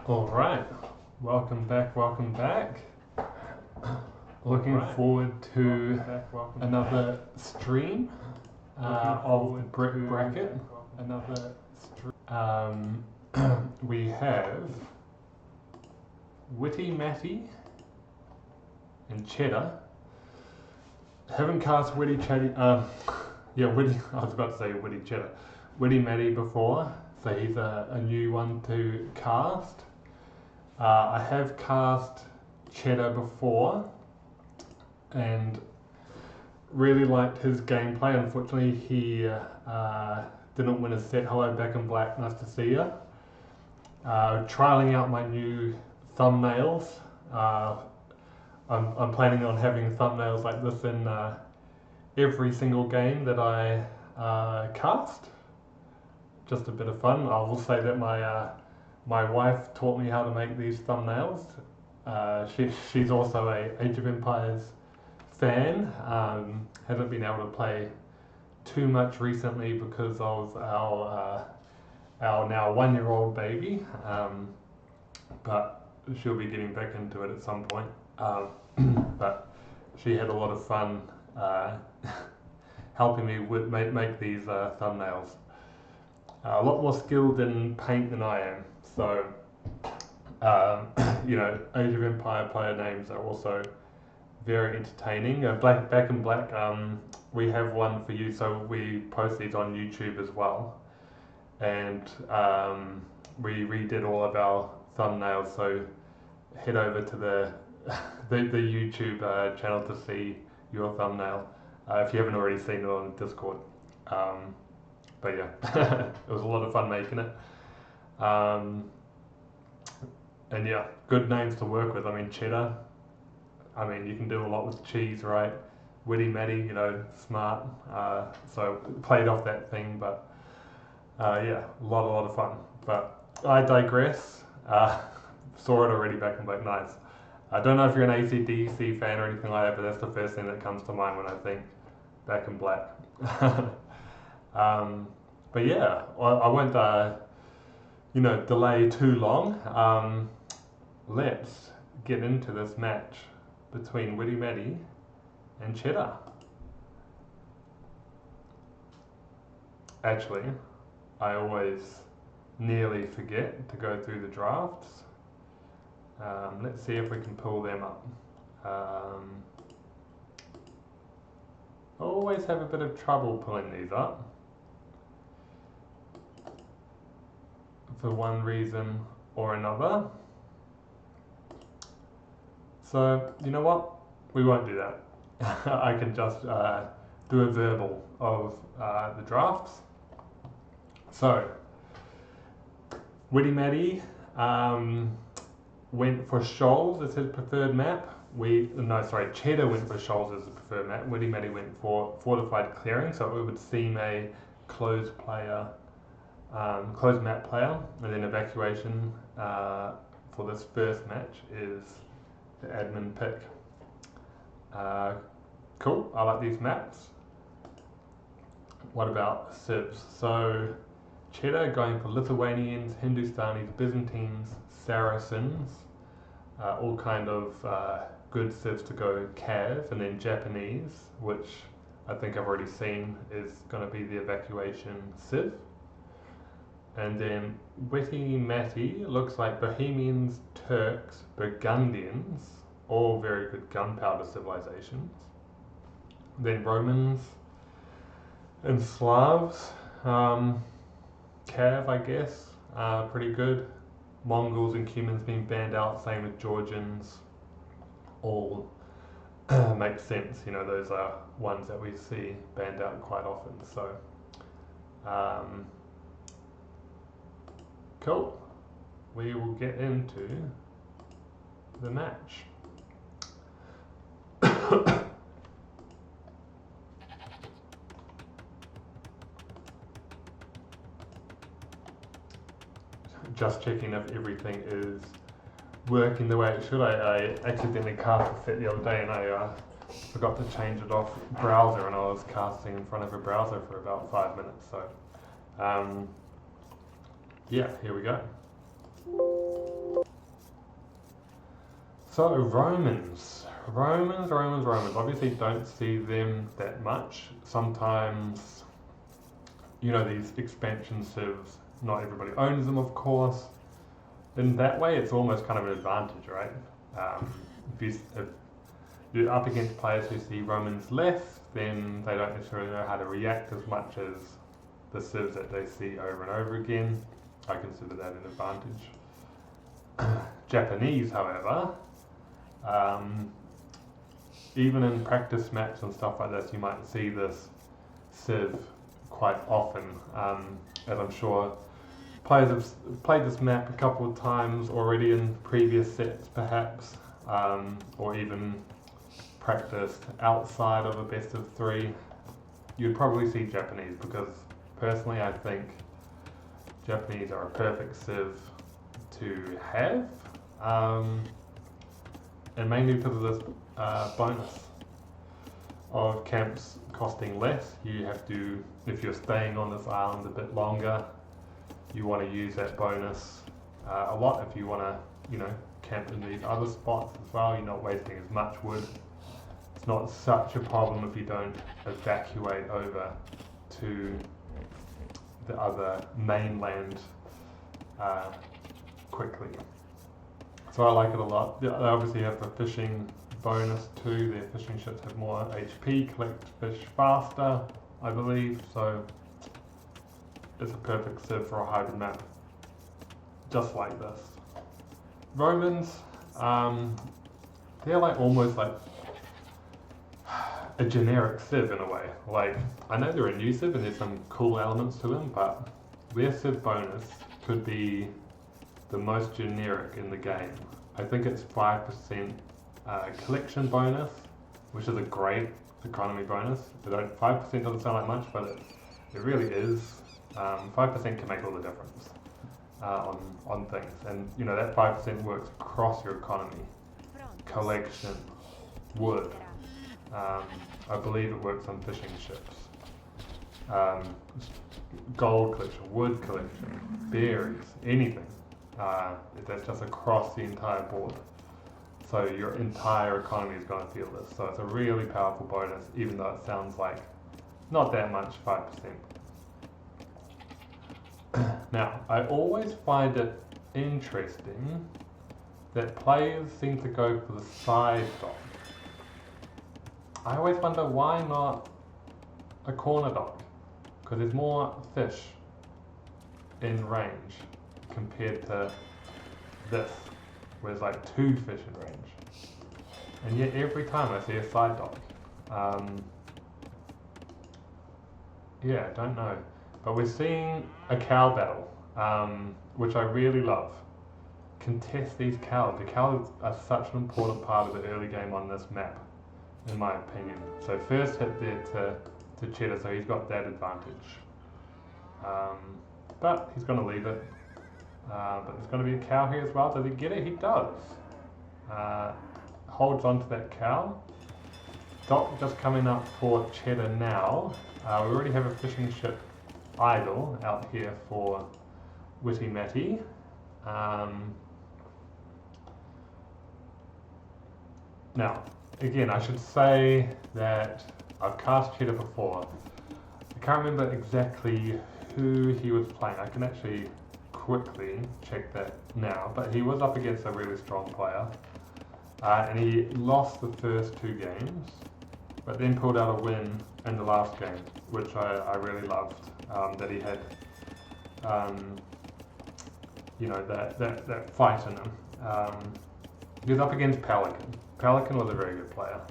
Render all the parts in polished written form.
Alright, welcome back. Looking forward to another stream of Brick Bracket. We have Witty Matty and Chedda. Haven't cast Witty Matty, Witty Matty before, so he's a new one to cast. I have cast Chedda before and really liked his gameplay. Unfortunately, he didn't win a set. Hello, Back in Black, nice to see you. Trialing out my new thumbnails. I'm planning on having thumbnails like this in every single game that I cast. Just a bit of fun. I will say that my wife taught me how to make these thumbnails. She's also a Age of Empires fan. Hasn't been able to play too much recently because of our now 1-year-old baby, but she'll be getting back into it at some point. But she had a lot of fun helping me make these thumbnails. A lot more skilled in paint than I am, so Age of Empire player names are also very entertaining. Back in Black, we have one for you, so we post these on YouTube as well, and we redid all of our thumbnails, so head over to the YouTube channel to see your thumbnail if you haven't already seen it on Discord. But yeah, it was a lot of fun making it. And yeah, good names to work with. I mean, Chedda, you can do a lot with cheese, right? Witty Matty, smart. So played off that thing, but yeah, a lot of fun. But I digress. Saw it already, Back in Black, nice. I don't know if you're an AC/DC fan or anything like that, but that's the first thing that comes to mind when I think Back in Black. But yeah, I won't delay too long. Let's get into this match between Witty Matty and Chedda. Actually, I always nearly forget to go through the drafts. Let's see if we can pull them up. I always have a bit of trouble pulling these up for one reason or another. So, you know what? We won't do that. I can just do a verbal of the drafts. So, Witty Matty went for Shoals as his preferred map. Chedda went for Shoals as his preferred map. Witty Matty went for Fortified Clearing, so it would seem a closed map player, and then Evacuation for this first match is the admin pick. Cool, I like these maps. What about civs? So Chedda going for Lithuanians, Hindustanis, Byzantines, Saracens, all kind of good civs to go Cav, and then Japanese, which I think I've already seen is going to be the Evacuation civ. And then Witty Matty looks like Bohemians, Turks, Burgundians, all very good gunpowder civilizations. Then Romans and Slavs, Cav, I guess, pretty good. Mongols and Cumans being banned out, same with Georgians, all makes sense. Those are ones that we see banned out quite often. So, cool. We will get into the match. Just checking if everything is working the way it should. I accidentally cast a set the other day and I forgot to change it off browser, and I was casting in front of a browser for about 5 minutes. So yeah, here we go. So Romans. Romans. Obviously don't see them that much. Sometimes, you know, these expansion civs, not everybody owns them, of course. In that way, it's almost kind of an advantage, right? If you're up against players who see Romans less, then they don't necessarily know how to react as much as the civs that they see over and over again. I consider that an advantage. Japanese, however, even in practice maps and stuff like this, you might see this civ quite often, as I'm sure players have played this map a couple of times already in previous sets perhaps, or even practiced outside of a best of 3. You'd probably see Japanese, because personally I think Japanese are a perfect civ to have, and mainly because of this bonus of camps costing less. You have to, if you're staying on this island a bit longer, you want to use that bonus a lot. If you want to, you know, camp in these other spots as well, you're not wasting as much wood. It's not such a problem if you don't evacuate over to the other mainland quickly. So I like it a lot. They obviously have the fishing bonus too. Their fishing ships have more HP, collect fish faster, I believe. So it's a perfect civ for a hybrid map, just like this. Romans, they're like almost like a generic civ in a way. Like, I know they're a new civ and there's some cool elements to them, but their civ bonus could be the most generic in the game. I think it's 5% collection bonus, which is a great economy bonus. 5% doesn't sound like much, but it really is. 5% can make all the difference on things, and you know that 5% works across your economy. Collection, wood. I believe it works on fishing ships. Gold collection, wood collection, berries, anything. That's just across the entire board. So your entire economy is going to feel this. So it's a really powerful bonus, even though it sounds like not that much, 5%. Now, I always find it interesting that players seem to go for the side dock. I always wonder why not a corner dock, because there's more fish in range compared to this, where there's like 2 fish in range. And yet every time I see a side dock, yeah, I don't know. But we're seeing a cow battle, which I really love. Contest these cows. The cows are such an important part of the early game on this map, in my opinion. So first hit there to Chedda, so he's got that advantage. But he's going to leave it. But there's going to be a cow here as well. Does he get it? He does. Holds on to that cow. Dock just coming up for Chedda now. We already have a fishing ship idle out here for Witty Matty. Now, again, I should say that I've cast Chedda before. I can't remember exactly who he was playing. I can actually quickly check that now, but he was up against a really strong player, and he lost the first 2 games, but then pulled out a win in the last game, which I really loved. That he had, you know, that fight in him. He was up against Pelican. Pelican was a very good player.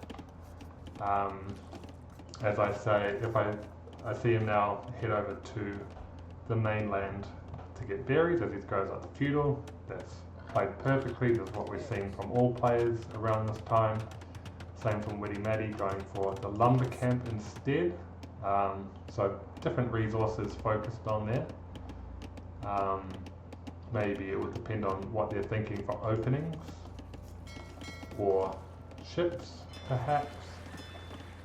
As I say, if I see him now head over to the mainland to get berries as he goes up to feudal. That's played perfectly. That's what we're seeing from all players around this time. Same from Witty Matty, going for the lumber camp instead. So different resources focused on there. Maybe it would depend on what they're thinking for openings or ships, perhaps.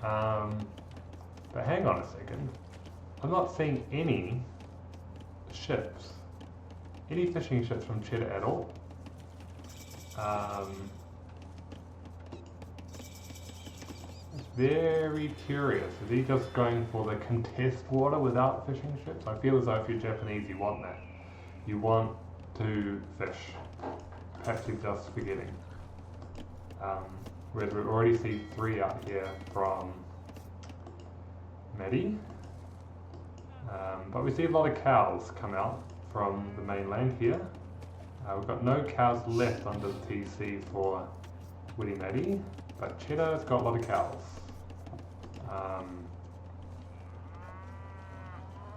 But hang on a second. I'm not seeing any ships any fishing ships from Chedda at all. Very curious. Is he just going for the contest water without fishing ships? I feel as though if you're Japanese, you want that. You want to fish. Perhaps he's just forgetting. Whereas we already see 3 out here from Matty. But we see a lot of cows come out from the mainland here. We've got no cows left under the TC for Witty Matty, but Chedda's got a lot of cows.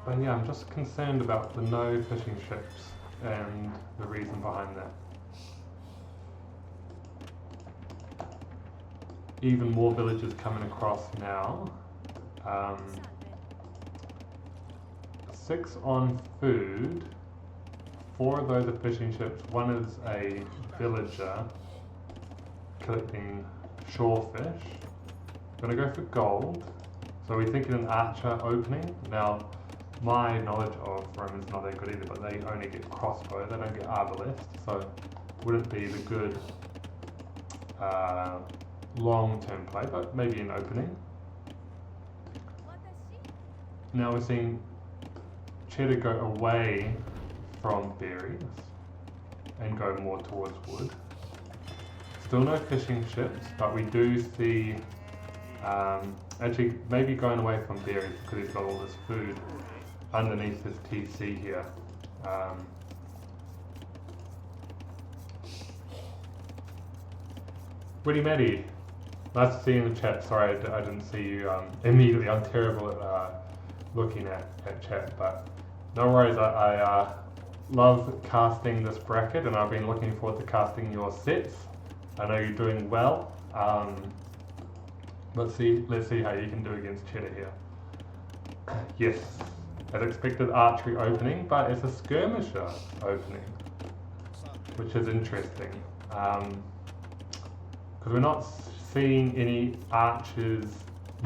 But yeah, I'm just concerned about the no fishing ships and the reason behind that. Even more villagers coming across now. 6 on food. 4 of those are fishing ships. 1 is a villager collecting shorefish. Gonna go for gold. So we're thinking an archer opening. Now, my knowledge of Roman's not that good either, but they only get crossbow, they don't get arbalest, so wouldn't be the good long-term play, but maybe an opening. Now we're seeing Chedda go away from berries and go more towards wood. Still no fishing ships, but we do see actually maybe going away from berries because he's got all this food underneath his TC here. Witty Matty, nice to see you in the chat. Sorry I didn't see you immediately. I'm terrible at looking at chat, but no worries. I love casting this bracket, and I've been looking forward to casting your sets. I know you're doing well. Let's see how you can do against Chedda here. Yes, as expected, archery opening, but it's a skirmisher opening, which is interesting. Because we're not seeing any archers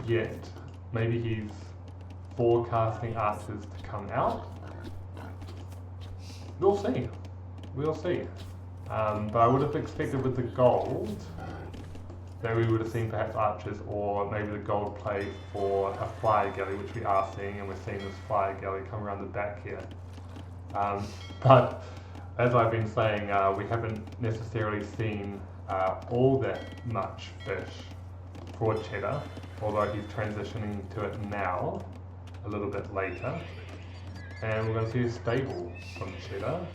yet. Maybe he's forecasting archers to come out. We'll see. We'll see. But I would have expected with the gold that we would have seen perhaps archers, or maybe the gold play for a fire galley, which we are seeing, and we're seeing this fire galley come around the back here. But as I've been saying, we haven't necessarily seen all that much fish for Chedda, although he's transitioning to it now, a little bit later. And we're going to see a stable from Chedda.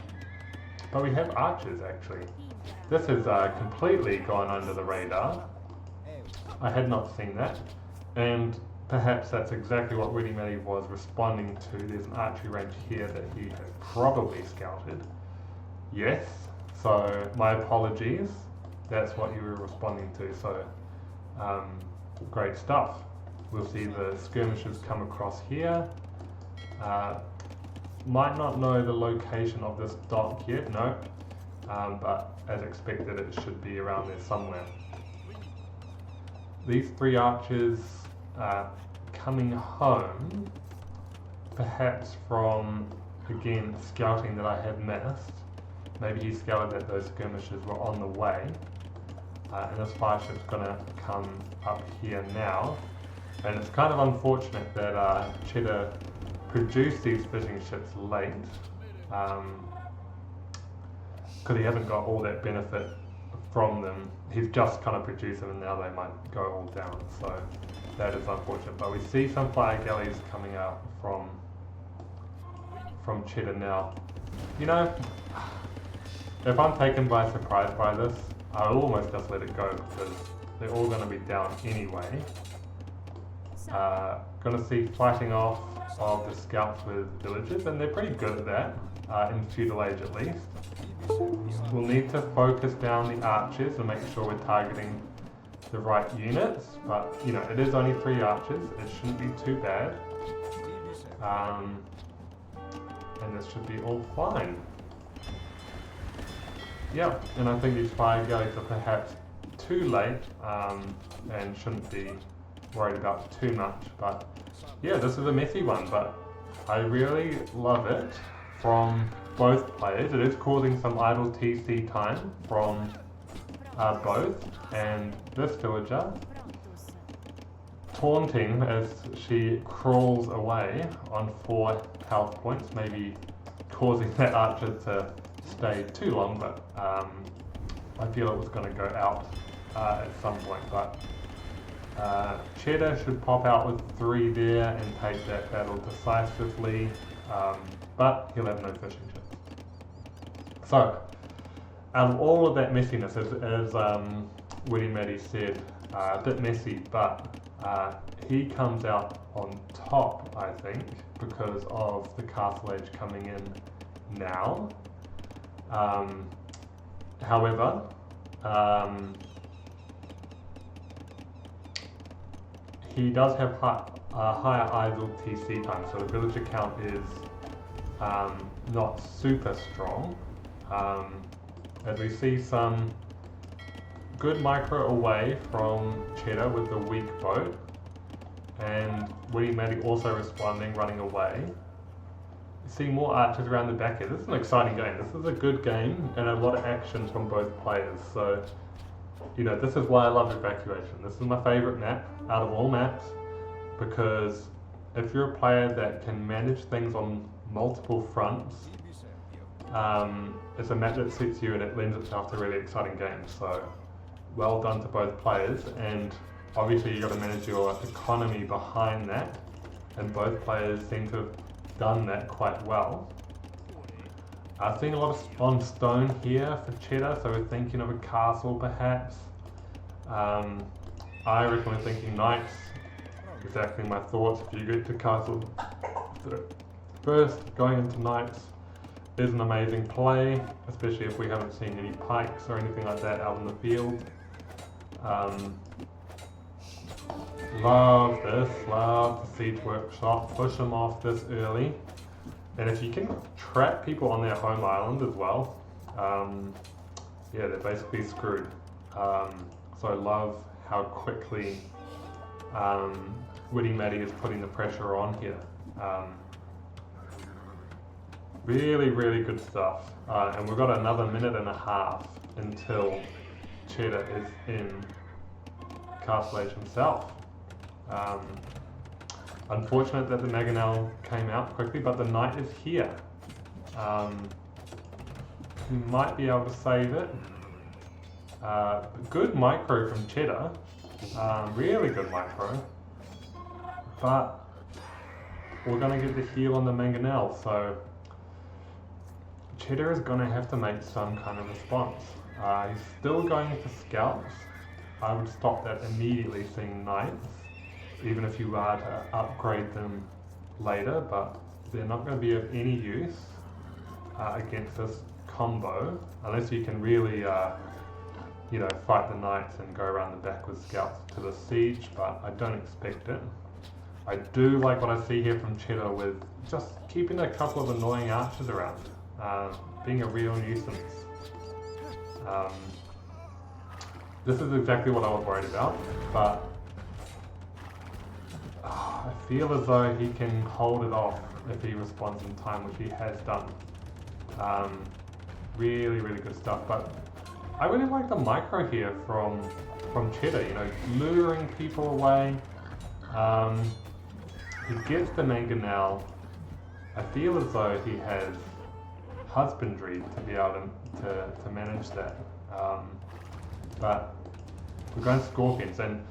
But we have archers actually. This has completely gone under the radar. I had not seen that. And perhaps that's exactly what Witty Matty was responding to. There's an archery range here that he had probably scouted. Yes, so my apologies. That's what you were responding to. So great stuff. We'll see the skirmishers come across here. Might not know the location of this dock yet, no. But as expected, it should be around there somewhere. These 3 archers coming home, perhaps from, again, scouting that I had missed. Maybe he scouted that those skirmishers were on the way. And this fire ship's gonna come up here now. And it's kind of unfortunate that Chedda produced these fishing ships late. Because he hasn't got all that benefit from them. He's just kind of produced them, and now they might go all down. So that is unfortunate. But we see some fire galleys coming out from Chedda now. You know, if I'm taken by surprise by this, I'll almost just let it go because they're all going to be down anyway. Going to see fighting off of the scouts with villagers, and they're pretty good at that, in feudal age at least. We'll need to focus down the archers and make sure we're targeting the right units, but you know, it is only 3 archers, it shouldn't be too bad. And this should be all fine. Yeah, and I think these fire galleys are perhaps too late, and shouldn't be worried about too much, but yeah, this is a messy one, but I really love it from both players. It is causing some idle TC time from both, and this villager taunting as she crawls away on 4 health points, maybe causing that archer to stay too long, but I feel it was going to go out at some point. But Chedda should pop out with 3 there and take that battle decisively, but he'll have no fishing chips. So, out of all of that messiness, as Witty Matty said, a bit messy, but he comes out on top, I think, because of the castle age coming in now. However, he does have higher idle TC time, so the villager count is not super strong. As we see some good micro away from Chedda with the weak boat, and Witty Matty also responding, running away. See more archers around the back here. This is an exciting game. This is a good game and a lot of action from both players. So, you know, this is why I love Evacuation. This is my favourite map out of all maps, because if you're a player that can manage things on multiple fronts, it's a map that suits you and it lends itself to really exciting games. So, well done to both players, and obviously you've got to manage your economy behind that, and both players seem to have done that quite well. I've seen a lot of on stone here for Chedda, so we're thinking of a castle perhaps. I reckon we're thinking knights. Exactly my thoughts. If you get to castle first, going into knights is an amazing play, especially if we haven't seen any pikes or anything like that out in the field. Love this, love the siege workshop, push them off this early. And if you can trap people on their home island as well, yeah, they're basically screwed. So I love how quickly Witty Matty is putting the pressure on here. Really, really good stuff. And we've got another 1.5 minutes until Chedda is in Castle Age himself. Unfortunate that the Mangonel came out quickly, but the knight is here. He might be able to save it. Good micro from Chedda, really good micro, but we're going to get the heal on the Mangonel, so Chedda is going to have to make some kind of response. He's still going for scouts. I would stop that immediately seeing knights, even if you are to upgrade them later, but they're not going to be of any use against this combo, unless you can really you know, fight the knights and go around the back with scouts to the siege, but I don't expect it. I do like what I see here from Chedda with just keeping a couple of annoying archers around, being a real nuisance. This is exactly what I was worried about, but I feel as though he can hold it off if he responds in time, which he has done. Really, really good stuff, but I really like the micro here from Chedda, you know, luring people away. He gets the Mangonel. I feel as though he has husbandry to be able to manage that. But we're going Scorpions, and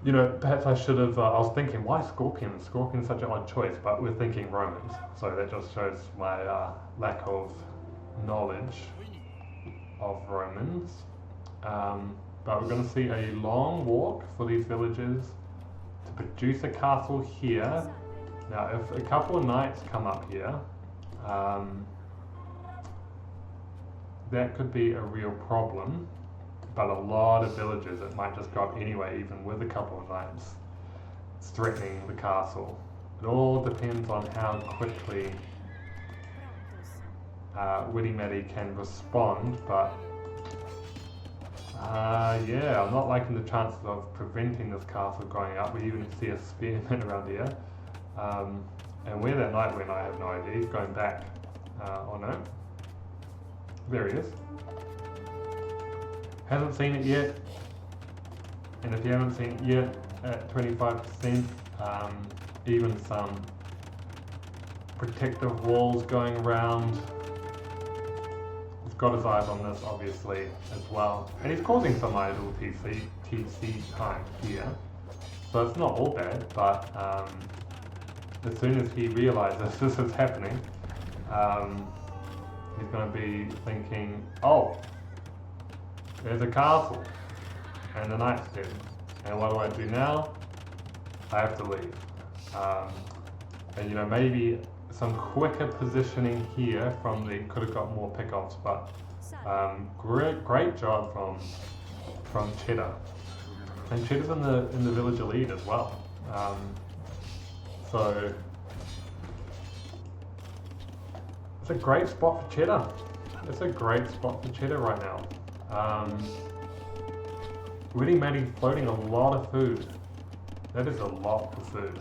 you know, perhaps I should have, I was thinking, why Scorpions? Scorpion's such an odd choice, but we're thinking Romans, so that just shows my lack of knowledge of Romans. But we're going to see a long walk for these villagers to produce a castle here. Now, if a couple of knights come up here, that could be a real problem. But a lot of villagers, it might just go up anyway, even with a couple of knights. It's threatening the castle. It all depends on how quickly Witty Matty can respond, but yeah, I'm not liking the chances of preventing this castle going up. We even see a spearman around here. And where that knight went, I have no idea. He's going back. Oh no. There he is. Hasn't seen it yet. And if you haven't seen it yet, at 25%, even some protective walls going around. He's got his eyes on this, obviously, as well. And he's causing some idle TC time here. So it's not all bad, but as soon as he realizes this is happening, he's going to be thinking, oh, there's a castle, and the knight's dead. And what do I do now? I have to leave. And you know, maybe some quicker positioning here from the, could have got more pickoffs, but great job from Chedda. And Chedda's in the village elite as well. So it's a great spot for Chedda. It's a great spot for Chedda right now. Witty Matty floating a lot of food. That is a lot of food.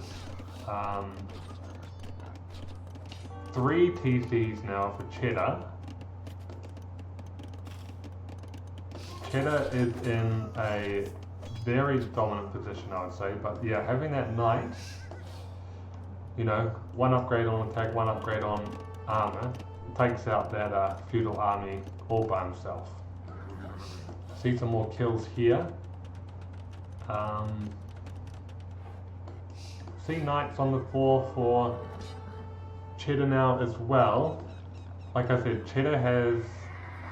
3 TCs now for Chedda. Chedda is in a very dominant position, I would say, but yeah, having that knight, you know, 1 upgrade on attack, 1 upgrade on armor, takes out that feudal army all by himself. See some more kills here. See knights on the floor for Chedda now as well. Like I said, Chedda has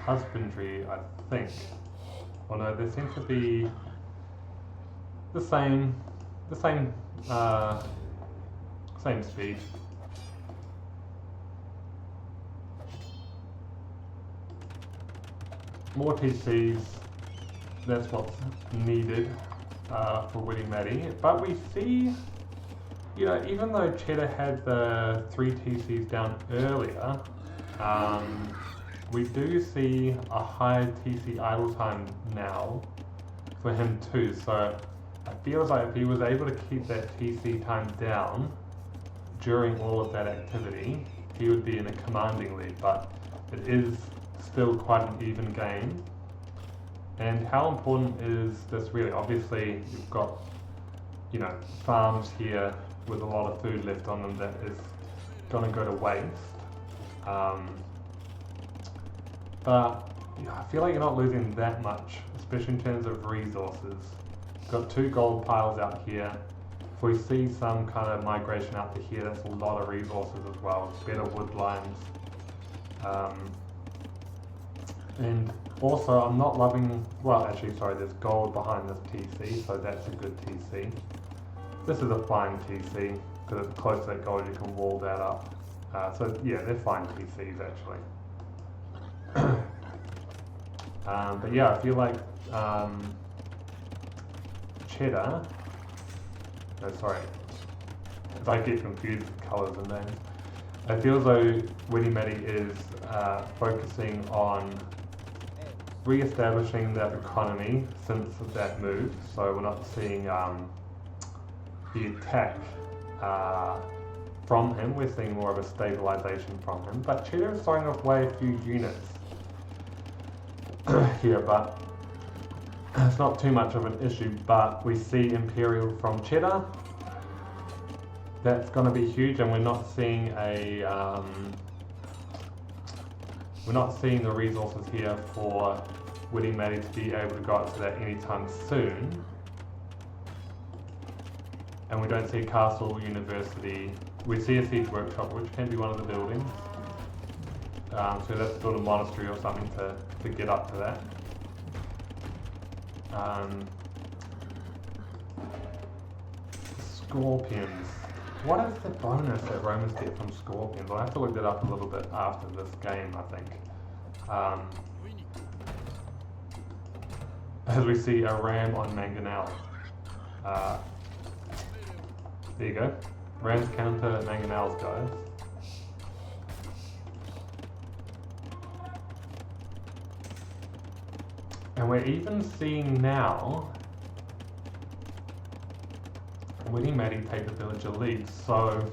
husbandry, I think. Although there seems to be the same speed. More TCs, that's what's needed for Witty Matty. But we see, you know, even though Chedda had the 3 TCs down earlier, we do see a higher TC idle time now for him too. So it feels like if he was able to keep that TC time down during all of that activity, he would be in a commanding lead, but it is still quite an even game. And how important is this really? Obviously you've got, you know, farms here with a lot of food left on them that is going to go to waste. But you know, I feel like you're not losing that much, especially in terms of resources. Got 2 gold piles out here. If we see some kind of migration out to here, that's a lot of resources as well. Better wood lines. And also, I'm not loving, well actually sorry, there's gold behind this TC, so that's a good TC. This is a fine TC, because it's close to that gold, you can wall that up. So yeah, they're fine TCs actually. But yeah, I feel like Chedda, no sorry, if I get confused with colours and names, I feel as though Witty Matty is focusing on re-establishing that economy since that move, so we're not seeing the attack from him, we're seeing more of a stabilization from him. But Chedda is throwing away a few units here, but it's not too much of an issue. But we see Imperial from Chedda. That's going to be huge, and we're not seeing the resources here for Witty Matty to be able to go up to that anytime soon. And we don't see a castle, university. We see a siege workshop, which can be one of the buildings. So let's build a monastery or something to get up to that. Scorpions. What is the bonus that Romans get from scorpions? I'll have to look that up a little bit after this game, I think. As we see a ram on Mangonel. There you go. Rams counter Mangonels, guys. And we're even seeing now Witty Matty take the village elite, so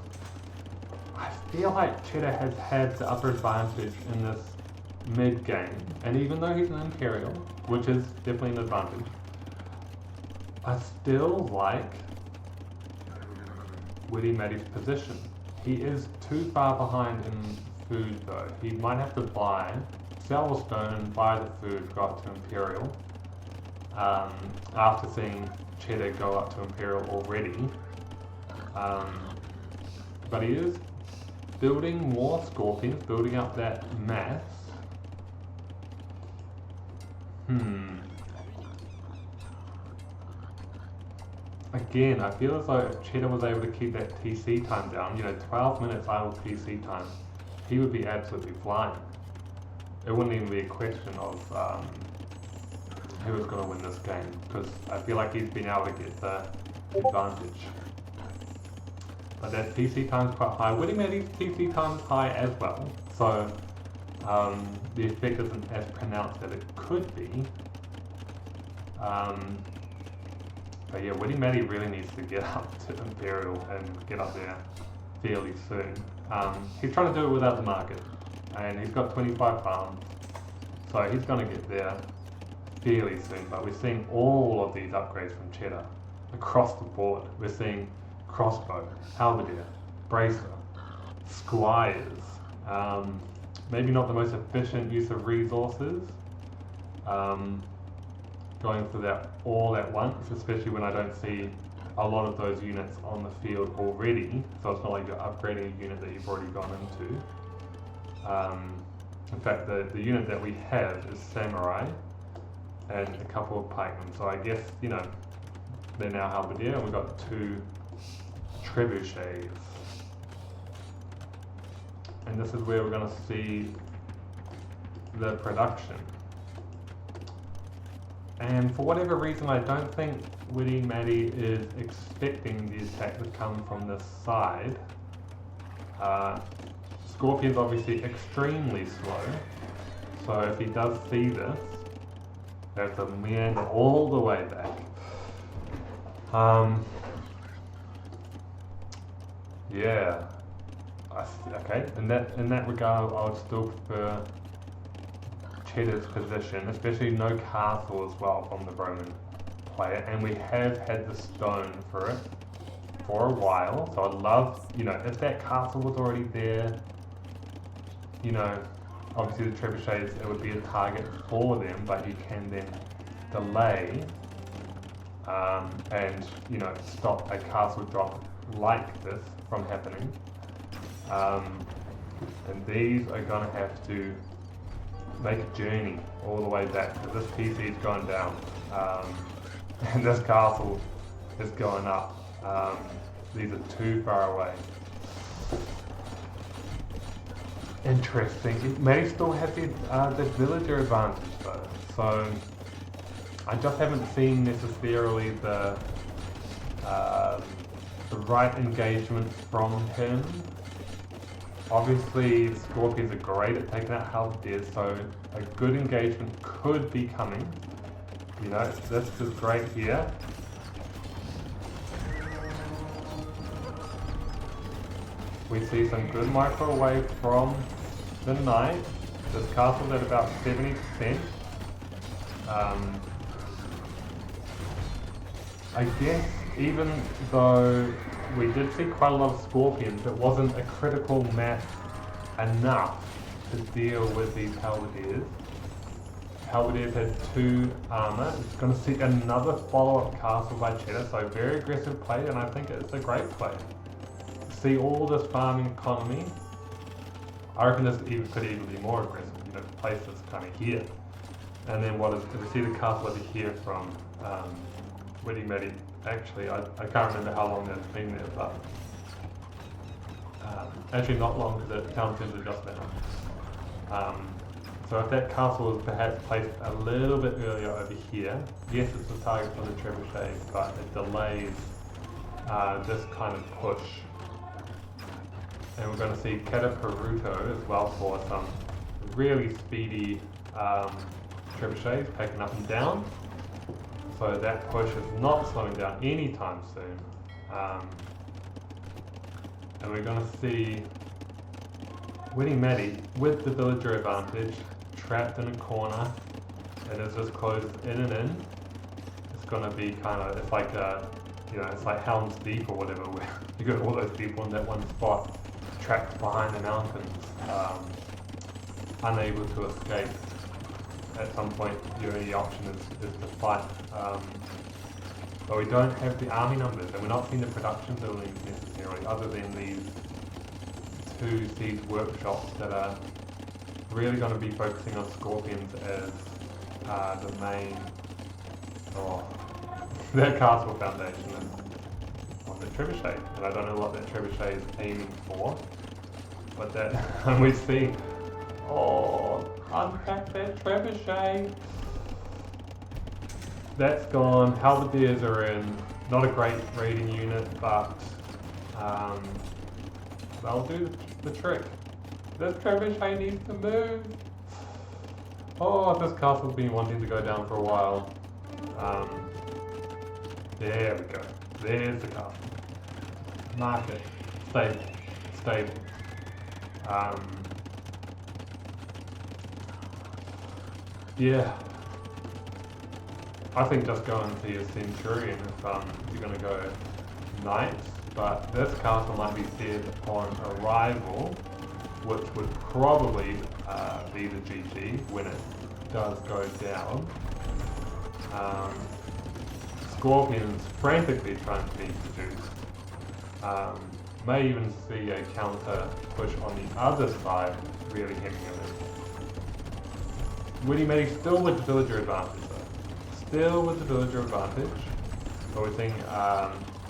I feel like Chedda has had the upper advantage in this mid game, and even though he's an Imperial, which is definitely an advantage, I still like Witty Matty's position. He is too far behind in food though. He might have to sell the stone, buy the food, go up to Imperial. After seeing Chedda go up to Imperial already. But he is building more Scorpions, building up that mass. Again, I feel as though if Chedda was able to keep that TC time down, 12 minutes idle TC time, he would be absolutely flying. It wouldn't even be a question of who was going to win this game, because I feel like he's been able to get the advantage. But that TC time is quite high. Witty Matty's TC time is high as well, so the effect isn't as pronounced as it could be. But yeah, Witty Matty really needs to get up to Imperial and get up there fairly soon. He's trying to do it without the market, and he's got 25 farms, so he's going to get there fairly soon. But we're seeing all of these upgrades from Chedda across the board. We're seeing crossbow, halberdier, bracer, squires. Maybe not the most efficient use of resources. Going for that all at once, especially when I don't see a lot of those units on the field already. So it's not like you're upgrading a unit that you've already gone into. In fact, the unit that we have is samurai and a couple of pikemen. So I guess, they're now halberdier, and we've got 2 trebuchets. And this is where we're going to see the production. And for whatever reason, I don't think Witty Matty is expecting the attack to come from this side. Scorpion's obviously extremely slow, so if he does see this, they have to meander all the way back. Yeah. Okay. In that regard, I would still prefer Chedda's position, especially no castle as well from the Roman player, and we have had the stone for it for a while, so I'd love, if that castle was already there, obviously the trebuchets, it would be a target for them, but you can then delay and stop a castle drop like this from happening. And these are going to have to make a journey all the way back, because this PC is going down and this castle is going up. These are too far away. Interesting. It may still have the villager advantage though, so I just haven't seen necessarily the right engagement from him. Obviously, Scorpions are great at taking out halberdiers, so a good engagement could be coming. This is great here. We see some good microwave from the knight. This castle's at about 70%. I guess even though we did see quite a lot of Scorpions, it wasn't a critical mass enough to deal with these halberdiers. Halberdiers had 2 armor. It's going to see another follow-up castle by Chedda, so very aggressive play, and I think it's a great play. See all this farming economy. I reckon this could even be more aggressive, place this kind of here. And then we see the castle over here from Witty Matty. Actually, I can't remember how long that's been there, but actually not long, because the town centre just now. So if that castle was perhaps placed a little bit earlier over here, yes, it's a target for the trebuchet, but it delays this kind of push. And we're going to see Garebear as well for some really speedy trebuchets taken up and down. So that push is not slowing down anytime soon. And we're going to see Witty Matty, with the villager advantage, trapped in a corner, and is just closed in and in. It's gonna be kind of, it's like it's like Helm's Deep or whatever, where you got all those people in that one spot, trapped behind the mountains, unable to escape. At some point, your only option is to fight. But we don't have the army numbers, and we're not seeing the production buildings necessarily, other than these two siege workshops that are really going to be focusing on scorpions as the main. Their castle foundation is on the trebuchet, and I don't know what that trebuchet is aiming for, but that, and we see, uncrack that trebuchet. That's gone. Halberdiers are in. Not a great raiding unit, but they'll do the trick. This trebuchet needs to move. This castle's been wanting to go down for a while. There we go. There's the castle. Market. Stable. Stable. Yeah. I think just go into your Centurion if you're going to go Knights, but this castle might be said on arrival, which would probably be the GG when it does go down. Scorpions frantically trying to be produced. May even see a counter push on the other side, really hemming it in. Witty Matty still with the villager advantage though. Still with the villager advantage. But we're seeing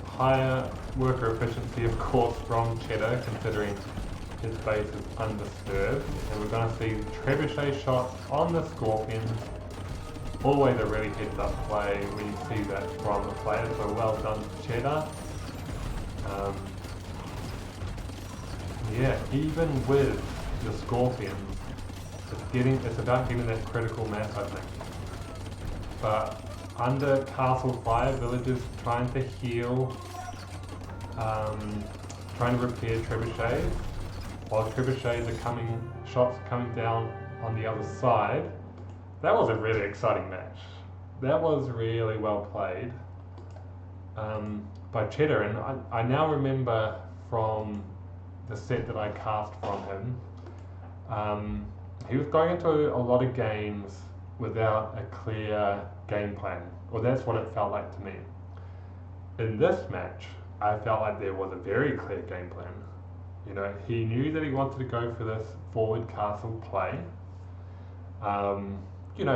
higher worker efficiency of course from Chedda, considering his base is undisturbed. And we're going to see trebuchet shots on the scorpions. Always a really heads up play when you see that from the players, so well done to Chedda. Yeah, even with the scorpions, it's about getting that critical mass, I think. But under castle fire, villagers trying to heal, trying to repair trebuchets, while trebuchets are shots coming down on the other side. That was a really exciting match. That was really well played by Chedda, and I now remember from the set that I cast from him, he was going into a lot of games without a clear game plan, or that's what it felt like to me. In this match, I felt like there was a very clear game plan. You know, he knew that he wanted to go for this forward castle play.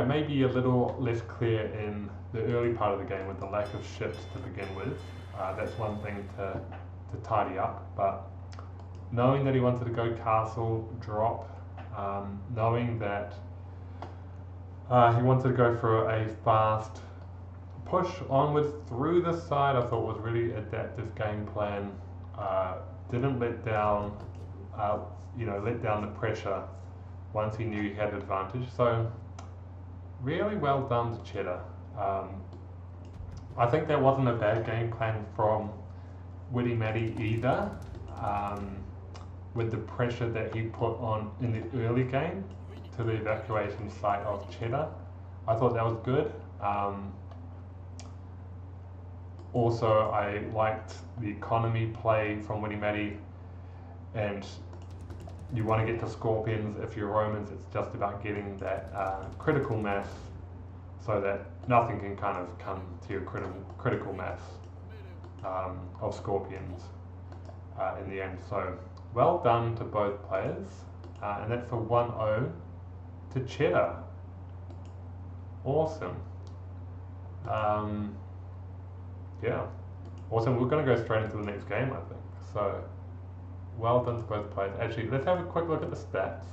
Maybe a little less clear in the early part of the game with the lack of ships to begin with. That's one thing to tidy up, but knowing that he wanted to go castle drop, knowing that he wanted to go for a fast push onwards through the side, I thought was really adaptive game plan. Didn't let down the pressure once he knew he had advantage. So really well done to Chedda. I think that wasn't a bad game plan from Witty Matty either. With the pressure that he put on in the early game to the evacuation site of Chedda, I thought that was good. Also, I liked the economy play from Witty Matty, and you want to get to Scorpions. If you're Romans, it's just about getting that critical mass so that nothing can kind of come to your critical mass of Scorpions in the end. So well done to both players, and that's a 1-0 to Chedda. Awesome. Yeah, awesome. We're going to go straight into the next game, I think. So well done to both players. Actually, let's have a quick look at the stats.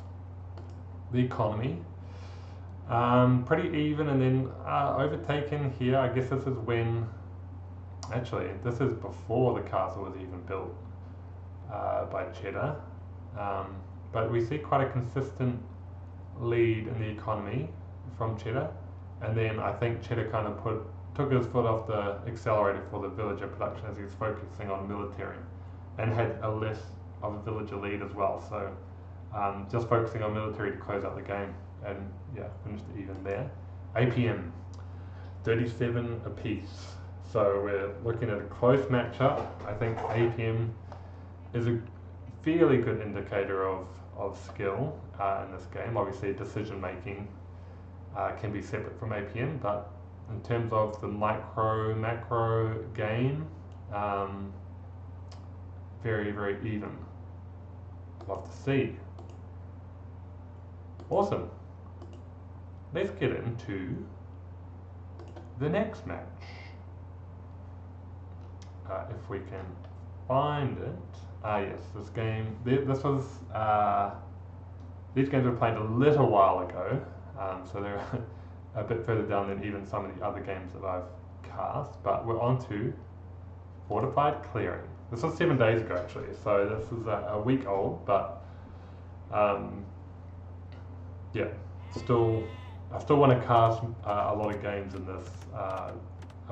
The economy, pretty even, and then overtaken here. I guess this is when, actually, this is before the castle was even built by Chedda. But we see quite a consistent lead in the economy from Chedda, and then I think Chedda kind of took his foot off the accelerator for the villager production as he was focusing on military, and had a less of a villager lead as well. So Just focusing on military to close out the game, and yeah, finished it even there. APM, 37 apiece. So we're looking at a close matchup. I think APM is a fairly good indicator of skill in this game. Obviously, decision making can be separate from APM, but in terms of the macro game, very, very even. Love to see. Awesome. Let's get into the next match. If we can find it. Yes, this game. This was. These games were played a little while ago, so they're a bit further down than even some of the other games that I've cast. But we're on to Fortified Clearing. This was 7 days ago actually, so this is a week old, but yeah, I still want to cast a lot of games in this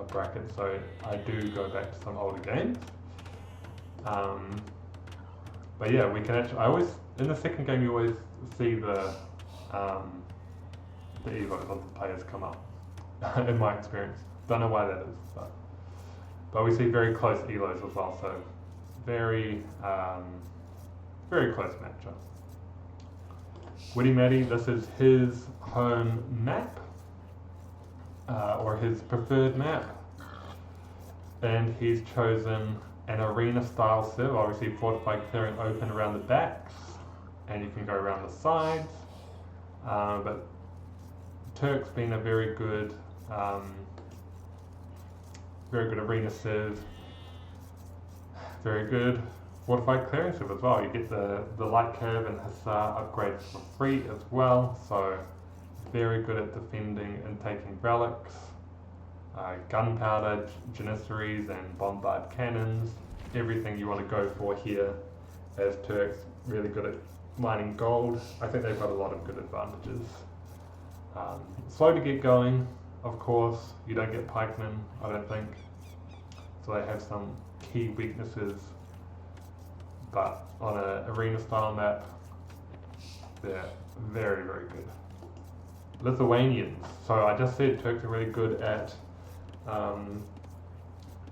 bracket, so I do go back to some older games. But yeah, we can actually. In the second game you always see the evos of the players come up. In my experience, don't know why that is, but we see very close elos as well. So very close matchup. Witty Matty, this is his home map, or his preferred map, and he's chosen an arena style civ, obviously fortified clearing open around the backs, and you can go around the sides, but Turk's been a very good arena civ, very good fortified clearing civ as well. You get the light curve and hussar upgrades for free as well, so very good at defending and taking relics, gunpowder, janissaries and bombard cannons, everything you want to go for here, as Turk's really good at mining gold. I think they've got a lot of good advantages. Slow to get going, of course. You don't get pikemen, I don't think, so they have some key weaknesses, but on an arena style map they're very, very good. Lithuanians, so I just said Turks are really good at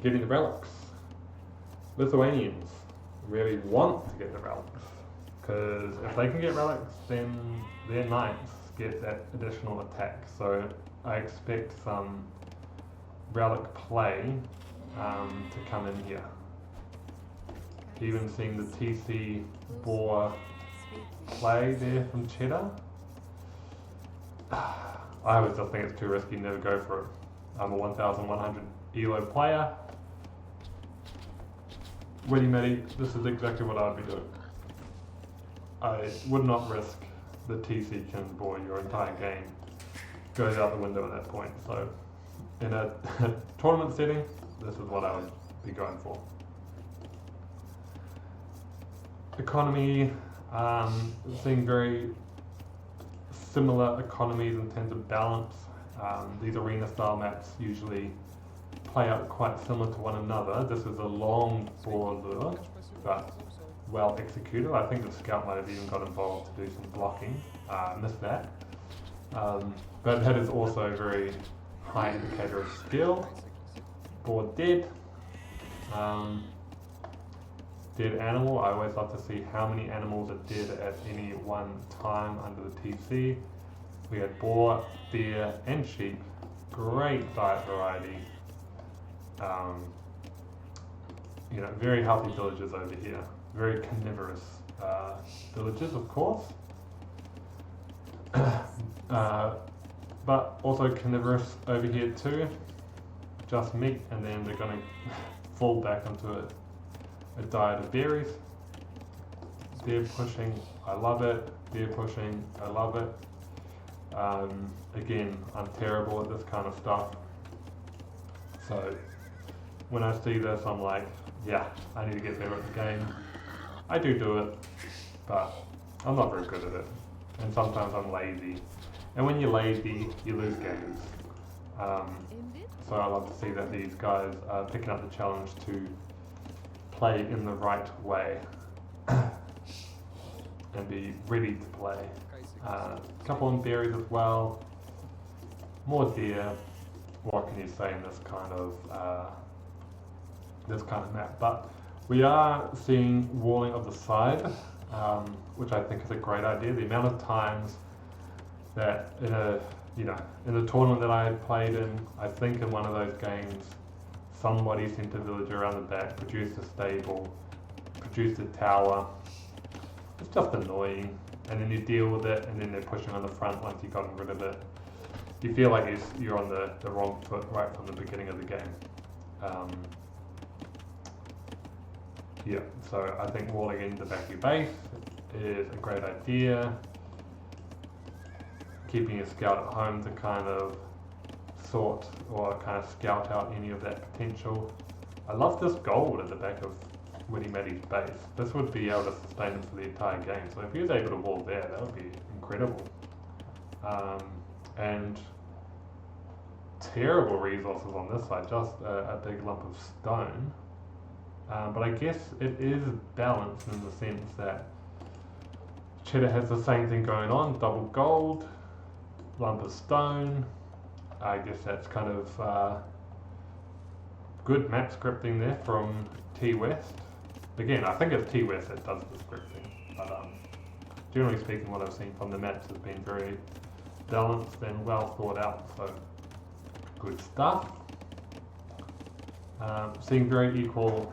getting the relics. Lithuanians really want to get the relics, because if they can get relics, then their knights get that additional attack. So I expect some relic play to come in here. Even seeing the TC Boar play there from Chedda. I always just think it's too risky, never go for it. I'm a 1100 ELO player. Witty Matty, this is exactly what I would be doing. I would not risk the TC King's Boar. Your entire game goes out the window at that point. So in a tournament setting, this is what I would be going for. Economy, seeing very similar economies in terms of balance. These arena style maps usually play out quite similar to one another. This is a long board lure, but well executed. I think the scout might have even got involved to do some blocking. Missed that. But that is also a very high indicator of skill. Board dead. Dead animal. I always love to see how many animals are dead at any one time under the TC. We had boar, bear, and sheep. Great diet variety. Very healthy villages over here. Very carnivorous villages, of course. But also carnivorous over here too. Just meat, and then they're going to fall back into a diet of berries. Bear pushing, I love it. Bear pushing, I love it. Again, I'm terrible at this kind of stuff. So when I see this, I'm like, yeah, I need to get better at the game. I do it, but I'm not very good at it. And sometimes I'm lazy. And when you're lazy, you lose games. So I love to see that these guys are picking up the challenge to play in the right way. and be ready to play. A couple of berries as well, more deer. What can you say in this kind of map? But we are seeing walling of the side, which I think is a great idea. The amount of times that in a tournament that I had played in, I think in one of those games, somebody sent a villager around the back, produced a stable, produced a tower. It's just annoying, and then you deal with it, and then they're pushing on the front once you've gotten rid of it. You feel like you're on the wrong foot right from the beginning of the game. Yeah, so I think walling in the back of your base is a great idea. Keeping your scout at home to kind of sort or kind of scout out any of that potential. I love this gold at the back of Witty Matty's base. This would be able to sustain him for the entire game. So if he was able to wall there, that would be incredible. And terrible resources on this side, just a big lump of stone. But I guess it is balanced in the sense that Chedda has the same thing going on, double gold, lump of stone. I guess that's kind of good map scripting there from T-West. Again, I think it's T-West that does the scripting, but generally speaking what I've seen from the maps has been very balanced and well thought out, so good stuff. Seeing very equal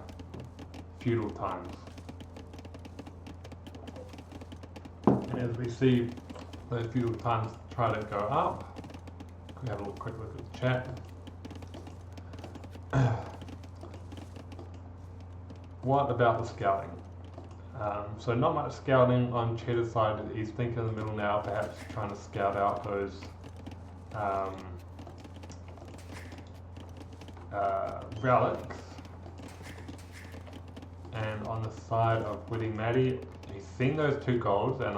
feudal times. And as we see those feudal times try to go up, we have a quick look at the chat. What about the scouting? So not much scouting on Chedda's side. He's thinking in the middle now, perhaps trying to scout out those relics. And on the side of Witty Matty, he's seen those 2 golds, and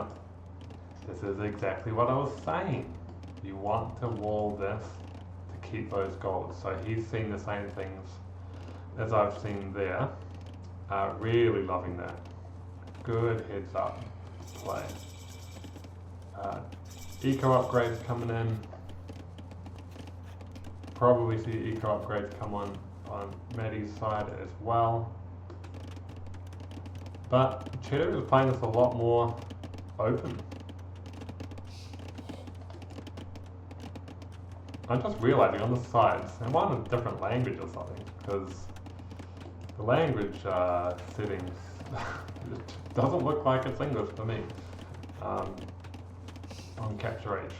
this is exactly what I was saying. You want to wall this to keep those golds. So he's seen the same things as I've seen there. Really loving that. Good heads up play. Eco upgrades coming in. Probably see eco upgrades come on Matty's side as well. But Chedda is playing this a lot more open. I'm just realizing on the sides, and one in a different language or something, because the language settings it doesn't look like it's English to me on Capture H.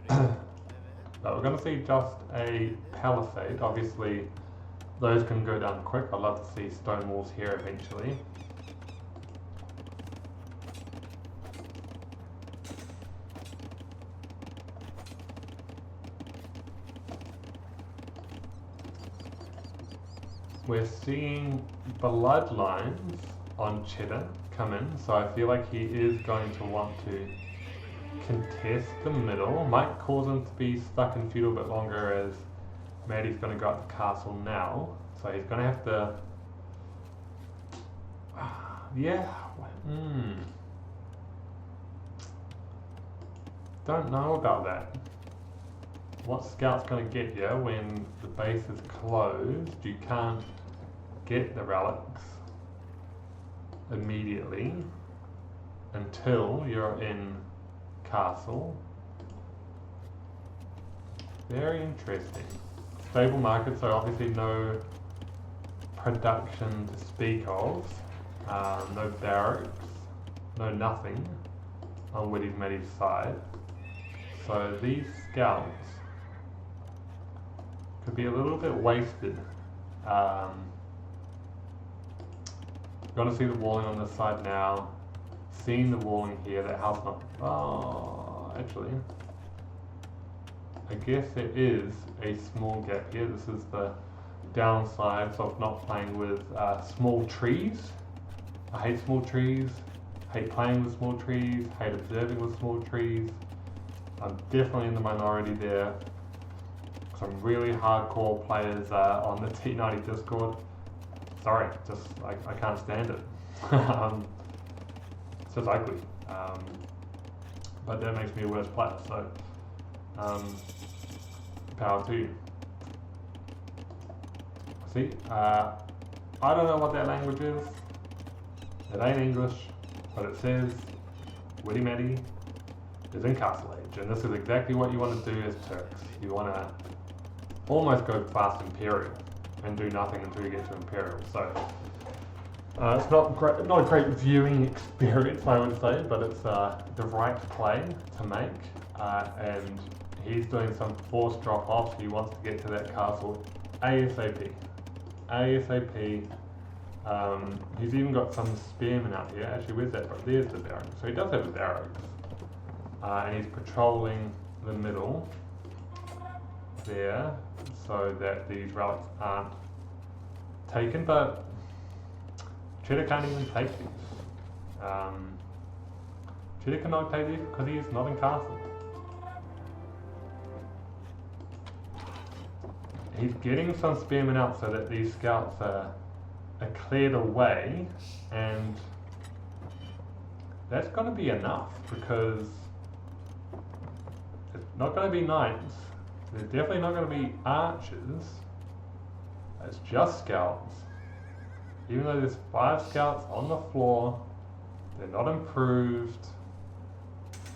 But we're going to see just a palisade. Obviously, those can go down quick. I'd love to see stone walls here eventually. We're seeing bloodlines on Chedda come in, so I feel like he is going to want to contest the middle. Might cause him to be stuck in feudal a bit longer, as Matty's going to go up the castle now, so he's going to have to don't know about that. What scout's going to get you when the base is closed? You can't get the relics immediately until you're in castle. Very interesting. Stable markets, so obviously no production to speak of. No barracks, no nothing on Witty Matty's side. So these scouts could be a little bit wasted. Gonna see the walling on this side now. Seeing the walling here, that house not. Oh, actually, I guess there is a small gap here. This is the downsides of not playing with small trees. I hate small trees. Hate playing with small trees. Hate observing with small trees. I'm definitely in the minority there. Some really hardcore players on the T90 Discord. Sorry, just I can't stand it. It's just ugly. But that makes me a worse player, so power to you. See, I don't know what that language is. It ain't English, but it says Witty Matty is in Castle Age, and this is exactly what you want to do as Turks. You want to almost go fast Imperial and do nothing until you get to Imperial. So it's not a great viewing experience, I would say, but it's the right play to make. And he's doing some forced drop-offs. He wants to get to that castle ASAP. He's even got some spearmen out here. Actually, where's that? There's the barracks. So he does have his arrows. And he's patrolling the middle there so that these relics aren't taken, but Chedda can't even take these. Chedda cannot take these because he is not in castle. He's getting some spearmen out so that these scouts are cleared away, and that's going to be enough because it's not going to be knights, there's definitely not going to be archers, it's just scouts. Even though there's 5 scouts on the floor, they're not improved.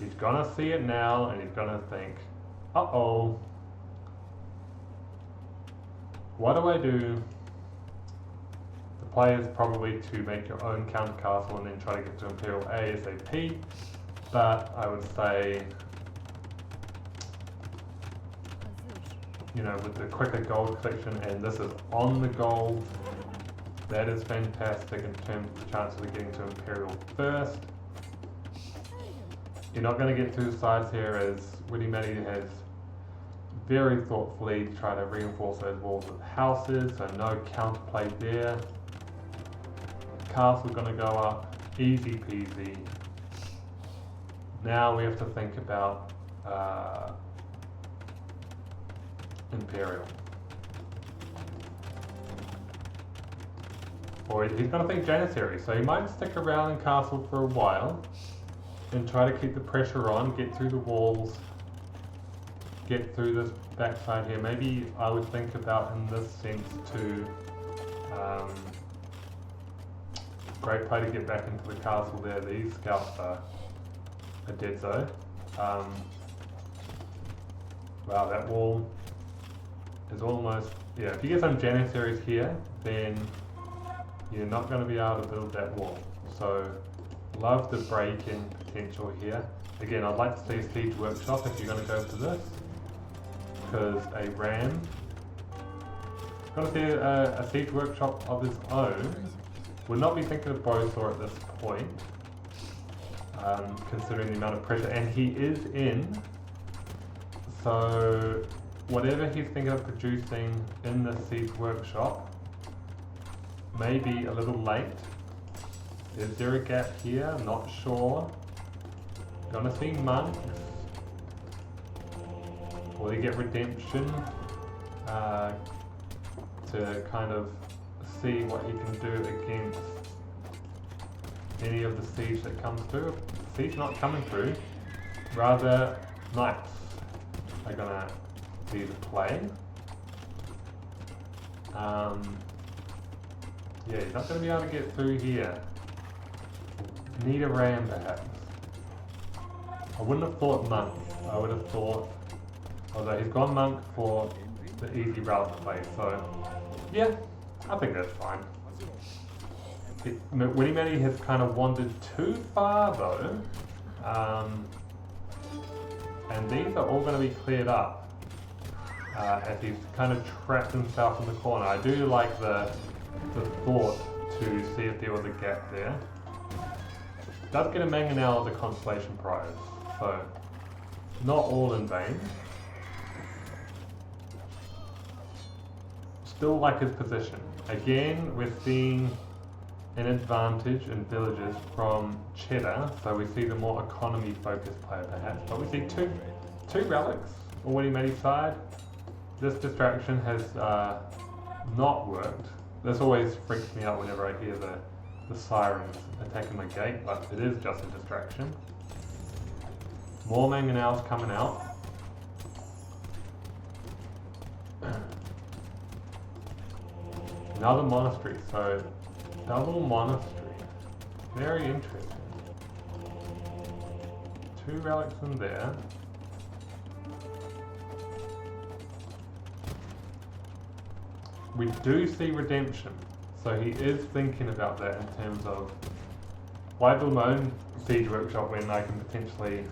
He's going to see it now and he's going to think, uh-oh, what do I do? The play is probably to make your own counter castle and then try to get to Imperial ASAP, but I would say, you know, with the quicker gold collection, and this is on the gold, that is fantastic in terms of the chances of getting to Imperial first. You're not going to get 2 sides here, as Witty Matty has very thoughtfully tried to reinforce those walls with houses, so no counterplay there. Castle's going to go up, easy peasy. Now we have to think about Imperial. Or he's going to think Janissary, so he might stick around in Castle for a while and try to keep the pressure on, get through the walls, get through this backside here. Maybe I would think about in this sense too, great play to get back into the castle there. These scouts are dead zone. Wow, that wall is almost, yeah, if you get some Janissaries here, then you're not going to be able to build that wall. So, love the break-in potential here. Again, I'd like to see a siege workshop if you're going to go for this, because a ram is going to see a siege workshop of his own. Would not be thinking of Bowsaw at this point, considering the amount of pressure, and he is in, so whatever he's thinking of producing in the siege workshop may be a little late. Is there a gap here? Not sure. Gonna see monks. Will they get redemption to kind of see what he can do against any of the siege that comes through? Siege not coming through, rather knights are gonna be the play. Yeah, he's not gonna be able to get through here. Need a ram perhaps. I wouldn't have thought monk. I would have thought, although he's gone monk for the easy route to play, so yeah, I think that's fine. Witty Matty has kind of wandered too far though, and these are all going to be cleared up as he's kind of trapped himself in the corner. I do like the thought to see if there was a gap there. Does get a mangonel as a consolation prize, so not all in vain. Still like his position. Again, we're seeing an advantage in villages from Chedda, so we see the more economy focused player perhaps, but we see two relics on Witty Matty's side. This distraction has not worked. This always freaks me out whenever I hear the the sirens attacking my gate, but it is just a distraction. More mangonels coming out. Another monastery, so double monastery. Very interesting. 2 relics in there. We do see redemption, so he is thinking about that in terms of why build my own siege workshop when I can potentially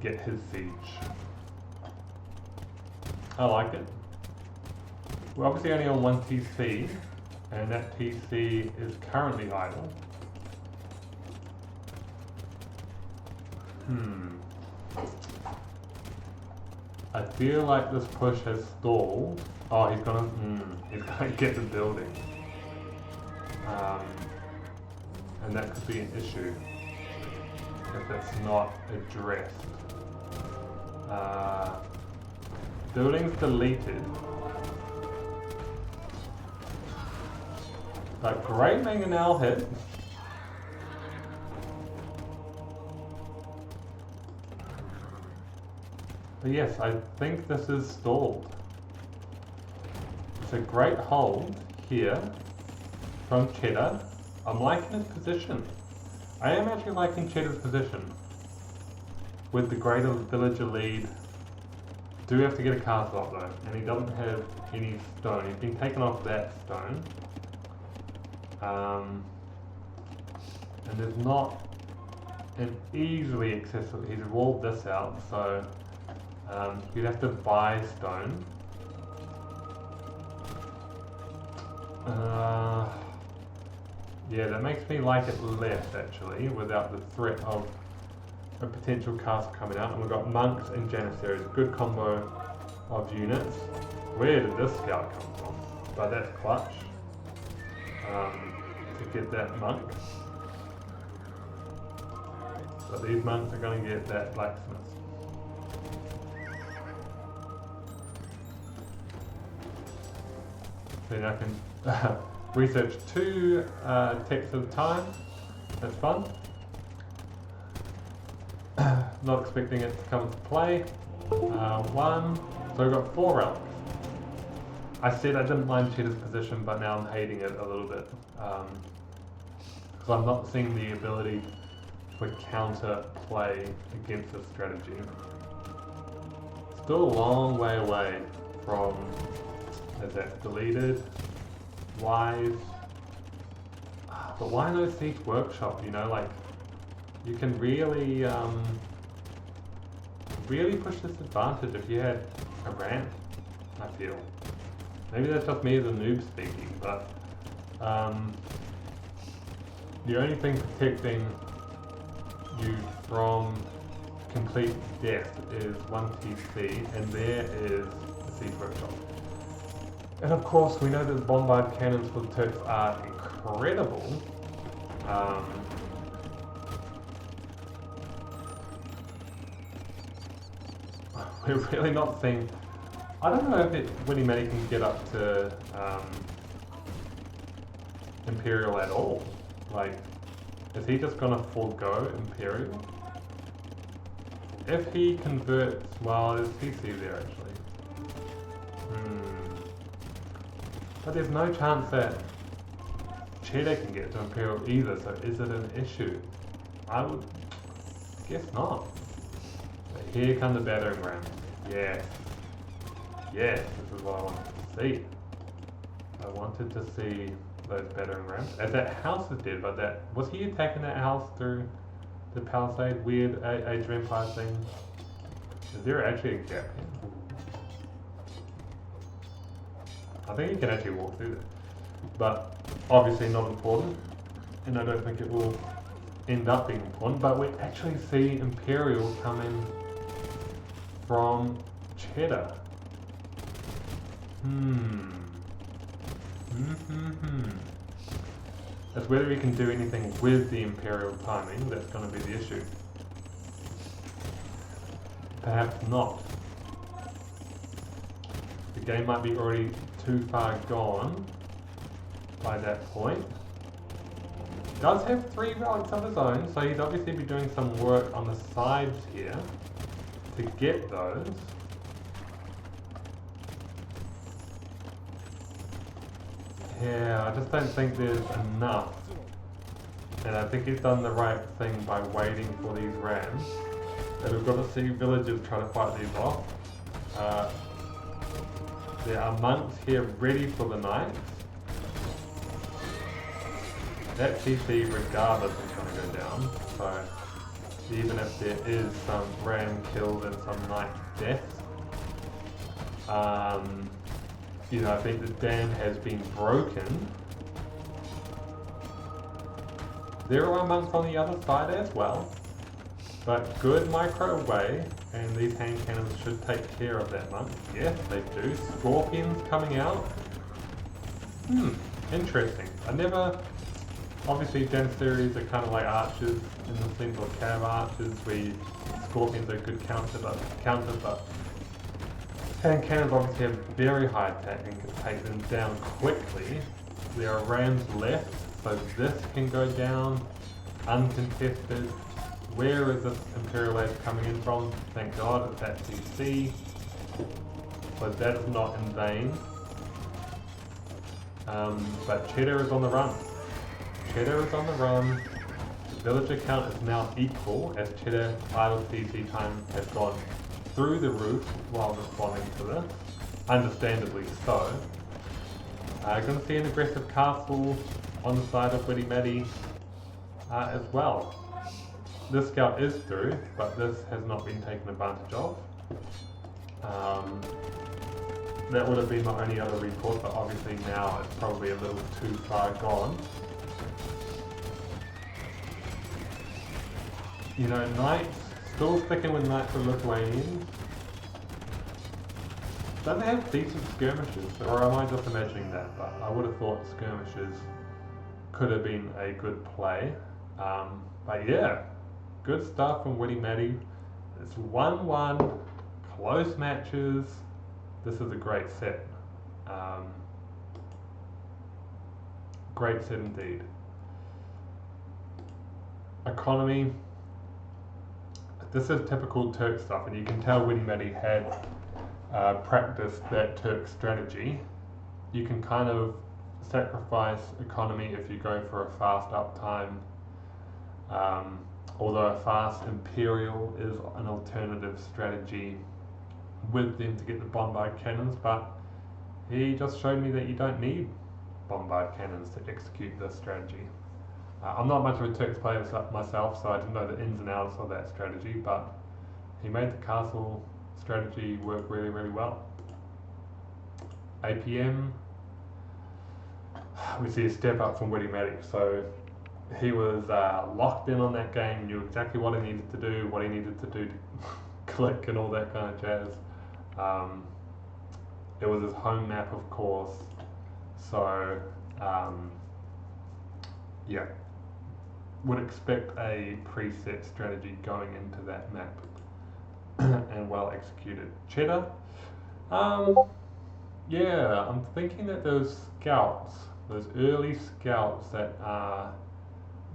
get his siege. I like it. We're obviously only on 1 TC, and that TC is currently idle. I feel like this push has stalled. Oh, he's gonna get the building. And that could be an issue if it's not addressed. Building's deleted. But great mangonel hit. But yes, I think this is stalled. It's a great hold here from Chedda. I'm liking his position. I am actually liking Chedda's position. With the greater villager lead. Do have to get a castle up though, and he doesn't have any stone. He's been taken off that stone. And there's not an easily accessible, he's walled this out, so you'd have to buy stone. Yeah, that makes me like it less actually, without the threat of a potential castle coming out. And we've got monks and janissaries, good combo of units. Where did this scout come from? But that's clutch. To get that monk. But these monks are going to get that blacksmith. Then I can research 2 texts at a time. That's fun. Not expecting it to come into play. 1. So we've got 4 relics. I said I didn't mind Chedda's position, but now I'm hating it a little bit. Because I'm not seeing the ability to counter play against this strategy. Still a long way away from, is that deleted? Wise. But why no siege workshop, you know, like, you can really, really push this advantage if you had a ramp, I feel. Maybe that's just me as a noob speaking, but the only thing protecting you from complete death is 1 TC, and there is the siege workshop. And of course, we know that the bombard cannons for the Turks are incredible. We're really not seeing. I don't know if Witty Matty can get up to Imperial at all. Like, is he just gonna forego Imperial? If he converts, well, there's PC there actually. But there's no chance that Chedda can get to Imperial either, so is it an issue? I would guess not. But here come the battering rams. Yes. Yes, this is what I wanted to see. I wanted to see those battering rams. As that house is dead, but that, was he attacking that house through the palisade? Weird Age of Empires thing. Is there actually a gap here? I think you can actually walk through it. But obviously not important. And I don't think it will end up being important. But we actually see Imperial coming from Chedda. That's whether we can do anything with the Imperial timing, that's going to be the issue. Perhaps not. The game might be already too far gone by that point. Does have 3 relics of his own, so he'd obviously be doing some work on the sides here to get those. Yeah, I just don't think there's enough. And I think he's done the right thing by waiting for these rams. And we've got to see villagers try to fight these off. There are monks here ready for the knights. That TC regardless is going to go down. So even if there is some ram killed and some knight deaths, you know, I think the dam has been broken. There are monks on the other side as well, but good micro away, and these hand cannons should take care of that monk. Yes, they do. Scorpions coming out. Interesting. I never... Obviously, Janissaries are kind of like archers in the sense of cav archers, where scorpions are good counter, but hand cannons obviously have very high attack and can take them down quickly. There are rams left, so this can go down uncontested. Where is this Imperial Age coming in from? Thank God it's at TC. So that is not in vain. But Chedda is on the run. Chedda is on the run. The villager count is now equal as Chedda idle TC time has gone through the roof while responding to this. Understandably so. Going to see an aggressive castle on the side of Witty Matty as well. This scout is through, but this has not been taken advantage of. That would have been my only other report, but obviously now it's probably a little too far gone. You know, knights, still sticking with knights for Lithuanians. Don't they have decent skirmishes, or am I just imagining that? But I would have thought skirmishes could have been a good play. But yeah, good stuff from Witty Matty. It's 1-1, close matches. This is a great set. Great set indeed. Economy. This is typical Turk stuff, and you can tell Witty Matty had practiced that Turk strategy. You can kind of sacrifice economy if you go for a fast uptime. Although a fast Imperial is an alternative strategy with them to get the bombard cannons, but he just showed me that you don't need bombard cannons to execute this strategy. I'm not much of a Turks player myself, so I didn't know the ins and outs of that strategy, but he made the castle strategy work really, really well. APM, we see a step up from Witty Matty, so he was locked in on that game, knew exactly what he needed to do, to click and all that kind of jazz. It was his home map, of course, so yeah, would expect a preset strategy going into that map and well executed. Chedda, yeah, I'm thinking that those scouts, those early scouts that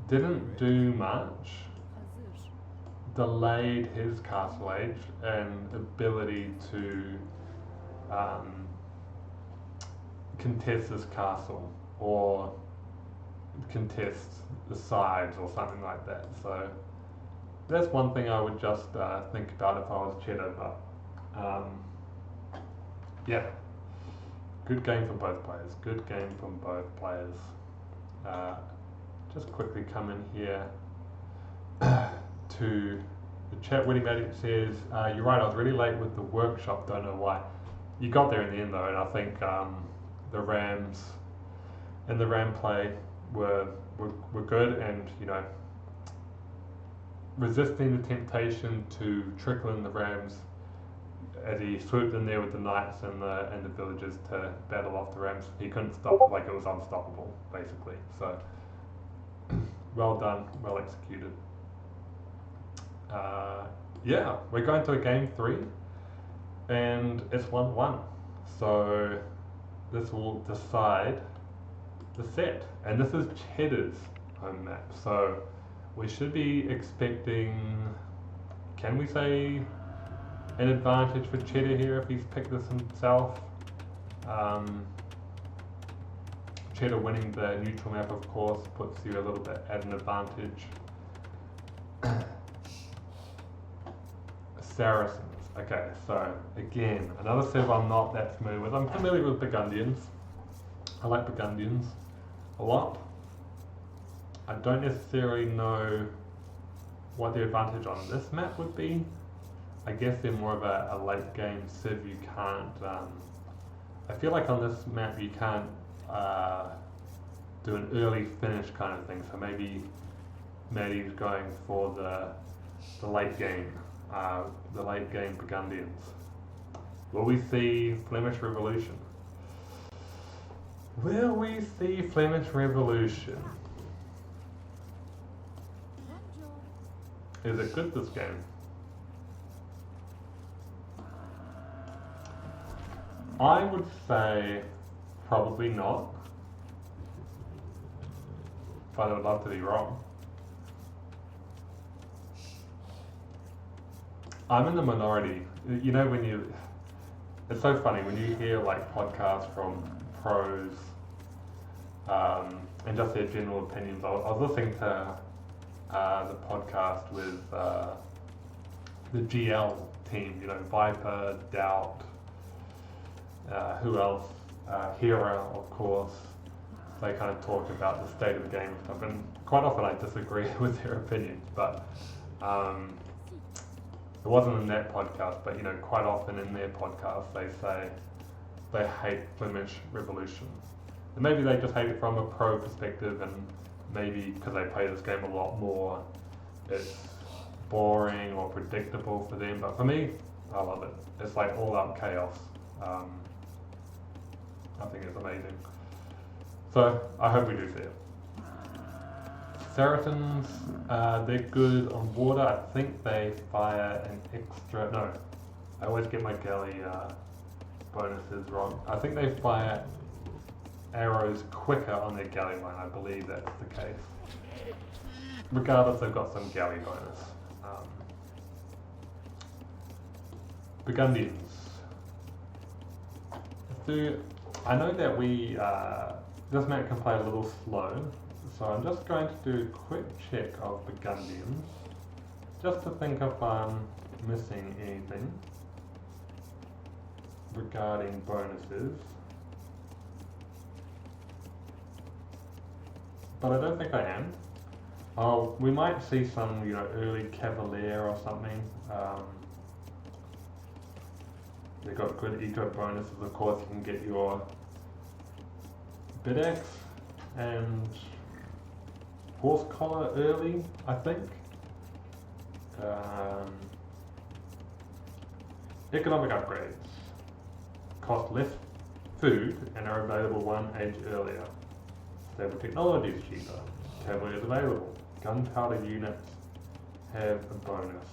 didn't do much, delayed his castle age and ability to contest this castle or contest the sides or something like that. So that's one thing I would just think about if I was Chedda, but yeah, good game from both players. Good game from both players. Just quickly come in here to the chat. Witty Matty says, you're right, I was really late with the workshop, don't know why. You got there in the end though, and I think the Rams and the Ram play were good, and you know, resisting the temptation to trickle in the Rams as he swooped in there with the knights and the villagers to battle off the Rams. He couldn't stop it, like it was unstoppable basically. So well done, well executed. Yeah, we're going to a game 3 and it's 1-1, so this will decide the set, and this is Chedda's home map. So we should be expecting, can we say, an advantage for Chedda here if he's picked this himself. Chedda winning the neutral map, of course, puts you a little bit at an advantage. Saracens. Okay, so again, another civ I'm not that familiar with. I'm familiar with Burgundians. I like Burgundians a lot. I don't necessarily know what the advantage on this map would be. I guess they're more of a late game civ. You can't, I feel like on this map you can't do an early finish kind of thing, so maybe Matty's going for the late game Burgundians. Will we see Flemish Revolution? Will we see Flemish Revolution? Is it good, this game? I would say probably not, but I would love to be wrong. I'm in the minority. You know, it's so funny when you hear like podcasts from pros and just their general opinions. I was listening to the podcast with the GL team, you know, Viper, Doubt, who else? Hera, of course. They kind of talk about the state of the game and stuff, and quite often I disagree with their opinions, but it wasn't in that podcast, but you know, quite often in their podcast they say they hate Flemish Revolution. And maybe they just hate it from a pro perspective, and maybe because they play this game a lot more, it's boring or predictable for them, but for me, I love it. It's like all out chaos. I think it's amazing. So I hope we do see it. Saracens, they're good on water. I think they fire an extra, no, I always get my galley bonuses wrong. I think they fire arrows quicker on their galley line. I believe that's the case. Regardless, they've got some galley bonus. Burgundians. I know that this map can play a little slow, so I'm just going to do a quick check of Burgundians, just to think if I'm missing anything regarding bonuses. But I don't think I am. Oh, we might see some, you know, early Cavalier or something. They've got good eco bonuses, of course. You can get your Bidex and Horse Collar early, I think. Economic upgrades cost less food and are available one age earlier. Stable technology is cheaper. Cavalry is available. Gunpowder units have a bonus.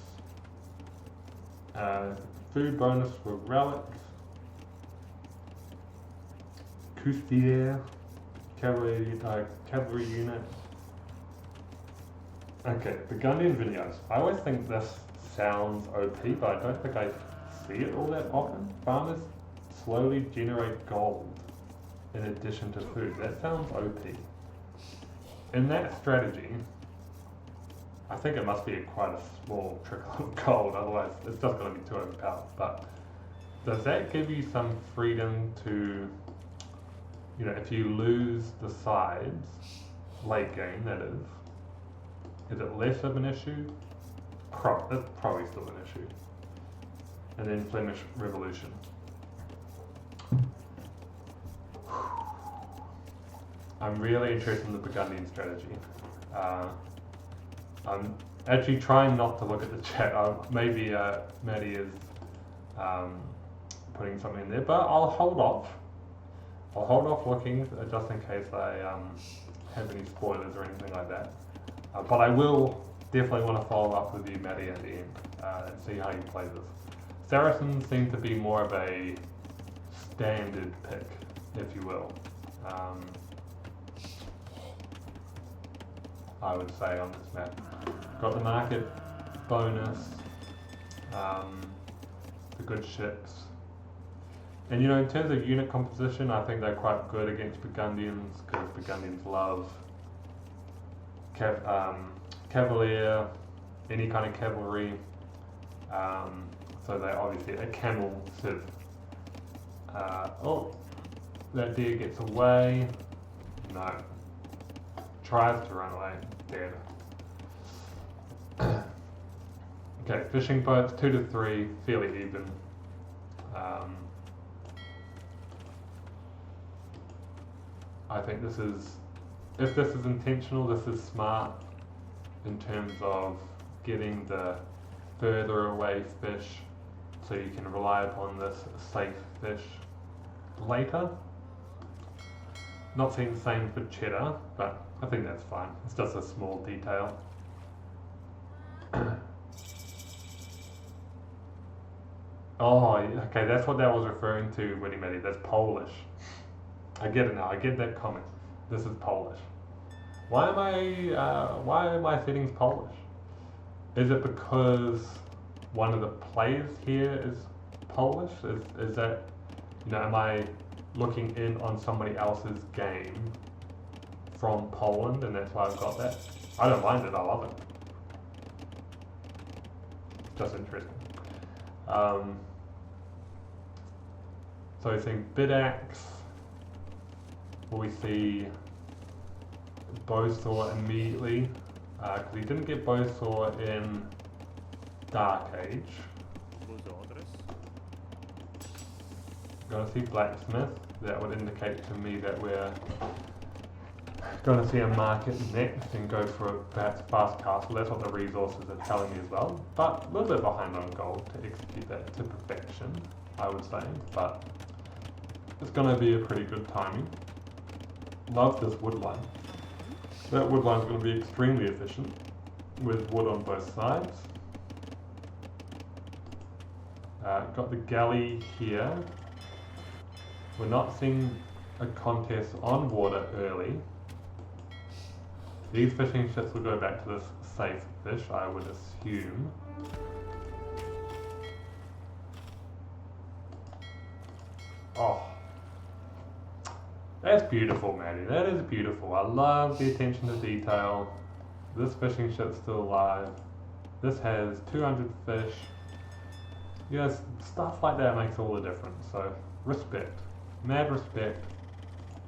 Food bonus for relics. Coustier, cavalry units. Okay, Burgundian vineyards. I always think this sounds OP, but I don't think I see it all that often. Farmers slowly generate gold in addition to food. That sounds OP. In that strategy, I think it must be quite a small trickle of gold, otherwise it's just going to be too overpowered. But does that give you some freedom to, you know, if you lose the sides, late game that is it less of an issue? It's probably still an issue. And then Flemish Revolution. I'm really interested in the Burgundian strategy. I'm actually trying not to look at the chat. Maybe Matty is putting something in there, but I'll hold off. I'll hold off looking just in case I have any spoilers or anything like that. But I will definitely want to follow up with you, Matty, at the end and see how you play this. Saracens seem to be more of a standard pick, if you will. I would say, on this map. Got the market bonus, the good ships. And you know, in terms of unit composition, I think they're quite good against Burgundians, because Burgundians love Cavalier, any kind of cavalry. So they're obviously a camel civ. Oh, that deer gets away. No. Tries to run away. Dead. Okay, fishing boats 2 to 3, fairly even. I think this is, if this is intentional, this is smart in terms of getting the further away fish so you can rely upon this safe fish later. Not seeing the same for Chedda, but I think that's fine. It's just a small detail. Oh, okay, that's what that was referring to, Witty Matty. That's Polish. I get it now. I get that comment. This is Polish. Why are my settings Polish? Is it because one of the players here is Polish? Is that, you know, am I looking in on somebody else's game from Poland and that's why I've got that? I don't mind it. I love it. Just interesting. So we're seeing Bidax. We see Bowsaw immediately, because he didn't get Bowsaw in Dark Age. Gonna see Blacksmith. That would indicate to me that we're gonna see a market next and go for perhaps fast castle. That's what the resources are telling me as well. But a little bit behind on gold to execute that to perfection, I would say. But it's gonna be a pretty good timing. Love this wood line. That wood line is going to be extremely efficient with wood on both sides. Got the galley here. We're not seeing a contest on water early. These fishing ships will go back to this safe fish, I would assume. Oh. That's beautiful, Matty. That is beautiful. I love the attention to detail. This fishing ship's still alive. This has 200 fish. You know, stuff like that makes all the difference. So, respect. Mad respect.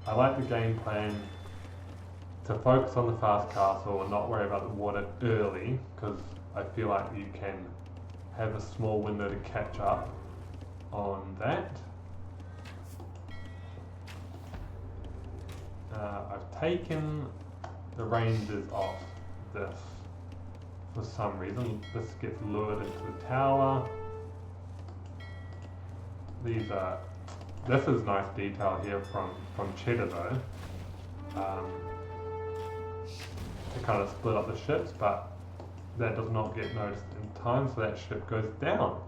I like the game plan to focus on the fast castle and not worry about the water early, because I feel like you can have a small window to catch up on that. I've taken the ranges off this for some reason. This gets lured into the tower. This is nice detail here from Chedda though. To kind of split up the ships, but that does not get noticed in time, so that ship goes down.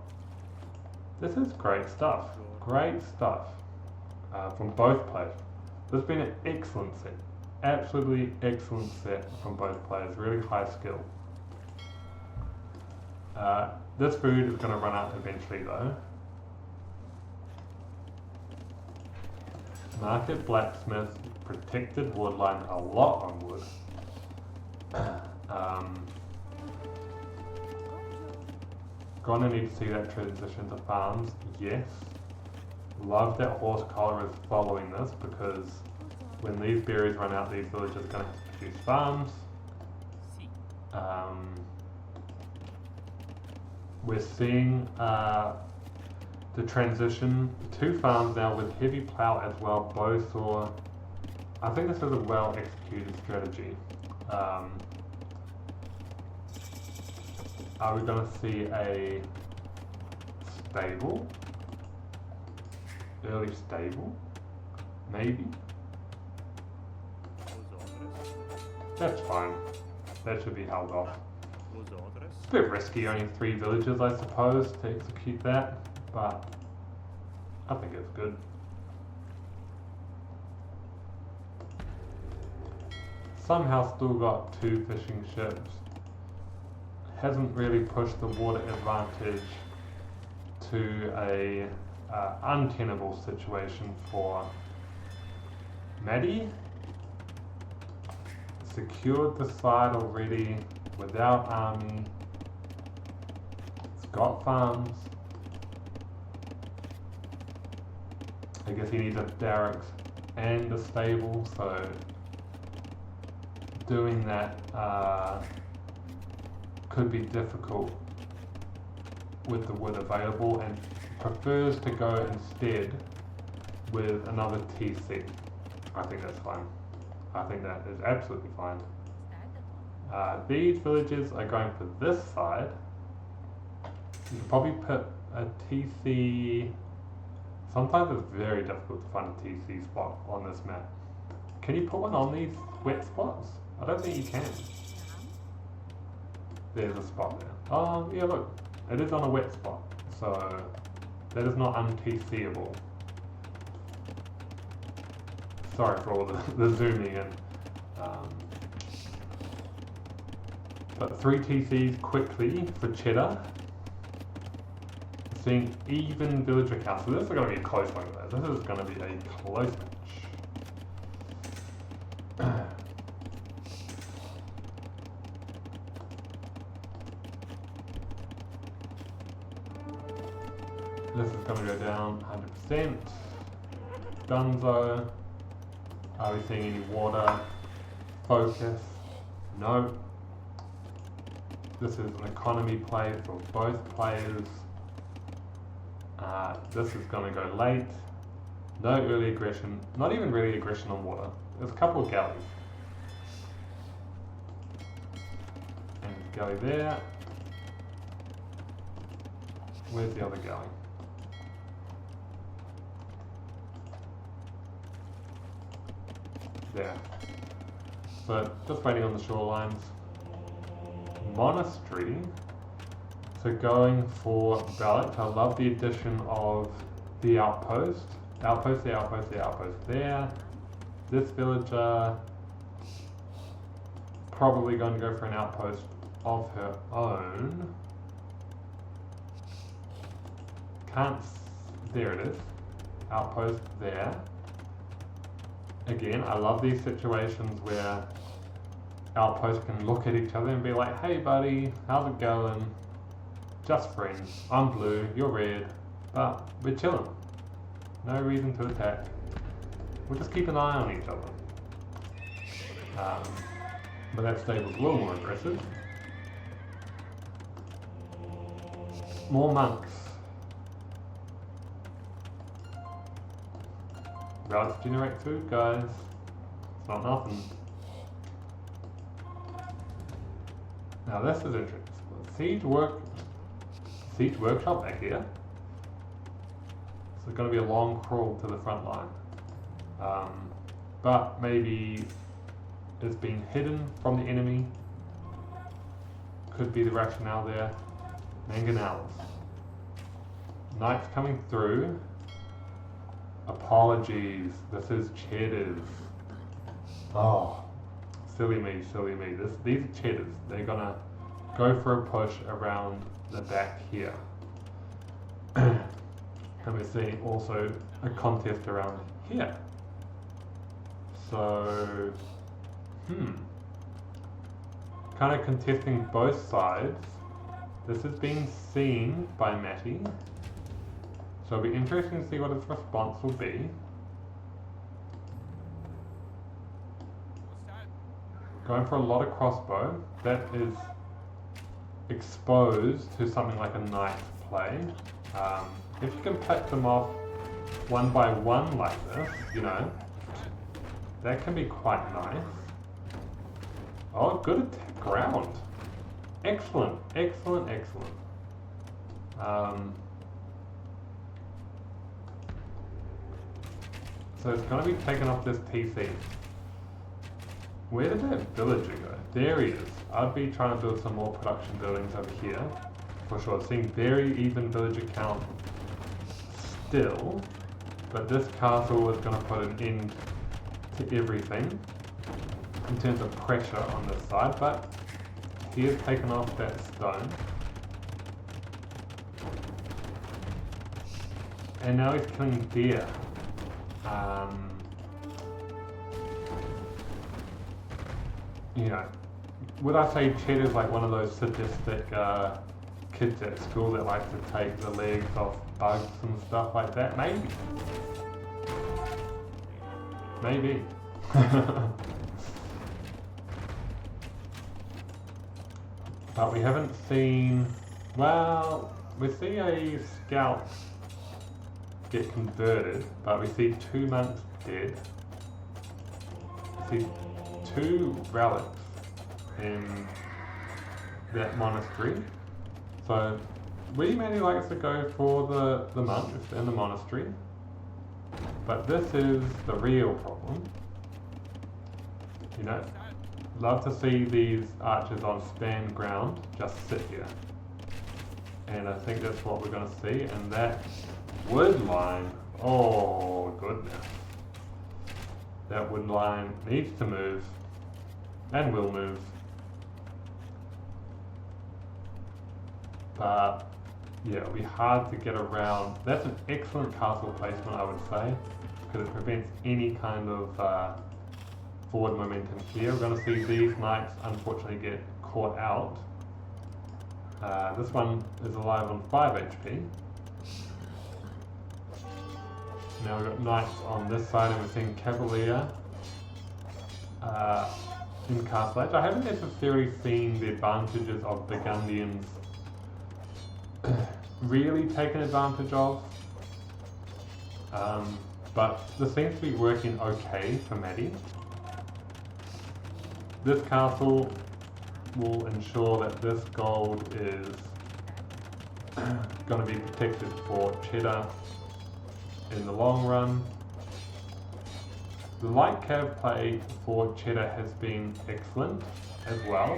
This is great stuff. Great stuff from both players. This has been an excellent set. Absolutely excellent set from both players. Really high skill. This food is going to run out eventually though. Market Blacksmith, protected wood line, a lot on wood. Gonna need to see that transition to farms, yes. Love that horse collar is following this, because when these berries run out, these villages are going to have to produce farms. We're seeing the transition to farms now with heavy plow as well, bow saw. I think this is a well executed strategy. Are we going to see a stable? Early stable? Maybe? That's fine. That should be held off. It's a bit risky, only 3 villages I suppose to execute that, but I think it's good. somehow still got 2 fishing ships. Hasn't really pushed the water advantage to a untenable situation for Matty. Secured the side already without army. It's got farms. I guess he needs a barracks and a stable, so doing that could be difficult with the wood available, and prefers to go instead with another TC. I think that's fine. I think that is absolutely fine. These villages are going for this side. You could probably put a TC. Sometimes it's very difficult to find a TC spot on this map. Can you put one on these wet spots? I don't think you can. There's a spot there. Oh, yeah, look. It is on a wet spot. So that is not un-TCable. Sorry for all the zooming in. But 3 TCs quickly for Chedda. Seeing even villager count. So this is going to be a close one, guys. This is going to be a close match. This is going to go down 100%. Dunzo. Are we seeing any water? Focus? No. This is an economy play for both players. This is going to go late. No early aggression. Not even really aggression on water. There's a couple of galleys. And galley there. Where's the other galley? There. So just waiting on the shorelines. Monastery. So going for Ballot. I love the addition of the outpost. Outpost, the outpost, the outpost there. This villager probably going to go for an outpost of her own. There it is. Outpost there. Again, I love these situations where outposts can look at each other and be like, hey buddy, how's it going? Just friends. I'm blue, you're red, but we're chilling. No reason to attack. We'll just keep an eye on each other. But that stable's a little more aggressive. More monks. Routes generate food, guys. It's not nothing. Now this is interesting. Siege workshop back here. So it's going to be a long crawl to the front line. But maybe it's been hidden from the enemy. Could be the rationale there. Mangonels. Knights coming through. Apologies. This is Chedda's. Oh, silly me, silly me. These are Chedda's. They're gonna go for a push around the back here. And we're seeing also a contest around here. So, kind of contesting both sides. This is being seen by Matty. So it'll be interesting to see what his response will be. Going for a lot of crossbow. That is exposed to something like a knight play. If you can pick them off one by one like this, you know, that can be quite nice. Oh, good attack ground. Excellent, excellent, excellent. So it's going to be taken off this TC. Where did that villager go? There he is. I'd be trying to build some more production buildings over here. For sure. Seeing very even villager count still. But this castle is going to put an end to everything. in terms of pressure on this side, but he has taken off that stone. And now he's killing deer. You know, would I say Chedda's like one of those sadistic kids at school that likes to take the legs off bugs and stuff like that? Maybe. Maybe. But we haven't seen, well, we see a scout get converted, but we see 2 monks dead. We see 2 relics in that monastery. So Witty Matty likes to go for the monks in the monastery. But this is the real problem. You know, love to see these archers on stand ground just sit here. And I think that's what we're going to see. And that wood line, oh goodness. That wood line needs to move and will move. But yeah, it'll be hard to get around. That's an excellent castle placement, I would say, because it prevents any kind of forward momentum here. We're going to see these knights unfortunately get caught out. This one is alive on 5 HP. Now we've got knights on this side, and we're seeing cavalier in castle age. I haven't necessarily seen the advantages of Burgundians really taken advantage of, but this seems to be working okay for Matty. This castle will ensure that this gold is going to be protected for Chedda in the long run. The light cav play for Chedda has been excellent as well,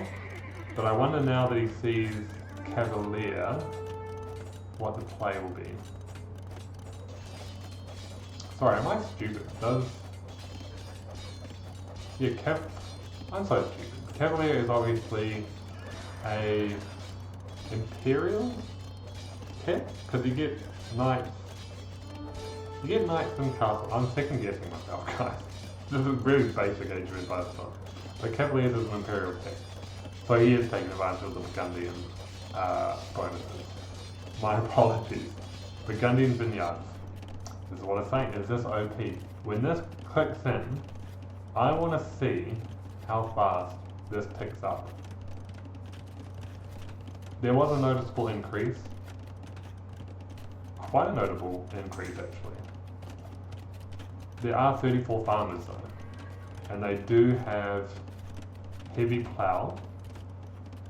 but I wonder now that he sees Cavalier what the play will be. Sorry, am I stupid? I'm so stupid. Cavalier is obviously a Imperial tech, because you get knights. You get knights in castle. I'm second guessing myself, guys. This is really basic age of advice stuff. But Cavalier is an Imperial tech, so he is taking advantage of the Burgundian bonuses. My apologies. Burgundian Vineyards. This is what I'm saying. Is this OP? When this clicks in, I want to see how fast this picks up. There was a noticeable increase. Quite a notable increase, actually. There are 34 farmers though, and they do have heavy plough.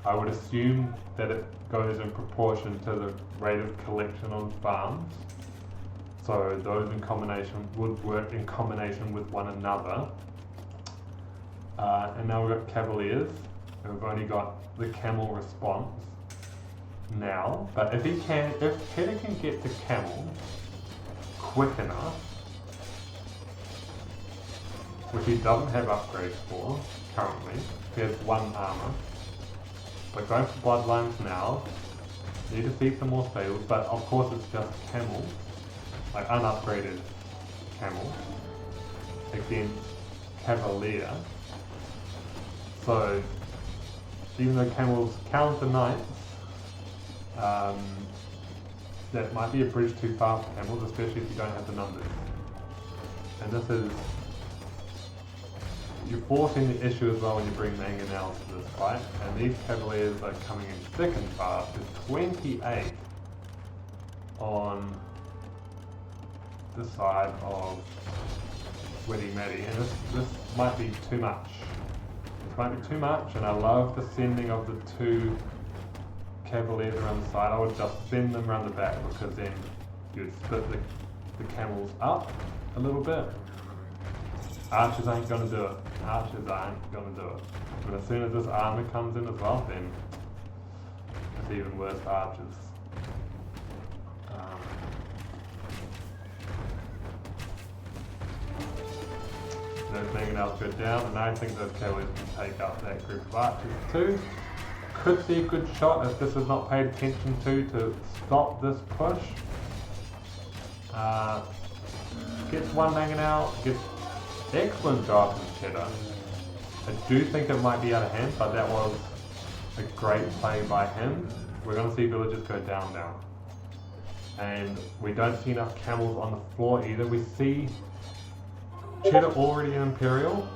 I would assume that it goes in proportion to the rate of collection on farms. So those in combination would work in combination with one another. And now we've got Cavaliers, and we've only got the camel response now. But if Chedda can get the camel quick enough, which he doesn't have upgrades for currently, he has 1 armor. But going for bloodlines now, need to see some more stables, but of course it's just camels, like unupgraded camels, against Cavalier. So even though camels counter knights, that might be a bridge too far for camels, especially if you don't have the numbers. And this is, you're forcing the issue as well when you bring mangonels to this fight, and these Cavaliers are coming in thick and fast. There's 28 on the side of Witty Matty, and this might be too much. This might be too much, and I love the sending of the 2 Cavaliers around the side. I would just send them around the back, because then you'd split the camels up a little bit. Archers ain't gonna do it. Archers aren't gonna do it. But as soon as this armor comes in as well, then it's even worse for archers. those mangonels go down, and I think those cavaliers can take out that group of archers too. Could see a good shot if this is not paid attention to stop this push. Gets one mangonel, gets excellent job from Chedda. I do think it might be out of hand, but that was a great play by him. We're going to see villagers go down now. And we don't see enough camels on the floor either. We see Chedda already in Imperial,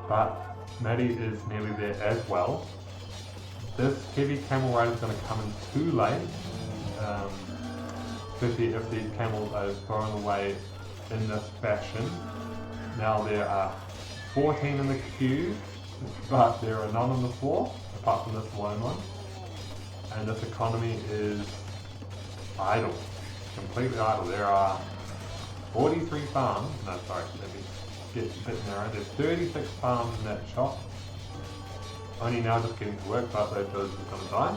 but Matty is nearly there as well. This heavy camel ride is going to come in too late, especially if these camels are thrown away in this fashion. Now there are 14 in the queue, but there are none on the floor, apart from this lone one. And this economy is idle, completely idle. There are 43 farms, no sorry, let me get a bit narrow. There's 36 farms in that shop. Only now just getting to work, but those villagers are going to die.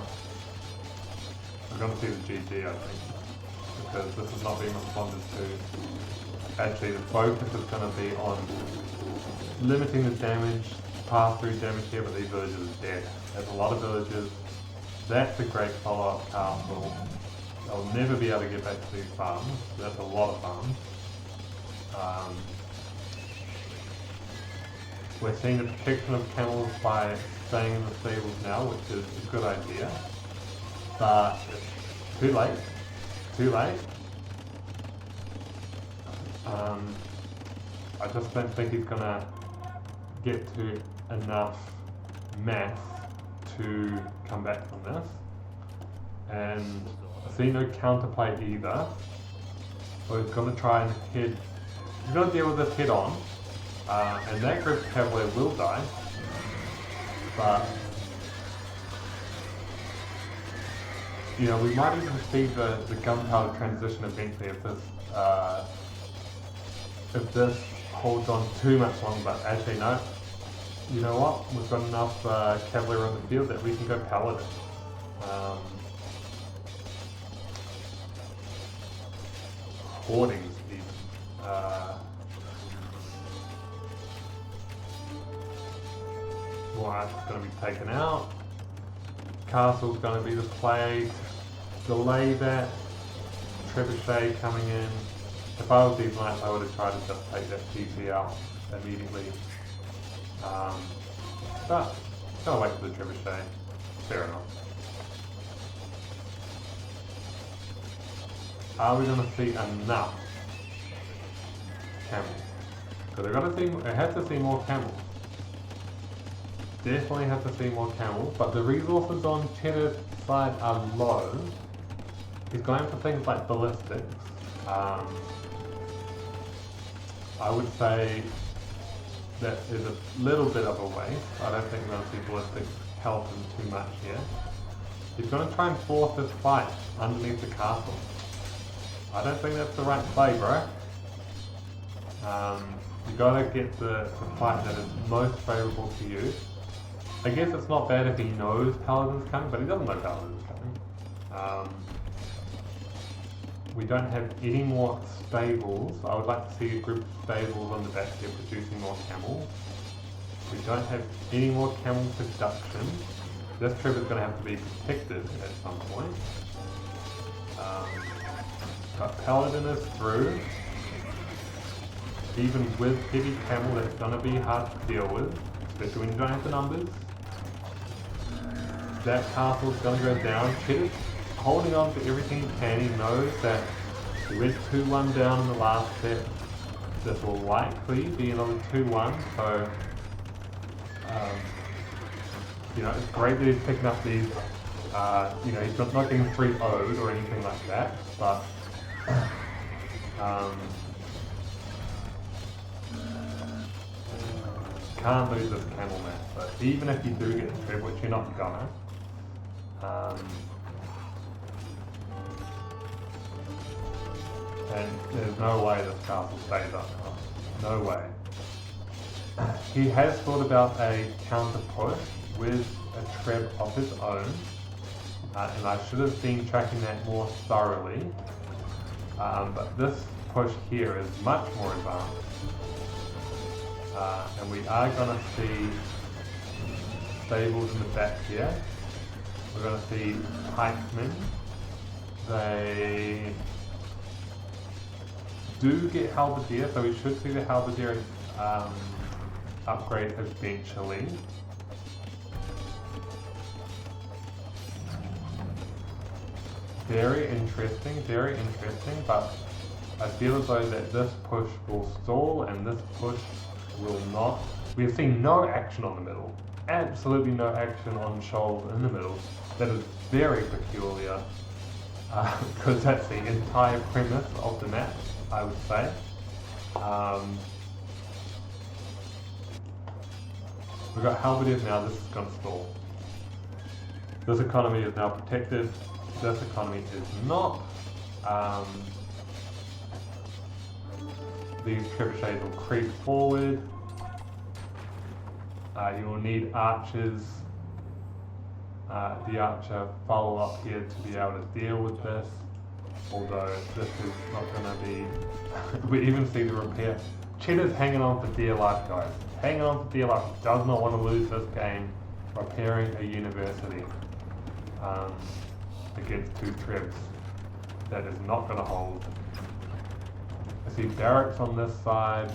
We're going to see the GG, I think, because this is not being responded to. Actually, the focus is going to be on limiting the damage, pass-through damage here, but these villagers are dead. There's a lot of villagers. That's a great follow-up castle. They'll never be able to get back to these farms. That's a lot of farms. We're seeing the protection of camels by staying in the stables now, which is a good idea. But it's too late. Too late. I just don't think he's gonna get to enough mass to come back from this. And I see no counterplay either. So he's gonna try and head, he's gonna deal with this head on. And that group of cavalier will die. But you know, we might even see the gunpowder transition eventually if this holds on too much longer. But actually no, you know what, we've got enough cavalier on the field that we can go paladin. Hoardings even. More archers going to be taken out. Castle's going to be the play. Delay that. Trebuchet coming in. If I was these knights, I would have tried to just take that TC out immediately. But gotta wait for the trebuchet. Fair enough. Are we going to see enough camels? Because I have to see more camels. Definitely have to see more camels, but the resources on Chedda's side are low. He's going for things like ballistics. I would say that is a little bit of a waste. I don't think we're going to see ballistics help him too much here. He's going to try and force this fight underneath the castle. I don't think that's the right play, bro. You gotta get the fight that is most favourable to you. I guess it's not bad if he knows Paladin's coming, but he doesn't know Paladin's coming. We don't have any more stables. I would like to see a group of stables on the back here producing more camels. We don't have any more camel production. This trip is going to have to be protected at some point. But Paladin is through. Even with heavy camel, that's going to be hard to deal with, especially when you don't have the numbers. That castle's going to go down. Chedda's holding on to everything he can. He knows that he went 2-1 down in the last set. This will likely be another 2-1, so you know, it's great that he's picking up these, you know, he's not getting 3-0'd or anything like that, but can't lose this camel match. So even if you do get the trip, which you're not gonna, and there's no way this castle stays up. No way. He has thought about a counter push with a treb of his own, and I should have been tracking that more thoroughly. But this push here is much more advanced. And we are going to see stables in the back here. We're going to see pikemen. They do get halberdier, so we should see the halberdier upgrade eventually. Very interesting, but I feel as though that this push will stall and this push will not. We've seen no action on the middle. Absolutely no action on shoals in the middle. That is very peculiar, because that's the entire premise of the map, I would say. We've got halberdiers now, this is going to stall. This economy is now protected, this economy is not. These trebuchets will creep forward. You will need archers, the archer follow up here to be able to deal with this, although this is not going to be, we even see the repair. Chedda's hanging on for dear life, guys. Hanging on for dear life. He does not want to lose this game repairing a university against 2 trebs. That is not going to hold. I see barracks on this side.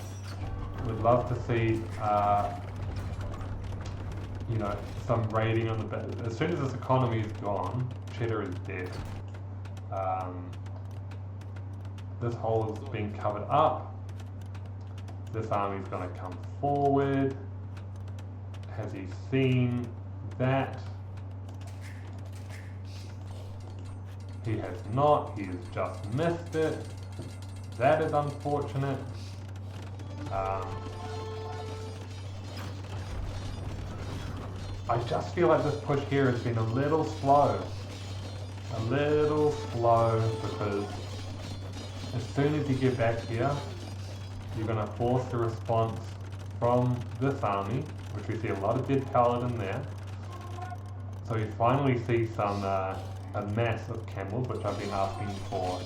Would love to see you know, some raiding on the back. As soon as this economy is gone, Chedda is dead. This hole is being covered up. This army is going to come forward. Has he seen that? He has not. He has just missed it. That is unfortunate. I just feel like this push here has been a little slow. Because as soon as you get back here, you're going to force the response from this army, which we see a lot of dead paladin there. So you finally see some a mass of camels, which I've been asking for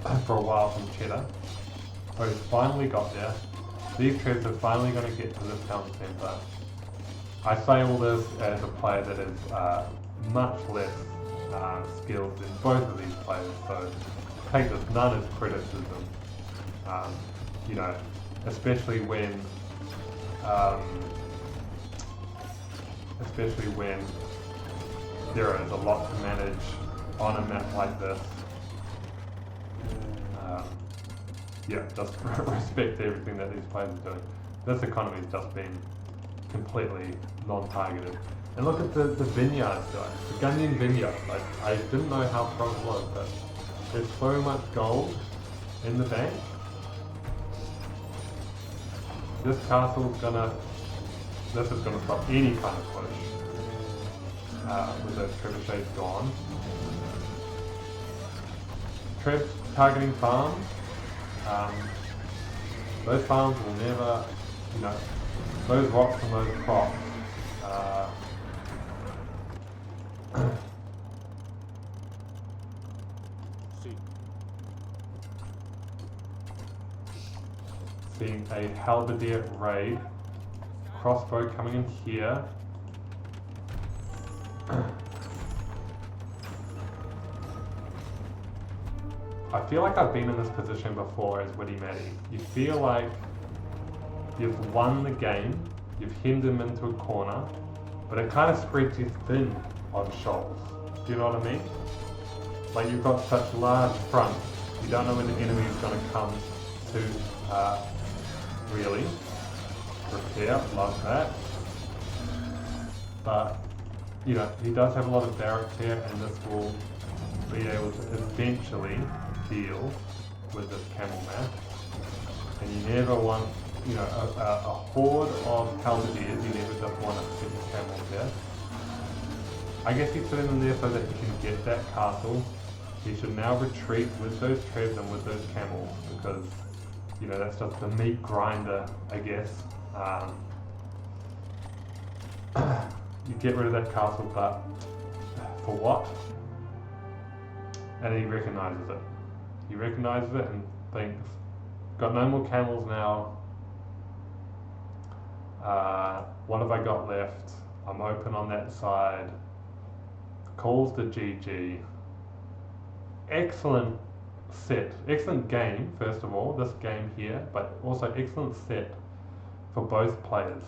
a while from Chedda. So he's finally got there. These troops are finally going to get to this town centre. I say all this as a player that is much less skilled than both of these players, so take this none as criticism. You know, especially when there is a lot to manage on a map like this. Yeah, just respect everything that these players are doing. This economy has just been completely non-targeted. And look at the vineyards, guys. The Gunyan vineyard. I didn't know how strong it was, but there's so much gold in the bank. This is gonna stop any kind of push with those trebuchets gone. Trebs targeting farms. Those farms will never, you know, those rocks and those crops. Seeing a halberdier raid, crossbow coming in here. I feel like I've been in this position before as Witty Matty. You feel like you've won the game, you've hemmed him into a corner, but it kind of spreads you thin on shoals. Do you know what I mean? Like you've got such large fronts, you don't know when the enemy is going to come to really repair, love that. But, you know, he does have a lot of barracks here, and this will be able to eventually deal with this camel mass. And you never want, you know, a horde of halberdiers, you never just want a single camel there. I guess he's putting them there so that he can get that castle. He should now retreat with those trebs and with those camels, because, you know, that's just the meat grinder, I guess. You get rid of that castle, but for what? And he recognises it. He recognises it and thinks, got no more camels now. What have I got left? I'm open on that side. Calls to GG. Excellent set. Excellent game, first of all, this game here, but also excellent set for both players.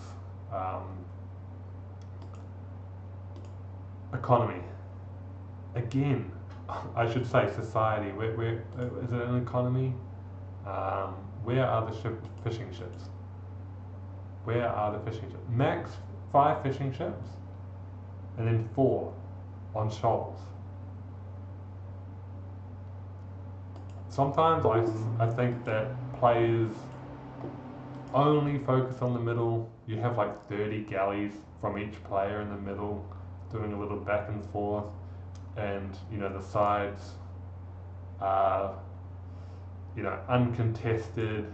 Economy. Again, I should say society. Where is it an economy? Where are the fishing ships? Where are the fishing ships? Max 5 fishing ships, and then 4 on shoals. Sometimes I think that players only focus on the middle. You have like 30 galleys from each player in the middle, doing a little back and forth, and the sides are uncontested.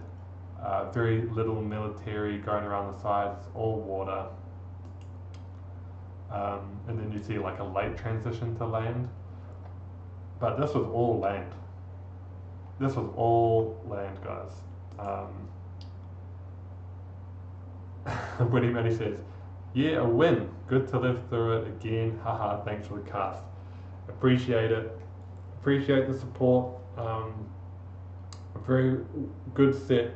Very little military going around the sides, all water. And then you see like a late transition to land. But this was all land. This was all land, guys. Witty Matty says, yeah, a win. Good to live through it again. Haha, thanks for the cast. Appreciate it. Appreciate the support. A very good set.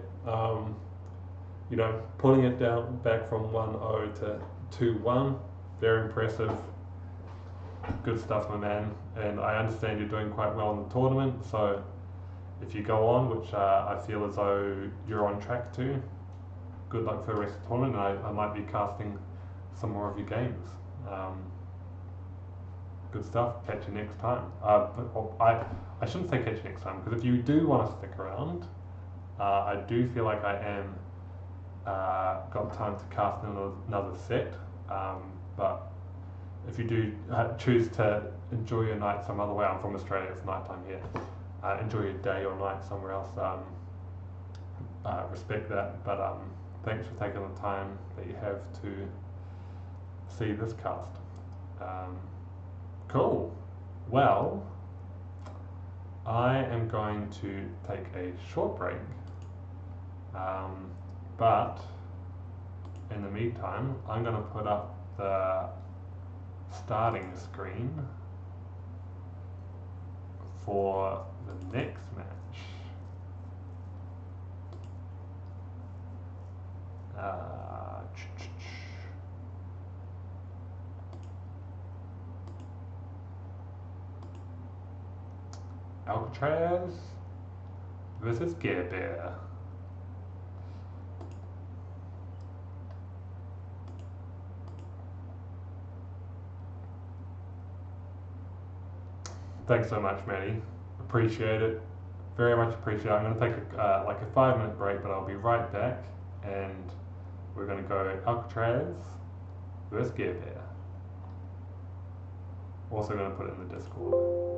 Pulling it down back from 1-0 to 2-1. Very impressive. Good stuff, my man. And I understand you're doing quite well in the tournament. So if you go on, which I feel as though you're on track to, good luck for the rest of the tournament. And I might be casting some more of your games. Good stuff. Catch you next time. I shouldn't say catch you next time, because if you do want to stick around, I do feel like I am got time to cast another set. But if you do choose to enjoy your night some other way, I'm from Australia, it's night time here. Enjoy your day or night somewhere else. Respect that, but thanks for taking the time that you have to see this cast. Cool. Well, I am going to take a short break, but in the meantime, I'm going to put up the starting screen for the next match. Alacatraz versus Garebear. Thanks so much, Matty. Appreciate it. Very much appreciate it. I'm going to take like a 5-minute break, but I'll be right back, and we're going to go Alacatraz versus Garebear. Also going to put it in the Discord.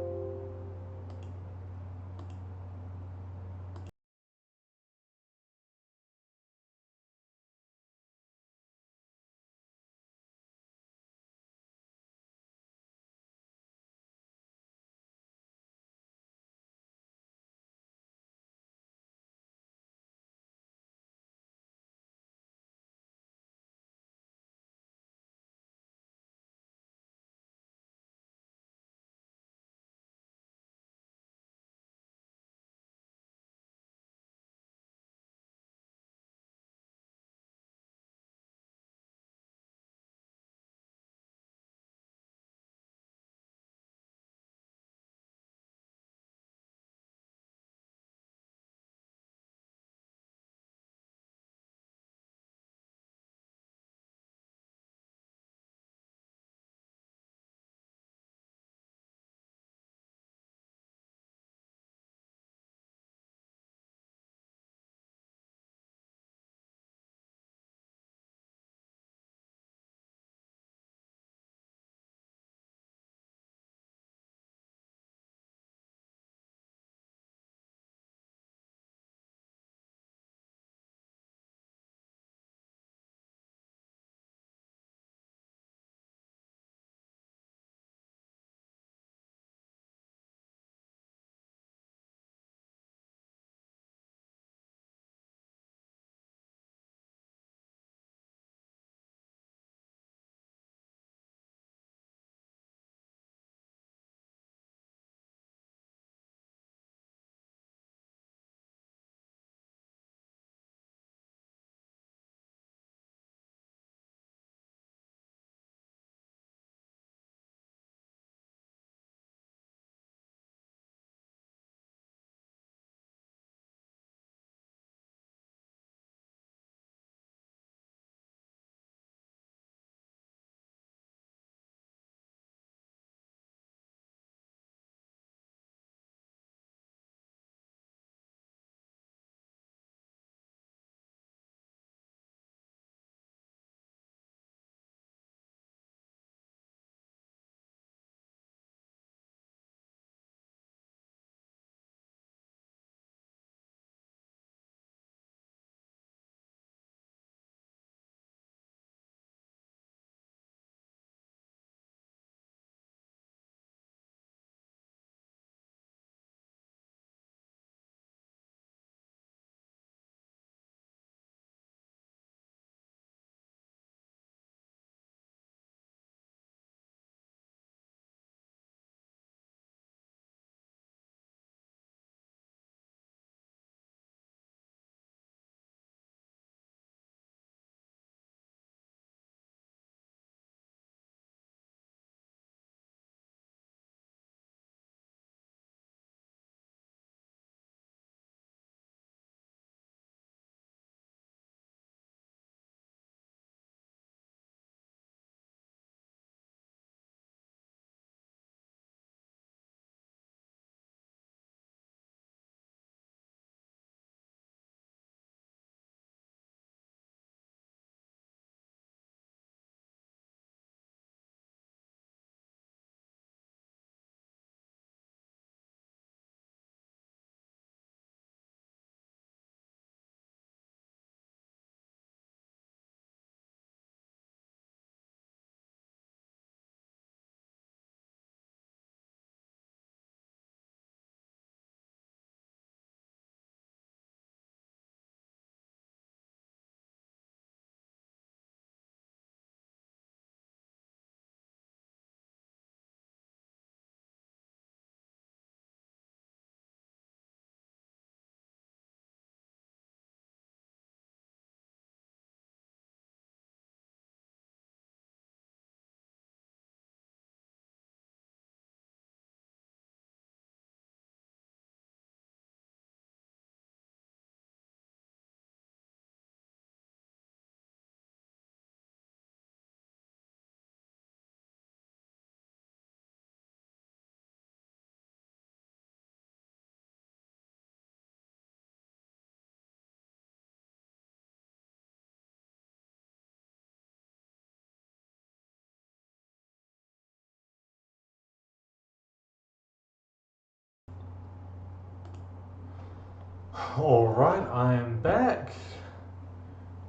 Alright, I am back,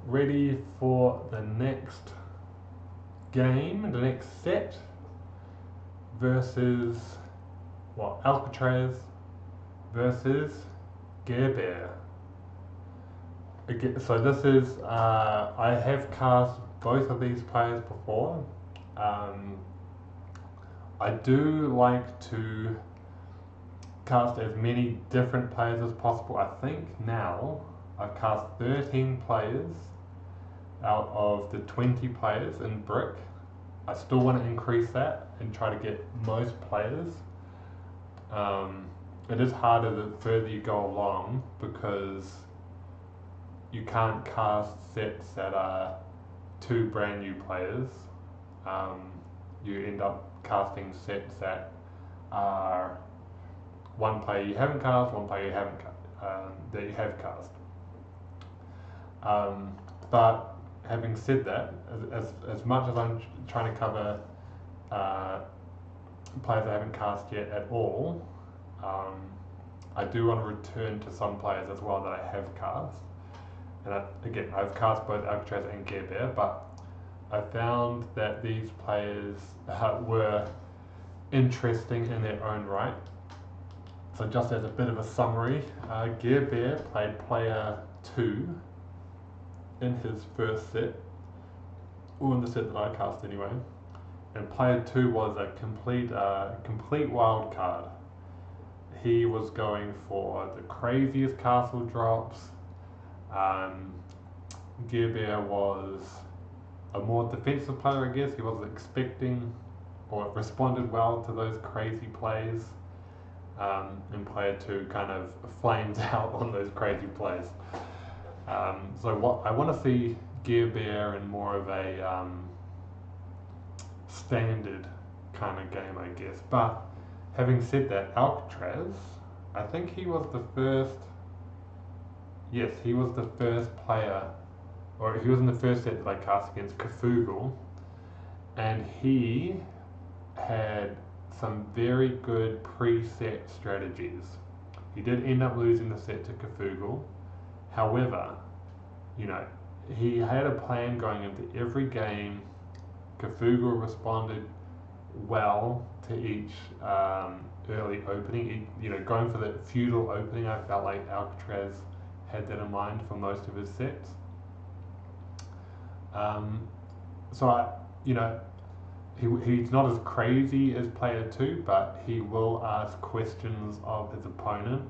ready for the next game, the next set, versus, Alcatraz versus Garebear. So this is, I have cast both of these players before. I do like to cast as many different players as possible. I think now I've cast 13 players out of the 20 players in Brick. I still want to increase that and try to get most players. It is harder the further you go along because you can't cast sets that are 2 brand new players. You end up casting sets that are 1 player you haven't cast, 1 player you haven't that you have cast. But having said that, as much as I'm trying to cover players I haven't cast yet at all, I do want to return to some players as well that I have cast. And again, I've cast both Alacatraz and Garebear, but I found that these players were interesting in their own right. So just as a bit of a summary, Garebear played player 2 in his first set, or in the set that I cast anyway. And player 2 was a complete wild card. He was going for the craziest castle drops. Garebear was a more defensive player, I guess. He wasn't expecting or responded well to those crazy plays. And player 2 kind of flames out on those crazy plays. So what I want to see Garebear in more of a standard kind of game, I guess. But having said that, Alcatraz, I think he was the first. Yes, he was the first player, or he was in the first set that I cast against Kafugal, and he had some very good preset strategies. He did end up losing the set to Kafugal. However, he had a plan going into every game. Kafugal responded well to each early opening. Going for the feudal opening, I felt like Alcatraz had that in mind for most of his sets. He's not as crazy as player 2, but he will ask questions of his opponent,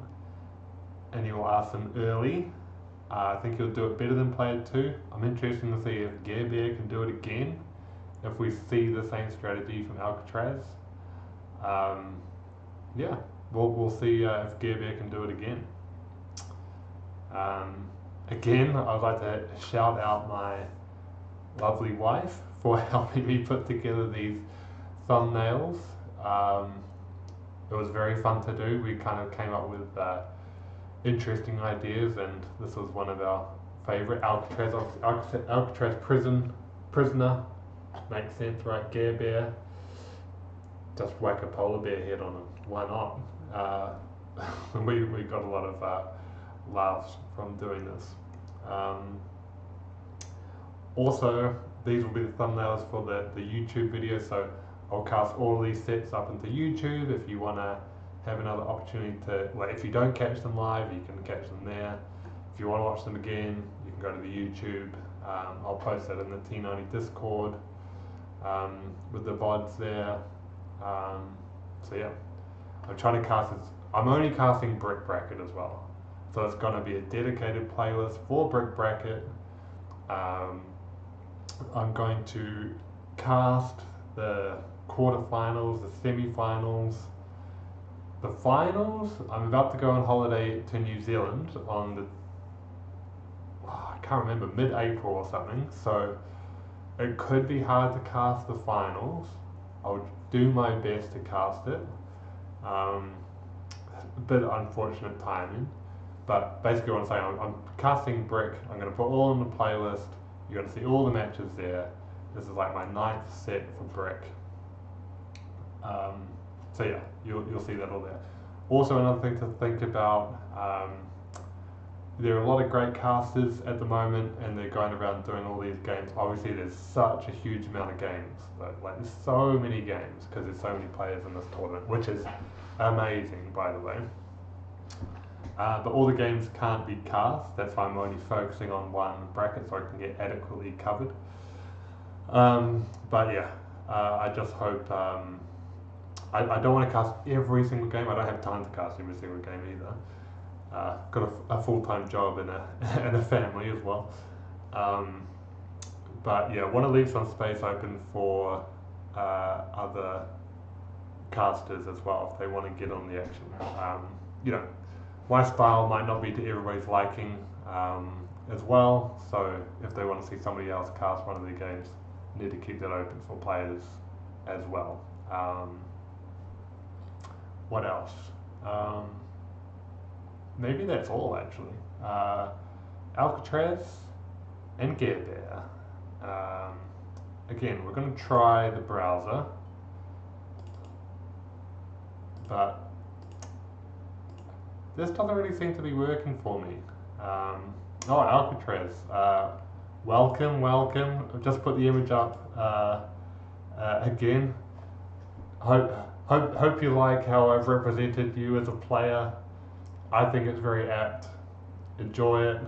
and he will ask them early. I think he'll do it better than player 2. I'm interested to see if Garebear can do it again, if we see the same strategy from Alcatraz. We'll see if Garebear can do it again. Again, I'd like to shout out my lovely wife for helping me put together these thumbnails. It was very fun to do. We kind of came up with interesting ideas, and this was one of our favourite. Alcatraz prisoner, makes sense, right? Garebear, just whack a polar bear head on him. Why not? We got a lot of laughs from doing this. Also, these will be the thumbnails for the YouTube video, so I'll cast all of these sets up into YouTube. If you want to have another opportunity to, if you don't catch them live, you can catch them there. If you want to watch them again, you can go to the YouTube. I'll post that in the T90 Discord with the VODs there. I'm trying to cast this. I'm only casting Brick Bracket as well, so it's going to be a dedicated playlist for Brick Bracket. I'm going to cast the quarterfinals, the semi-finals, the finals. I'm about to go on holiday to New Zealand on I can't remember, mid-April or something, so it could be hard to cast the finals. I'll do my best to cast it. A bit unfortunate timing, but basically what I'm saying, I'm casting Brick. I'm going to put all in the playlist. You're going to see all the matches there. This is like my 9th set for Brick. You'll see that all there. Also, another thing to think about, there are a lot of great casters at the moment, and they're going around doing all these games. Obviously, there's such a huge amount of games, like there's so many games because there's so many players in this tournament, which is amazing, by the way. But all the games can't be cast. That's why I'm only focusing on one bracket so I can get adequately covered. But yeah, I just hope. I don't want to cast every single game. I don't have time to cast every single game either. Got a full-time job and and a family as well. But yeah, want to leave some space open for other casters as well if they want to get on the action. You know, my style might not be to everybody's liking as well, so if they want to see somebody else cast one of their games, need to keep that open for players as well. What else? Maybe that's all actually. Alcatraz and Garebear. Again, we're going to try the browser, but this doesn't really seem to be working for me. Oh, Alcatraz. Welcome, welcome. I've just put the image up again. Hope you like how I've represented you as a player. I think it's very apt. Enjoy it.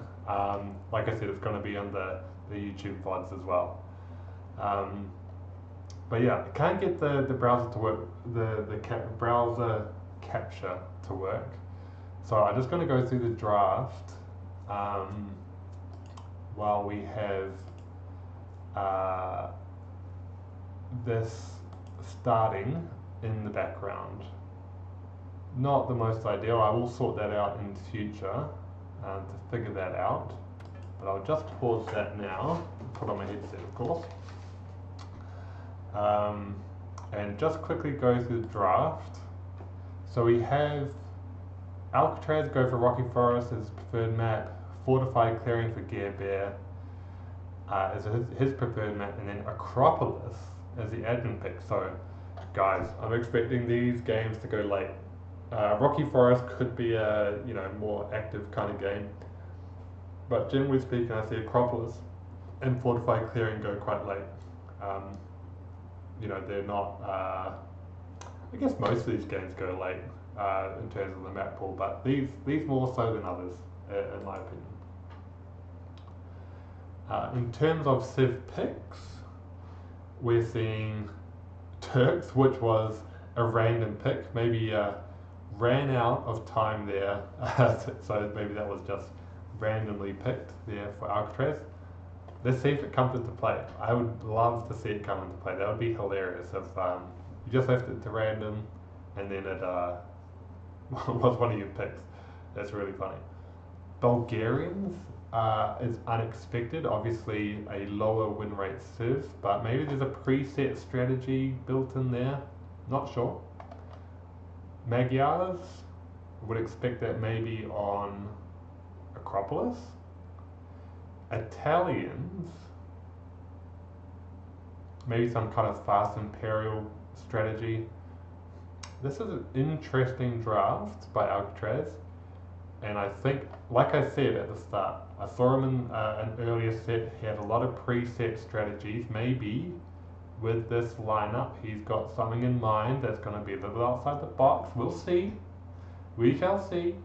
Like I said, it's going to be on the YouTube VODs as well. But yeah, I can't get the browser to work, the browser capture to work. So I'm just going to go through the draft while we have this starting in the background. Not the most ideal. I will sort that out in the future to figure that out. But I'll just pause that now, put on my headset of course. And just quickly go through the draft. So we have Alcatraz go for Rocky Forest as preferred map, Fortified Clearing for Garebear as his preferred map, and then Acropolis as the admin pick. So guys, I'm expecting these games to go late. Rocky Forest could be a more active kind of game, but generally speaking, I see Acropolis and Fortified Clearing go quite late. They're not. I guess most of these games go late in terms of the map pool, but these more so than others, in my opinion. In terms of Civ picks, we're seeing Turks, which was a random pick. Maybe ran out of time there, so maybe that was just randomly picked there for Alcatraz. Let's see if it comes into play. I would love to see it come into play. That would be hilarious if you just left it to random and then it was one of your picks. That's really funny. Bulgarians is unexpected. Obviously a lower win rate Civ, but maybe there's a preset strategy built in there. Not sure. Magyars, would expect that maybe on Acropolis. Italians, maybe some kind of fast imperial strategy. This is an interesting draft by Alcatraz, and I think, like I said at the start, I saw him in an earlier set. He had a lot of preset strategies. Maybe with this lineup, he's got something in mind that's going to be a little outside the box. We'll see. We shall see.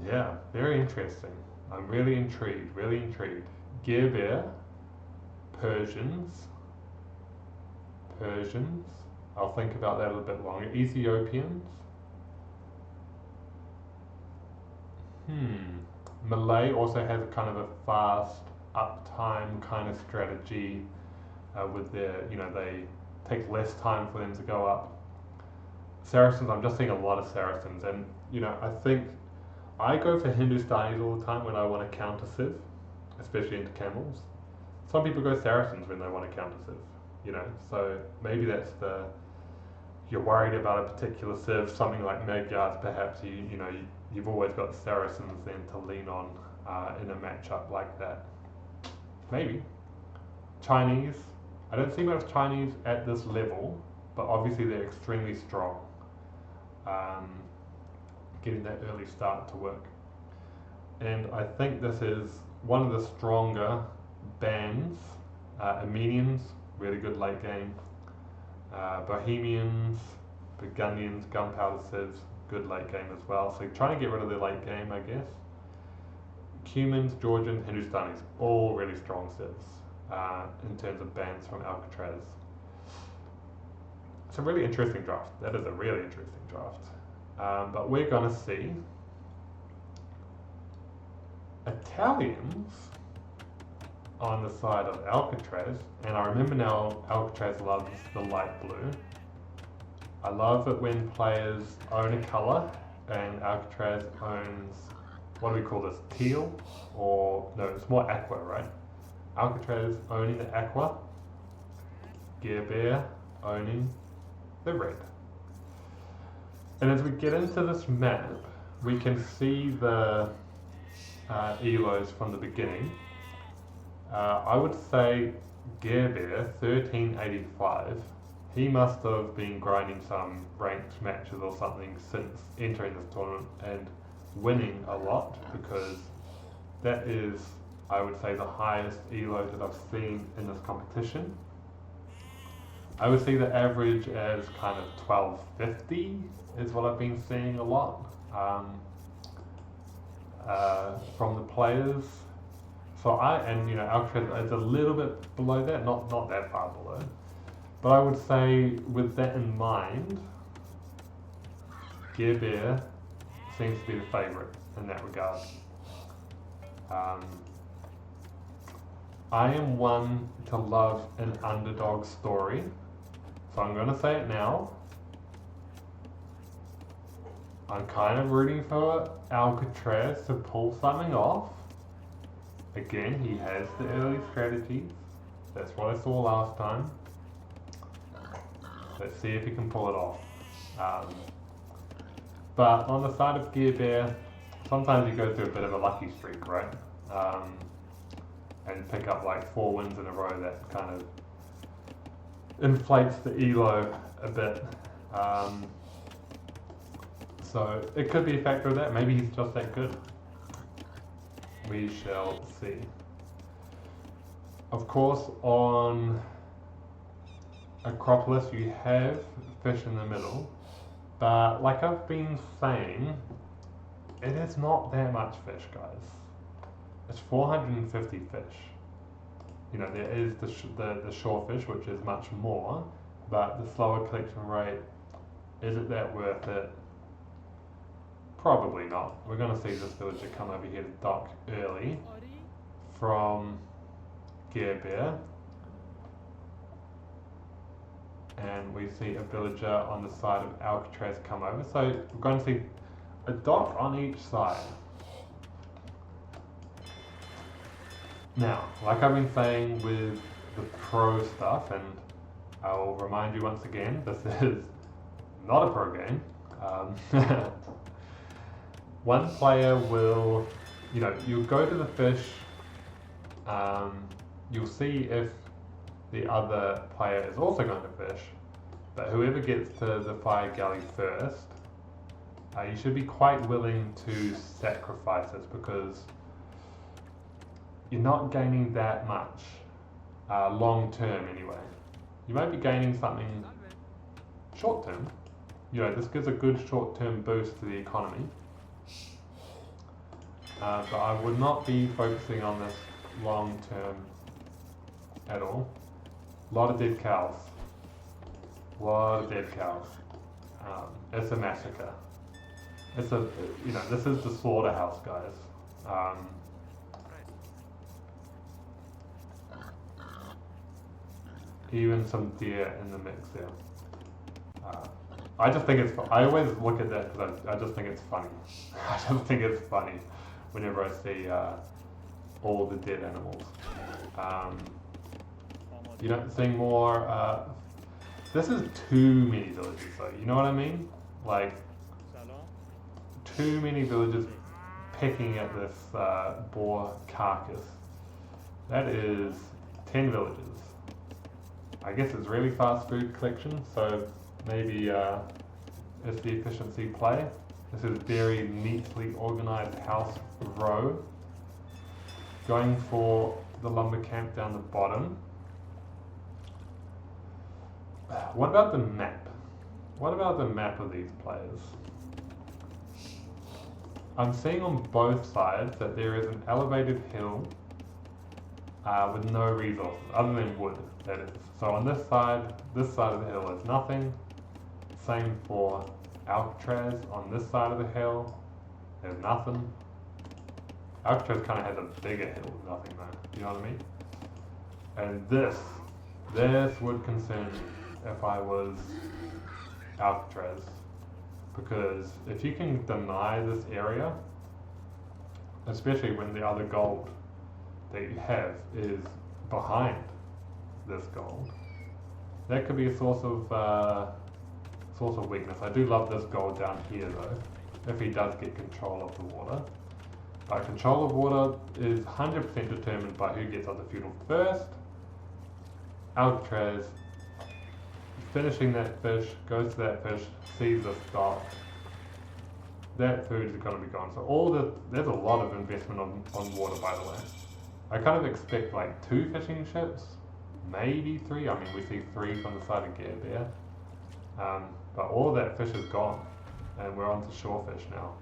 Yeah, very interesting. I'm really intrigued, really intrigued. Garebear, Persians. I'll think about that a little bit longer. Ethiopians. Malay also has a kind of a fast uptime kind of strategy with their, they take less time for them to go up. Saracens, I'm just seeing a lot of Saracens, and I think I go for Hindustanis all the time when I want to counter Civ, especially into camels. Some people go Saracens when they want to counter Civ, so maybe that's you're worried about a particular Civ, something like Magyars perhaps, you've always got Saracens then to lean on in a matchup like that. Maybe. Chinese, I don't see much Chinese at this level, but obviously they're extremely strong. getting that early start to work. And I think this is one of the stronger bands. Armenians, really good late game. Bohemians, Burgundians, Gunpowder Civs, good late game as well. So trying to get rid of the late game, I guess. Cumans, Georgians, Hindustanis, all really strong civs in terms of bands from Alcatraz. It's a really interesting draft. That is a really interesting draft. But we're going to see Italians on the side of Alcatraz, and I remember now Alcatraz loves the light blue. I love it when players own a colour, and Alcatraz owns, what do we call this, teal? Or, no, it's more aqua, right? Alcatraz owning the aqua, Garebear owning the red. And as we get into this map, we can see the elos from the beginning. I would say Garebear, 1385, he must have been grinding some ranked matches or something since entering this tournament and winning a lot, because that is, I would say, the highest elo that I've seen in this competition. I would see the average as kind of 1250 is what I've been seeing a lot from the players. So Alcatraz is a little bit below that, not that far below. But I would say, with that in mind, Garebear seems to be the favourite in that regard. I am one to love an underdog story, so I'm going to say it now. I'm kind of rooting for Alcatraz to pull something off. Again, he has the early strategies. That's what I saw last time. Let's see if he can pull it off. But on the side of Garebear, sometimes you go through a bit of a lucky streak, right? And pick up like 4 wins in a row. That kind of inflates the elo a bit. So it could be a factor of that. Maybe he's just that good. We shall see. Of course, on Acropolis you have fish in the middle, but like I've been saying, it is not that much fish, guys. It's 450 fish. You know, there is the shore fish, which is much more, but the slower collection rate, is it that worth it? Probably not. We're going to see this villager come over here to dock early from Garebear. And we see a villager on the side of Alcatraz come over. So we're going to see a dock on each side. Now, like I've been saying with the pro stuff, and I'll remind you once again, this is not a pro game. One player will, you'll go to the fish, you'll see if the other player is also going to fish, but whoever gets to the fire galley first, you should be quite willing to sacrifice this, because you're not gaining that much long term anyway. You might be gaining something short term. This gives a good short term boost to the economy. But I would not be focusing on this long term at all. A lot of dead cows. It's a massacre. This is the slaughterhouse, guys. Even some deer in the mix there. I just think I always look at that because I just think it's funny. I just think it's funny whenever I see all the dead animals. You don't see more. This is too many villages, though. You know what I mean? Like, too many villages pecking at this boar carcass. That is 10 villages. I guess it's really fast food collection, so maybe it's the efficiency play. This is very neatly organized house row. Going for the lumber camp down the bottom. What about the map? What about the map of these players? I'm seeing on both sides that there is an elevated hill with no resources, other than wood, that is. So on this side of the hill is nothing. Same for Alcatraz. On this side of the hill, there's nothing. Alcatraz kind of has a bigger hill with nothing though, you know what I mean? And this would concern me if I was Alcatraz. Because if you can deny this area, especially when the other gold that you have is behind this gold, that could be a source of weakness. I do love this gold down here though, if he does get control of the water. But control of water is 100% determined by who gets on the feudal first. Alcatraz finishing that fish, goes to that fish, sees the stock. That food is going to be gone. So there's a lot of investment on water, by the way. I kind of expect like 2 fishing ships, maybe 3. I mean, we see 3 from the side of Garebear. But all of that fish is gone, and we're on to shorefish now.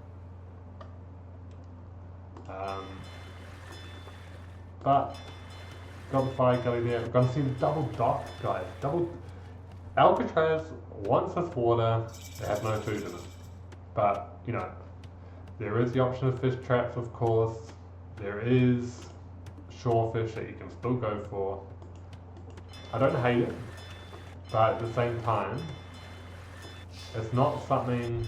But got the fire gully there. We're going to see the double dock, guys. Alcatraz wants this water. They have no food in it. But, you know, there is the option of fish traps, of course. There is shorefish that you can still go for. I don't hate it, but at the same time, it's not something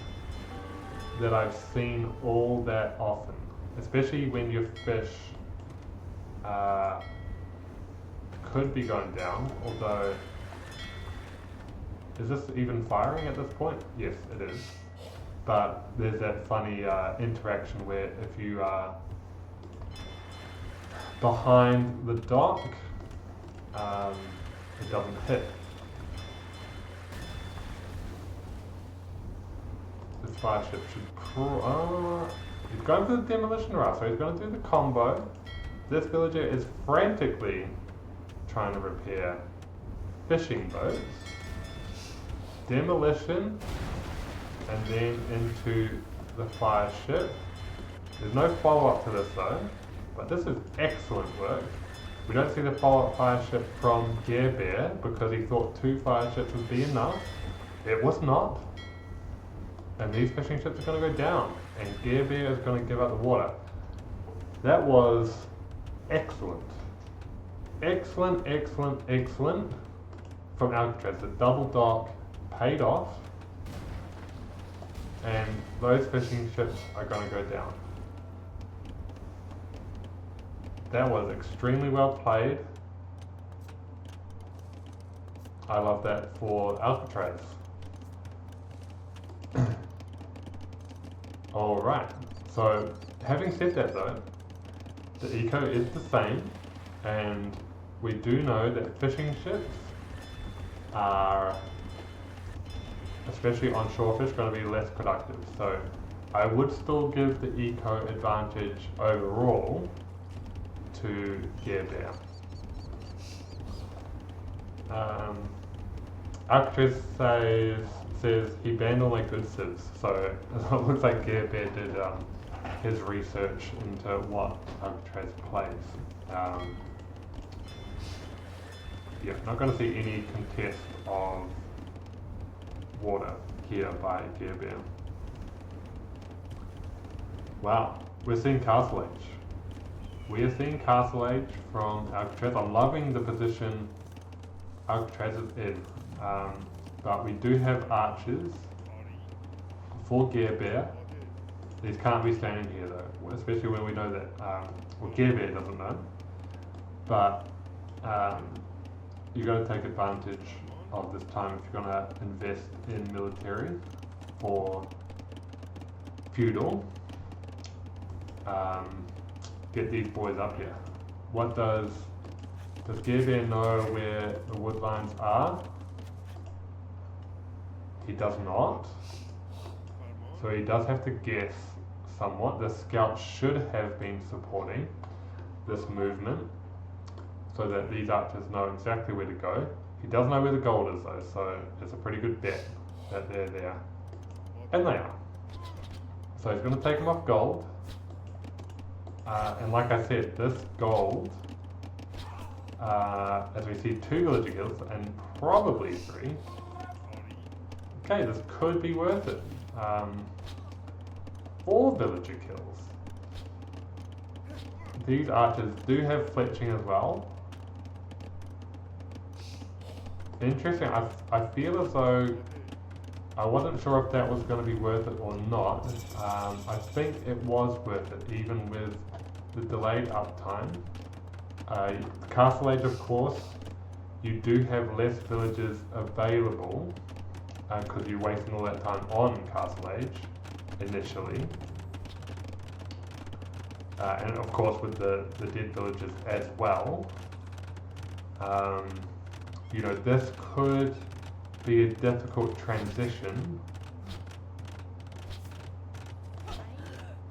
that I've seen all that often, especially when your fish could be going down, although, is this even firing at this point? Yes, it is. But there's that funny interaction where if you are behind the dock, it doesn't hit. This fire ship should crawl. He's going for the demolition rush, so he's going to do the combo. This villager is frantically trying to repair fishing boats. Demolition, and then into the fire ship. There's no follow-up to this though, but this is excellent work. We don't see the follow-up fire ship from Garebear because he thought 2 fire ships would be enough. It was not. And these fishing ships are going to go down, and Garebear is going to give up the water. That was excellent. Excellent, excellent, excellent from Alacatraz. The double dock paid off, and those fishing ships are going to go down. That was extremely well played. I love that for Alacatraz. Alright, so having said that though, the eco is the same, and we do know that fishing ships are, especially on shorefish, going to be less productive. So I would still give the eco advantage overall to Garebear. Alcatraz says he banned all my good sieves, so it looks like Garebear did his research into what Alcatraz plays. Yeah, not going to see any contest of water here by Garebear. Wow, we're seeing Castle Age. We are seeing Castle Age from Alcatraz. I'm loving the position Alcatraz is in, but we do have archers for Garebear. These can't be standing here though, especially when we know that, well, Garebear doesn't know, but you've got to take advantage of this time if you're going to invest in military or feudal. Get these boys up here. What does Garebear know where the wood lines are? He does not. So he does have to guess somewhat. The scout should have been supporting this movement so that these archers know exactly where to go. He does know where the gold is though, so it's a pretty good bet that they're there. And they are. So he's going to take them off gold. And like I said, this gold, as we see 2 villager kills and probably 3. Okay, this could be worth it. 4 villager kills. These archers do have fletching as well. Interesting, I feel as though I wasn't sure if that was going to be worth it or not. I think it was worth it, even with the delayed uptime. Castle Age, of course, you do have less villagers available because you're wasting all that time on Castle Age initially. And of course with the dead villagers as well. You know, this could be a difficult transition.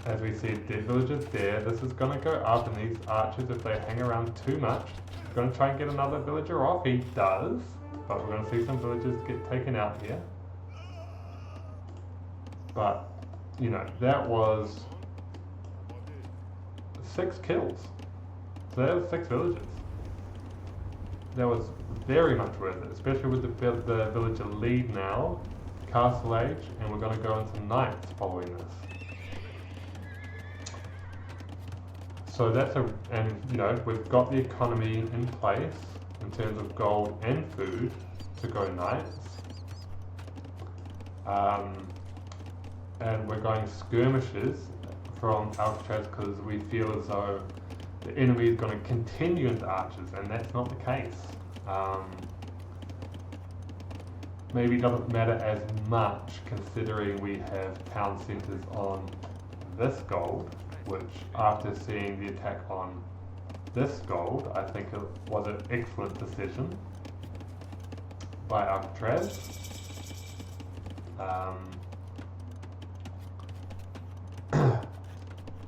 As we see dead villagers there, this is going to go up, and these archers, if they hang around too much, are going to try and get another villager off. He does, but we're going to see some villagers get taken out here. But, you know, that was 6 kills. So that was 6 villagers. That was very much worth it, especially with the villager lead now, Castle Age, and we're going to go into Knights following this. So that's and you know, we've got the economy in place in terms of gold and food to go Knights. And we're going skirmishes from Alacatraz because we feel as though the enemy is going to continue into archers, and that's not the case. Maybe it doesn't matter as much considering we have town centres on this gold, which after seeing the attack on this gold, I think it was an excellent decision by Alacatraz.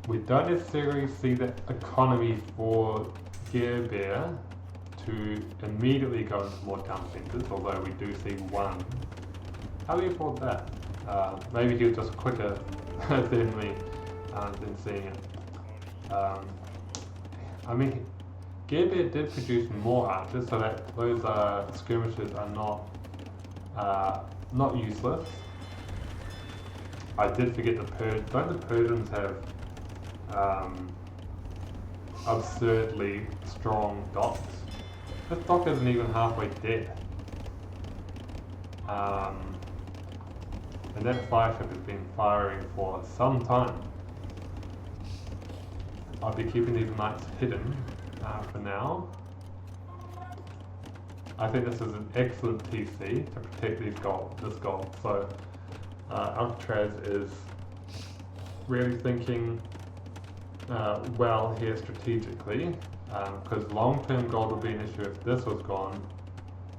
We don't necessarily see the economy for Garebear to immediately go into more town centres, although we do see one. How do you afford that? Maybe he was just quicker than me than seeing it. I mean, Garebear did produce more archers, so that those skirmishes are not useless. I did forget the Persians. Don't the Persians have absurdly strong docks? This dock isn't even halfway dead. And that fireship has been firing for some time. I'll be keeping these knights hidden for now. I think this is an excellent TC to protect this gold. So Alacatraz is really thinking well here strategically, because long-term gold would be an issue if this was gone,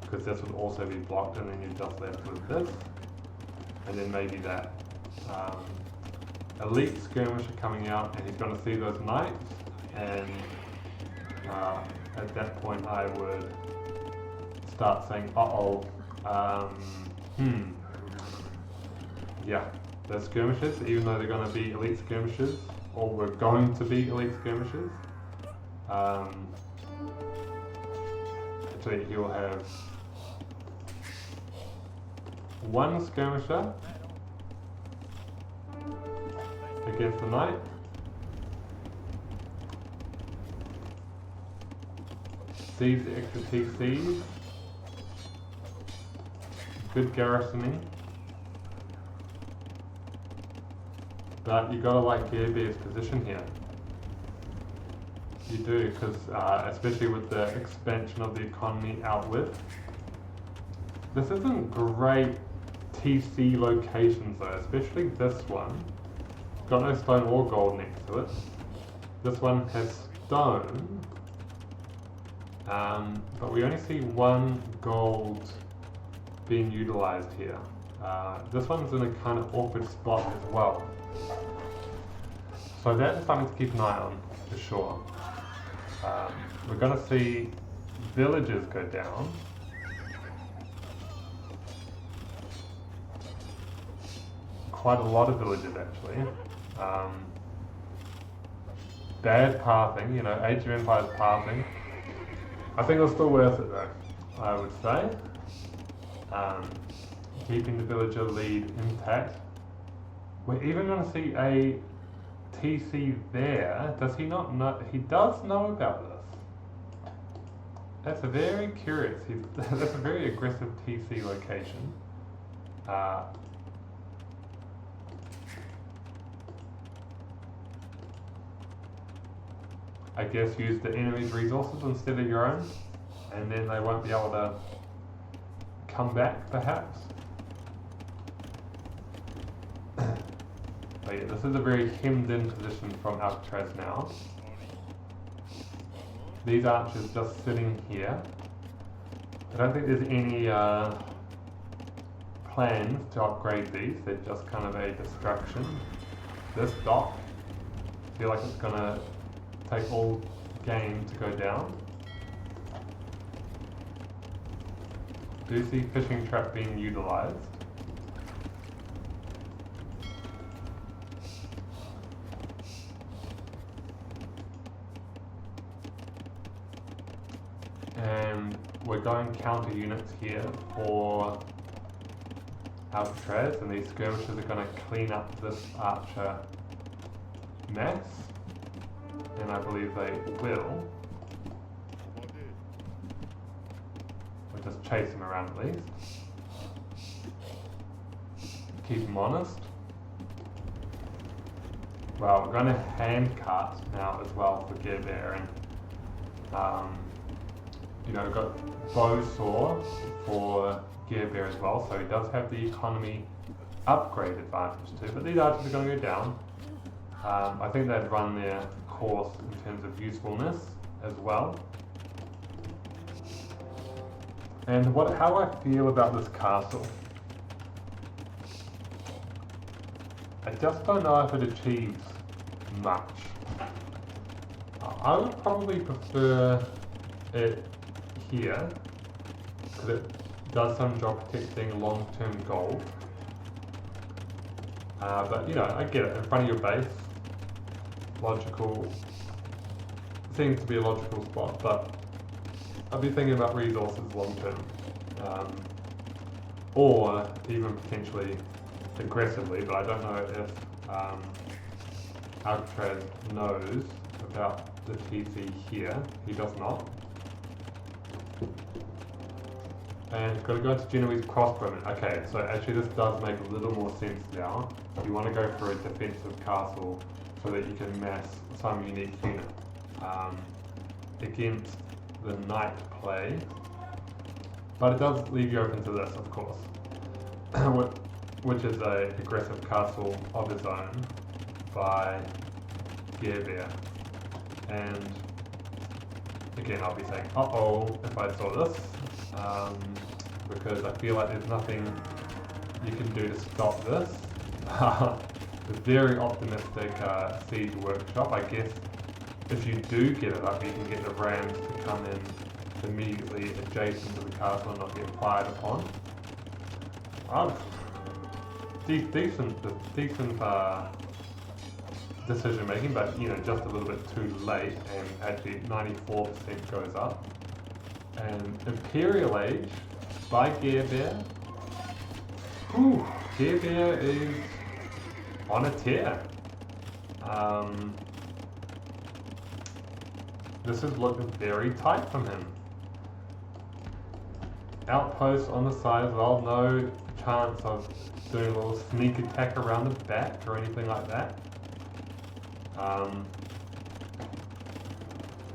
because this would also be blocked, and then you're just left with this, and then maybe that elite skirmisher coming out, and he's going to see those knights, and at that point I would start saying, yeah, they're skirmishers, even though they're going to be elite skirmishers, or we're going to be elite skirmishers. Actually, he'll have one skirmisher against the knight. Sees the extra TCs. Good garrisoning. But you gotta like Garebear's position here. You do, because especially with the expansion of the economy outward. This isn't great TC locations though, especially this one. Got no stone or gold next to it. This one has stone, but we only see one gold being utilized here. This one's in a kind of awkward spot as well. So that is something to keep an eye on, for sure. We're going to see villages go down. Quite a lot of villages actually. Bad pathing, you know, Age of Empires pathing. I think it's still worth it though, I would say. Keeping the villager lead intact. We're even going to see a TC there. Does he not know? He does know about this. That's a very curious. That's a very aggressive TC location. I guess use the enemy's resources instead of your own, and then they won't be able to come back, perhaps. But yeah, this is a very hemmed-in position from Alacatraz now. These archers just sitting here. I don't think there's any plans to upgrade these. They're just kind of a distraction. This dock, I feel like it's gonna take all game to go down. Do see fishing trap being utilized. And we're going counter units here for Alacatraz, and these skirmishers are going to clean up this archer mess. And I believe they will. We'll just chase them around at least. Keep them honest. Well, we're going to handcart now as well for Garebear, and you know, we've got bow saw for Garebear as well, so he does have the economy upgrade advantage too. But these archers are going to go down. I think they've run their course in terms of usefulness as well. And how I feel about this castle. I just don't know if it achieves much. I would probably prefer it here, because it does some job protecting long-term gold. But you know, I get it, in front of your base. Logical, seems to be a logical spot, but I'll be thinking about resources long term, or even potentially aggressively, but I don't know if Alacatraz knows about the TC here. He does not. And got to go into Genoese crossbowmen. Okay, so actually this does make a little more sense now. You want to go for a defensive castle so that you can mass some unique unit against the knight play. But it does leave you open to this, of course, which is a aggressive castle of its own by Garebear. And again, I'll be saying uh-oh if I saw this, because I feel like there's nothing you can do to stop this. The very optimistic siege workshop. I guess if you do get it up, you can get the rams to come in immediately adjacent to the castle and not get fired upon. Decent decision making, but you know, just a little bit too late, and actually 94% goes up. And Imperial Age by Garebear. Garebear is on a tear. This is looking very tight from him. Outposts on the side as well, no chance of doing a little sneak attack around the back or anything like that.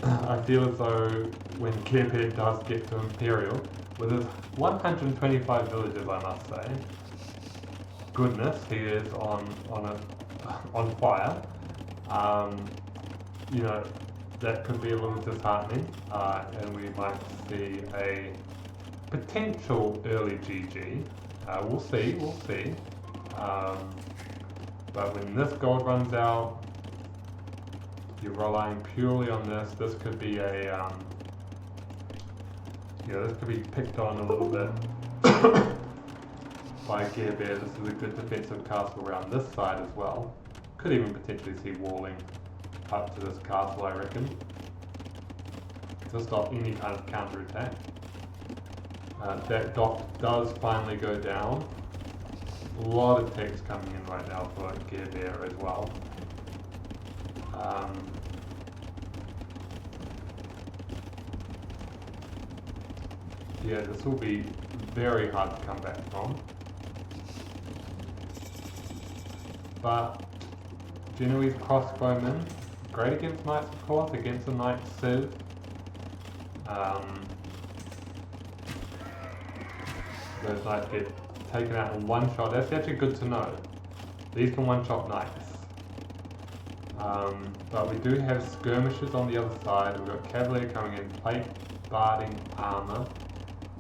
I feel as though when Garebear does get to Imperial, with his 125 villages, I must say, goodness, he is on fire. You know, that could be a little disheartening, and we might see a potential early GG. We'll see. But when this gold runs out, you're relying purely on this. This could be a, this could be picked on a little bit by Garebear. This is a good defensive castle around this side as well. Could even potentially see walling up to this castle, I reckon, to stop any kind of counter-attack. That dock does finally go down. A lot of text coming in right now for Garebear as well. Yeah, this will be very hard to come back from. But Genoese crossbowmen, great against knights of course, against a knight civ. Those knights get taken out in one shot. That's actually good to know. These can one-shot knights. But we do have skirmishers on the other side. We've got cavalry coming in, plate, barding, armour,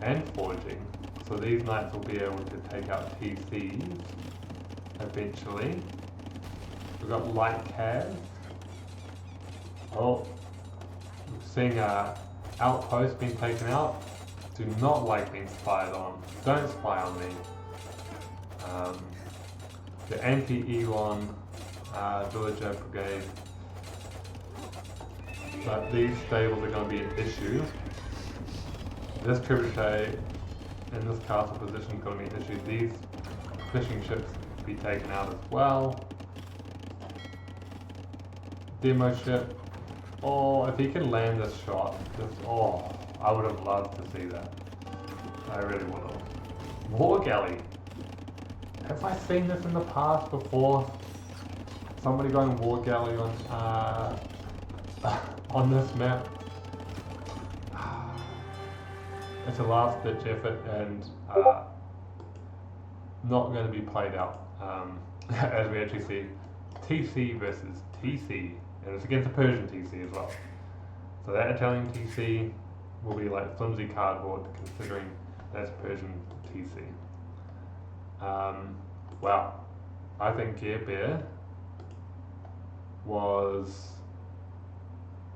and forging. So these knights will be able to take out TCs eventually. We've got light cav. Oh, we're seeing outpost being taken out. Do not like being spied on. Don't spy on me. The anti-Elon villager brigade. But these stables are going to be an issue. This trebuchet in this castle position is going to be an issue. These fishing ships will be taken out as well. Demo ship. Oh, if he can land this shot, I would have loved to see that. I really would have. War galley. Have I seen this in the past before? Somebody going war galley on on this map. It's a last ditch effort and not going to be played out. As we actually see TC versus TC, and it's against a Persian TC as well. So that Italian TC will be like flimsy cardboard considering that's Persian TC. Wow, I think Garebear was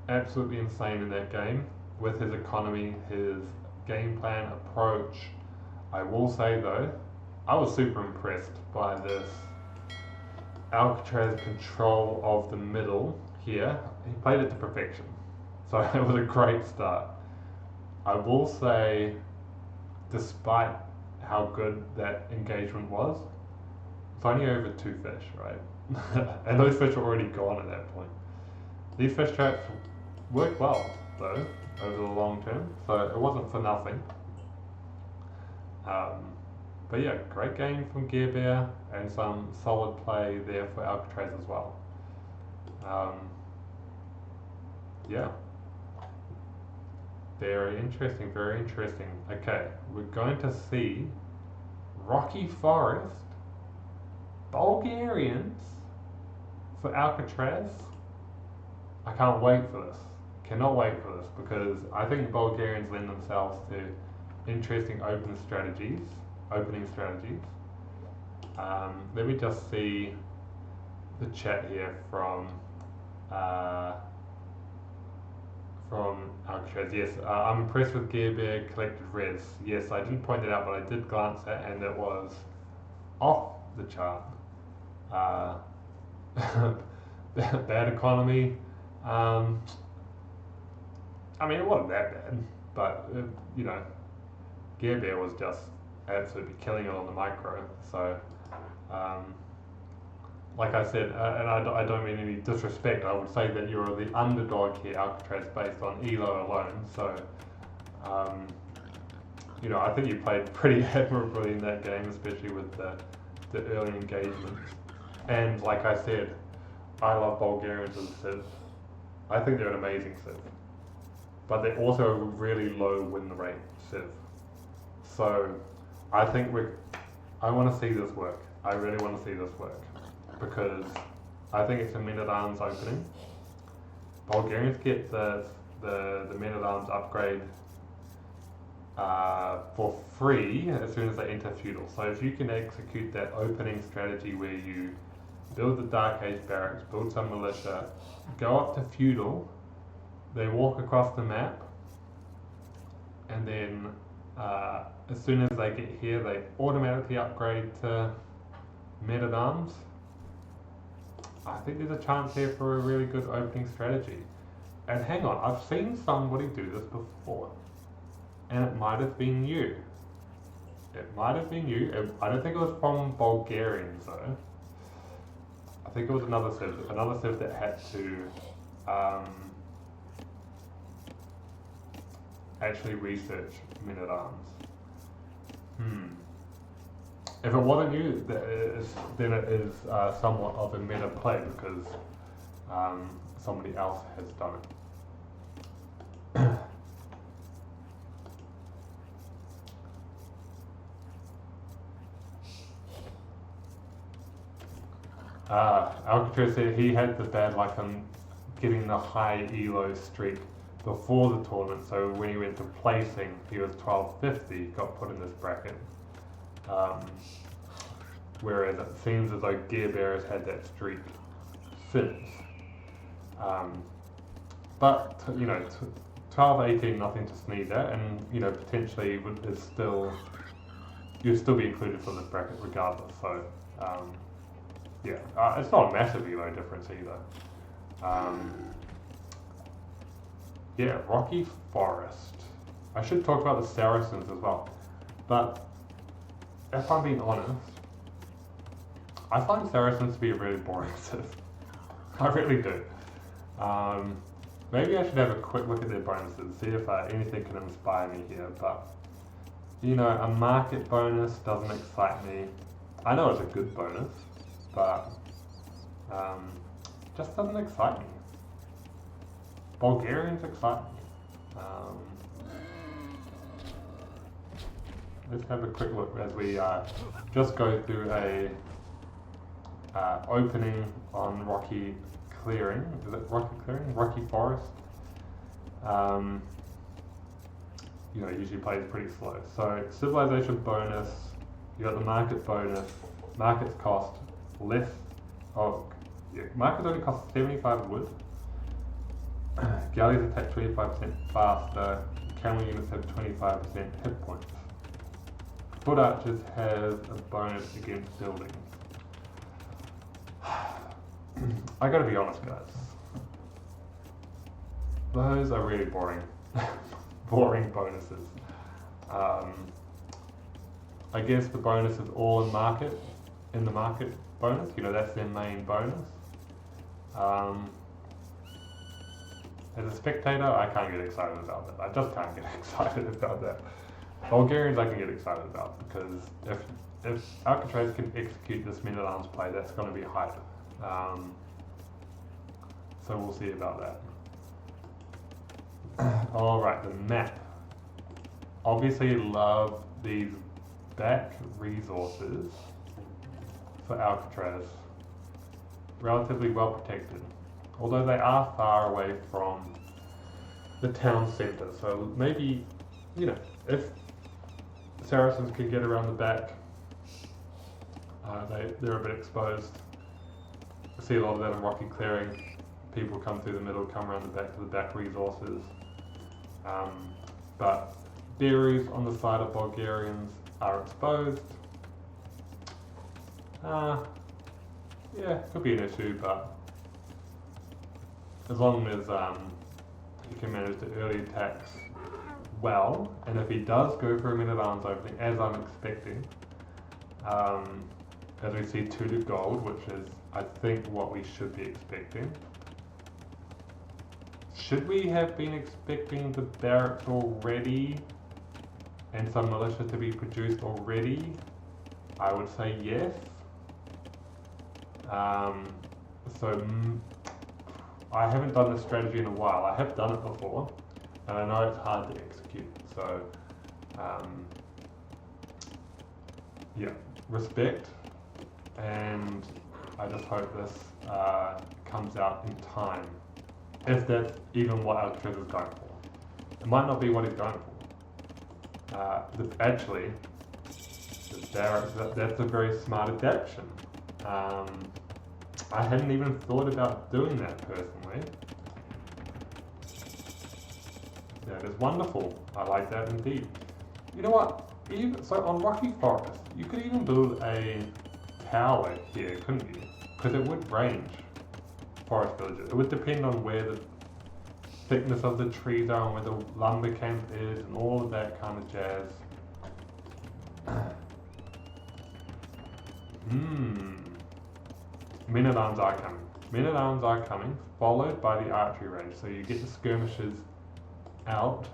absolutely insane in that game with his economy, his game plan approach. I will say though, I was super impressed by this Alcatraz control of the middle here. He played it to perfection, so it was a great start. I will say, despite how good that engagement was, it's only over 2 fish, right? And those fish are already gone at that point. These fish traps worked well though over the long term, so it wasn't for nothing. But yeah, great game from Garebear and some solid play there for Alcatraz as well. Yeah, very interesting, very interesting. Okay, we're going to see Rocky Forest Bulgarians for Alcatraz. I can't wait for this. Cannot wait for this because I think Bulgarians lend themselves to interesting opening strategies. Let me just see the chat here from Alcatraz. Yes, I'm impressed with Garebear collected res. Yes, I didn't point it out, but I did glance at it and it was off the chart. Bad economy. I mean, it wasn't that bad, but Garebear was just absolutely killing it on the micro. So, like I said, and I don't mean any disrespect, I would say that you're the underdog here, Alcatraz, based on ELO alone. So, I think you played pretty admirably in that game, especially with the early engagement. And like I said, I love Bulgarians as a civ. I think they're an amazing civ. But they're also a really low win rate civ. So I think I want to see this work. I really want to see this work. Because I think it's a men-at-arms opening. Bulgarians get the men-at-arms upgrade for free as soon as they enter feudal. So if you can execute that opening strategy where you build the Dark Age barracks, build some militia, go up to feudal, they walk across the map, and then as soon as they get here, they automatically upgrade to men-at-arms. I think there's a chance here for a really good opening strategy. And hang on, I've seen somebody do this before, and it might have been you. It might have been you. I don't think it was from Bulgarians though. I think it was another civ that had to actually research men-at-arms. If it wasn't you, then it is somewhat of a meta play because somebody else has done it. Alacatraz said he had the bad luck on getting the high elo streak before the tournament, so when he went to placing, he was 1250, got put in this bracket. Whereas it seems as though Garebear has had that streak since. But, you know, 12-18, nothing to sneeze at, and, you know, potentially is still, you'll still be included from this bracket regardless, so, yeah, it's not a massive elo difference either. Yeah, Rocky Forest. I should talk about the Saracens as well, but if I'm being honest, I find Saracens to be a really boring civ. I really do. Maybe I should have a quick look at their bonuses, see if anything can inspire me here, but you know, a market bonus doesn't excite me. I know it's a good bonus, but just doesn't excite me. Bulgarians excite me. Let's have a quick look as we just go through a opening on Rocky Clearing. Is it Rocky Clearing? Rocky Forest. You know, usually plays pretty slow. So civilization bonus, you got the market bonus, markets cost less. Oh, yeah, markets only cost 75 wood. Galleys attack 25% faster. Camel units have 25% hit points. Foot archers have a bonus against buildings. I gotta be honest, guys. Those are really boring. Boring bonuses. I guess the bonus is all in the market bonus. You know, that's their main bonus. As a spectator, I can't get excited about that. I just can't get excited about that. Bulgarians I can get excited about because if Alacatraz can execute this men-at-arms play, that's going to be hype. So we'll see about that. Alright, the map. Obviously love these back resources for Alacatraz. Relatively well protected. Although they are far away from the town centre. So maybe, you know, if Saracens can get around the back, they're a bit exposed. I see a lot of that in Rocky Clearing. People come through the middle, come around the back to the back resources. But berries on the side of Bulgarians are exposed. Yeah, could be an issue, but as long as he can manage the early attacks well, and if he does go for a men-at-arms opening, as I'm expecting, as we see 2 to gold, which is, I think, what we should be expecting. Should we have been expecting the barracks already and some militia to be produced already? I would say yes. I haven't done this strategy in a while. I have done it before, and I know it's hard to execute. So, yeah, respect, and I just hope this comes out in time. If that's even what Alacatraz is going for. It might not be what he's going for. Actually, that's a very smart adaptation. I hadn't even thought about doing that personally. That is wonderful. I like that indeed. You know what? So on Rocky Forest, you could even build a tower here, couldn't you? Because it would range forest villages. It would depend on where the thickness of the trees are and where the lumber camp is and all of that kind of jazz. Men-at-arms are coming. Men-at-arms are coming, followed by the archery range. So you get the skirmishers out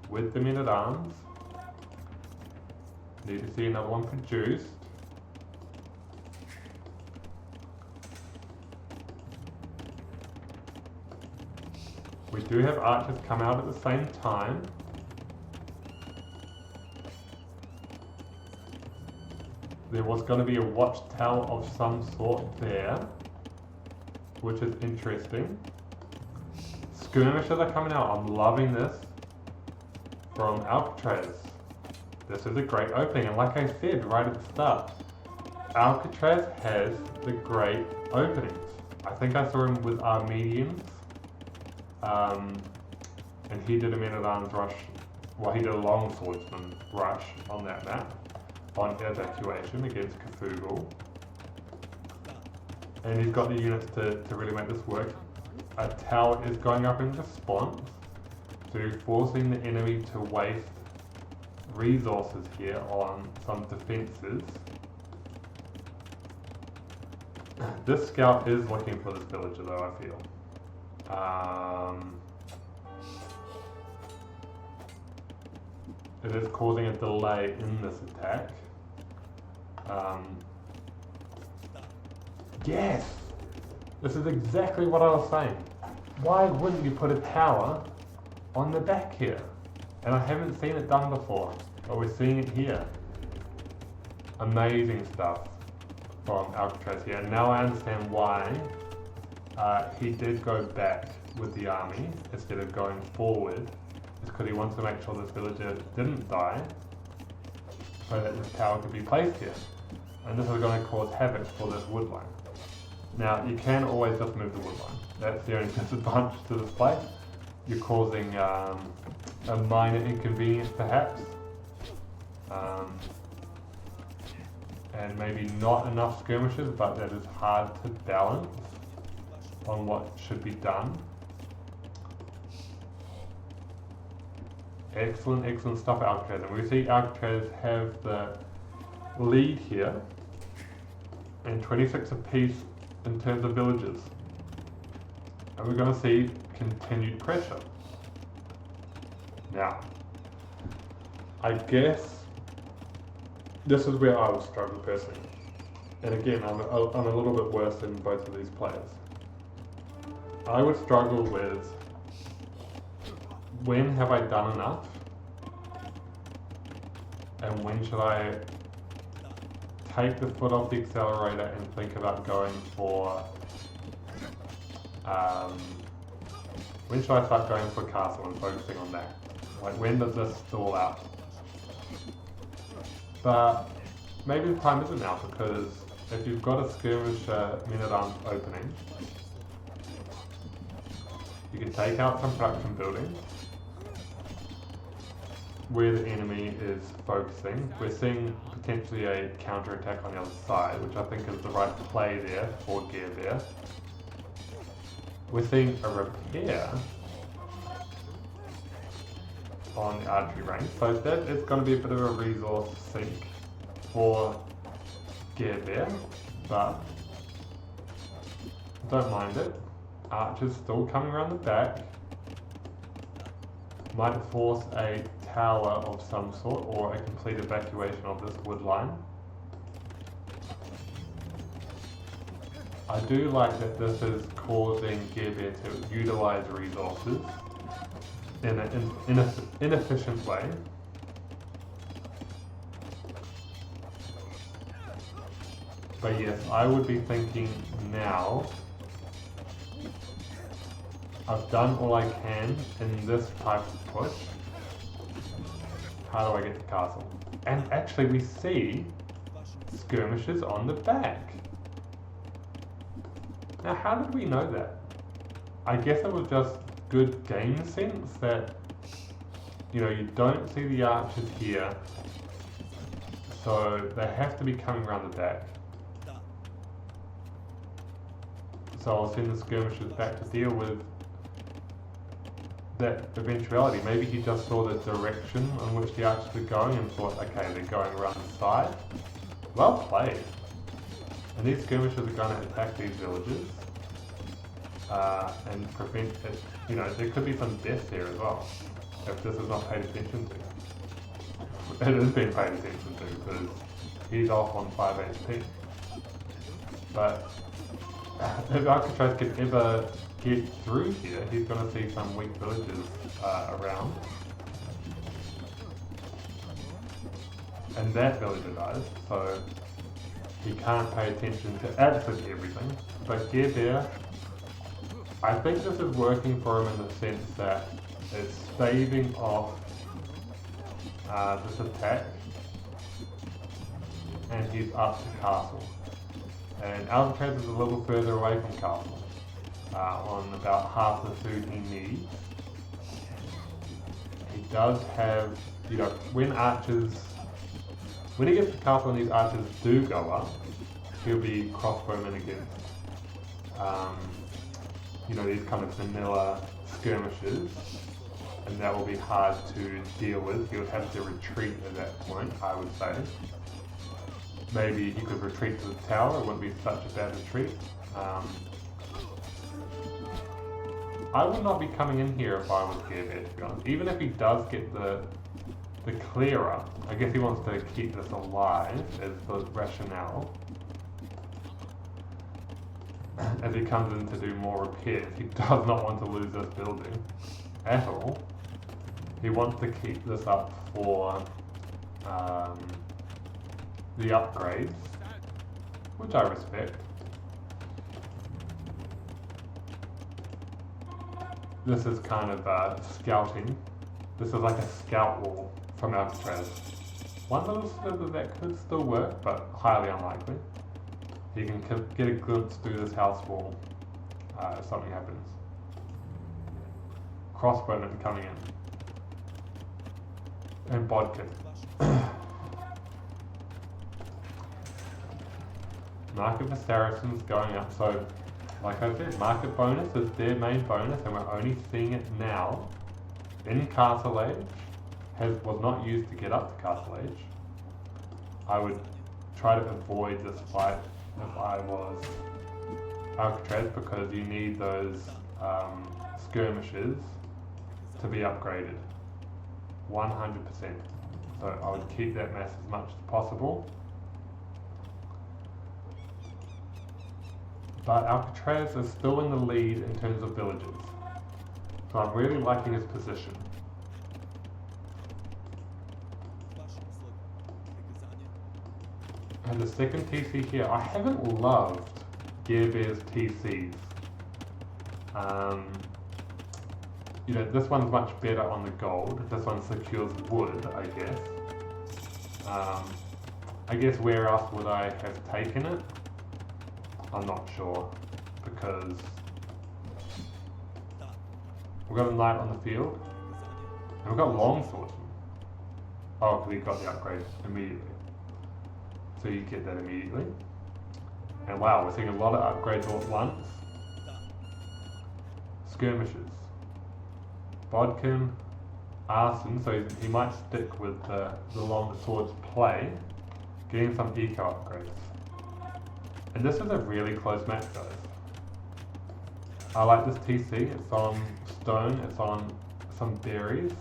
with the men-at-arms. Need to see another one produced. We do have archers come out at the same time. There was going to be a watchtower of some sort there, which is interesting. Skirmishers are coming out. I'm loving this from Alcatraz. This is a great opening, and like I said right at the start, Alcatraz has the great openings. I think I saw him with our mediums, and he did a men-at-arms rush. Well, he did a longswordsman rush on that map on evacuation against Cthulhu, and he's got the units to really make this work. A tower is going up in response to forcing the enemy to waste resources here on some defenses. This scout is looking for this villager though, I feel. It is causing a delay in this attack. Yes! This is exactly what I was saying. Why wouldn't you put a tower on the back here? And I haven't seen it done before, but we're seeing it here. Amazing stuff from Alcatraz here. And now I understand why he did go back with the army instead of going forward. It's because he wants to make sure this villager didn't die, so that this tower could be placed here. And this is going to cause havoc for this woodline. Now, you can always just move the woodline. That's the only disadvantage to this place. You're causing a minor inconvenience perhaps, and maybe not enough skirmishers, but that is hard to balance on what should be done. Excellent, excellent stuff, Alcatraz. And we see Alcatraz have the lead here, and 26 apiece in terms of villages. And we're going to see continued pressure. Now, I guess this is where I would struggle personally. And again, I'm a little bit worse than both of these players. I would struggle with, when have I done enough? And when should I take the foot off the accelerator and think about going for, when should I start going for castle and focusing on that? Like, when does this stall out? But maybe the time isn't now, because if you've got a skirmisher men-at-arms opening, you can take out some production buildings where the enemy is focusing. We're seeing potentially a counter-attack on the other side, which I think is the right play there for Garebear. We're seeing a repair on the archery range, so that is going to be a bit of a resource sink for Garebear, but don't mind it. Archers still coming around the back. Might force a tower of some sort or a complete evacuation of this wood line. I do like that this is causing Garebear to utilize resources in an inefficient way. But yes, I would be thinking now, I've done all I can in this type of push. How do I get to castle? And actually we see skirmishes on the back. Now how did we know that? I guess it was just good game sense that, you know, you don't see the archers here, so they have to be coming around the back. So I'll send the skirmishers back to deal with that eventuality. Maybe he just saw the direction on which the archers were going and thought, okay, they're going around the side. Well played. And these skirmishers are going to attack these villages and prevent it. You know, there could be some deaths here as well if this is not paid attention to. It is being paid attention to because he's off on 5 HP. But if Alacatraz can ever get through here, he's going to see some weak villages around. And that villager dies, so he can't pay attention to absolutely everything. But Garebear, I think this is working for him in the sense that it's staving off this attack, and he's up to castle. And Alacatraz is a little further away from castle, on about half the food he needs. He does have, you know, when he gets to castle and these archers do go up, he'll be crossbowmen against, you know, these kind of vanilla skirmishes, and that will be hard to deal with. He would have to retreat at that point, I would say. Maybe he could retreat to the tower, it wouldn't be such a bad retreat. I would not be coming in here if I was Garebear, to be honest. Even if he does get the clearer, I guess he wants to keep this alive as the rationale. As he comes in to do more repairs, he does not want to lose this building at all. He wants to keep this up for the upgrades, which I respect. This is kind of scouting. This is like a scout wall from Alacatraz. One little slither that could still work, but highly unlikely. You can get a glimpse through this house wall if something happens. Crossbowmen coming in. And Bodkin. Market for Saracens going up. So, like I said, market bonus is their main bonus, and we're only seeing it now. In Castle Age, was not used to get up to Castle Age. I would try to avoid this fight if I was Alacatraz, because you need those skirmishes to be upgraded 100%. So I would keep that mass as much as possible. But Alacatraz is still in the lead in terms of villages, so I'm really liking his position. And the second TC here, I haven't loved Garebear's TCs. You know, this one's much better on the gold. This one secures wood, I guess. I guess where else would I have taken it? I'm not sure, because we've got a knight on the field, and we've got longswordsmen. Oh, because he got the upgrade immediately. So you get that immediately. And wow, we're seeing a lot of upgrades all at once. Skirmishes. Bodkin, Arson, so he might stick with the long swords play, getting some eco upgrades. And this is a really close match, guys. I like this TC, it's on stone, it's on some berries.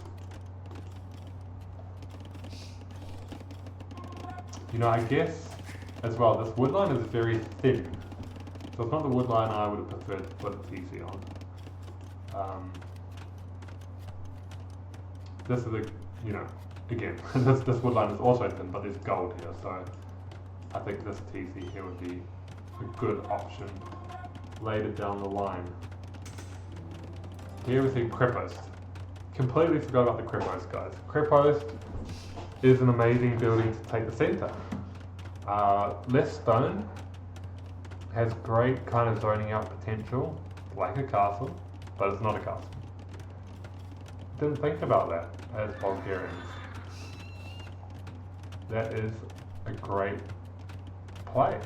You know, I guess as well, this woodline is very thin. So it's not the woodline I would have preferred to put a TC on. This is a, you know, again, this woodline is also thin, but there's gold here, so I think this TC here would be a good option later down the line. Here we see Crepost. Completely forgot about the Crepost, guys. Crepost is an amazing building to take the centre. Less stone, has great kind of zoning out potential, like a castle, but it's not a castle. Didn't think about that as Bulgarians. That is a great play.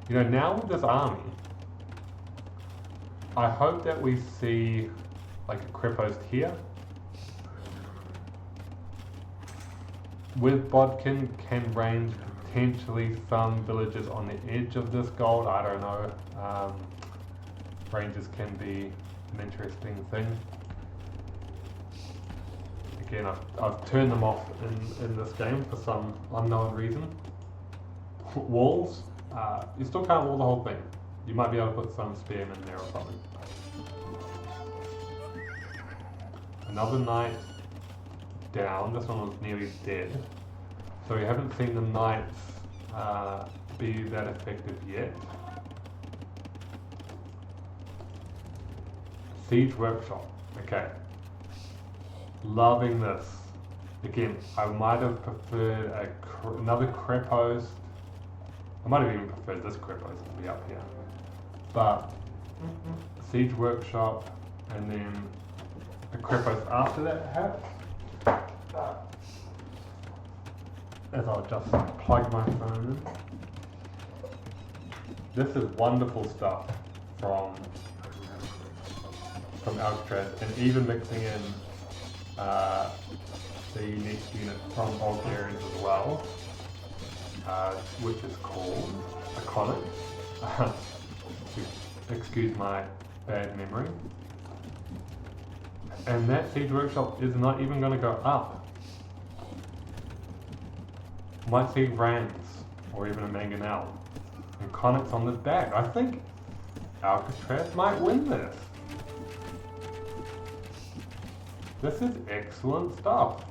You know, now with this army, I hope that we see like a crepost here. With Bodkin can range potentially some villages on the edge of this gold, I don't know. Ranges can be an interesting thing. Again, I've turned them off in this game for some unknown reason. Walls, you still can't wall the whole thing. You might be able to put some spearmen there or something. Another knight down, this one was nearly dead. So we haven't seen the knights be that effective yet. Siege Workshop, okay. Loving this. Again, I might have preferred another crepost. I might have even preferred this crepost to be up here. But Siege Workshop and then a crepost after that perhaps. As I'll just plug my phone in. This is wonderful stuff from Alacatraz, and even mixing in the unique unit from Bulgarians as well, which is called a Conic. Excuse my bad memory. And that Siege Workshop is not even going to go up. Might see Rams or even a Mangonel. And Conic's on the back. I think Alacatraz might win this. This is excellent stuff.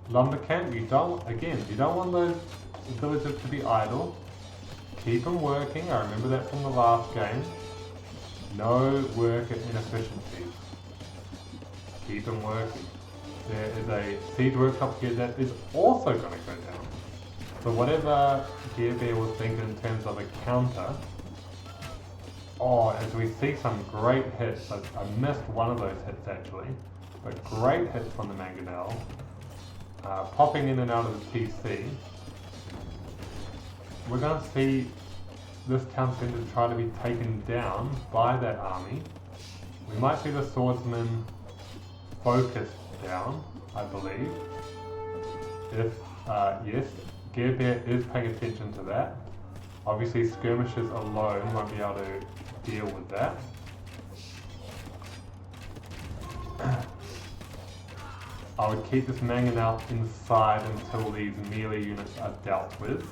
Lumber camp, you don't want those villagers to be idle. Keep them working. I remember that from the last game. No work inefficiencies. Keep them working. There is a siege workshop here that is also going to go down. So whatever Garebear was thinking in terms of a counter, as we see some great hits. I missed one of those hits actually, but great hits from the Mangonel. Popping in and out of the TC. We're going to see this town centre try to be taken down by that army. We might see the swordsman focused down, I believe. If, yes, Garebear is paying attention to that. Obviously skirmishers alone won't be able to deal with that. I would keep this Mangonel inside until these melee units are dealt with.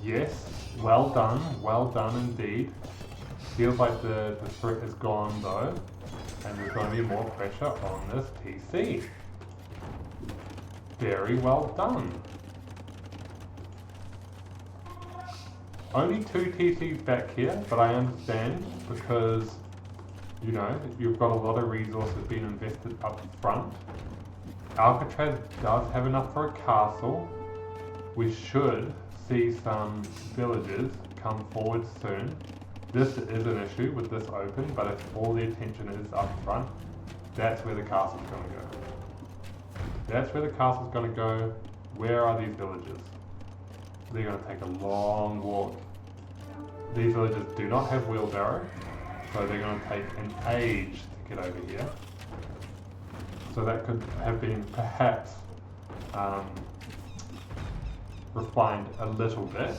Yes, well done indeed. Feels like the threat is gone though, and there's going to be more pressure on this TC. Very well done. Only 2 TCs back here, but I understand because, you know, you've got a lot of resources being invested up front. Alcatraz does have enough for a castle. We should see some villages come forward soon. This is an issue with this open, but if all the attention is up front, that's where the castle's going to go. That's where the castle's going to go. Where are these villages? They're going to take a long walk. These villages do not have wheelbarrow, so they're going to take an age to get over here. So that could have been perhaps refined a little bit.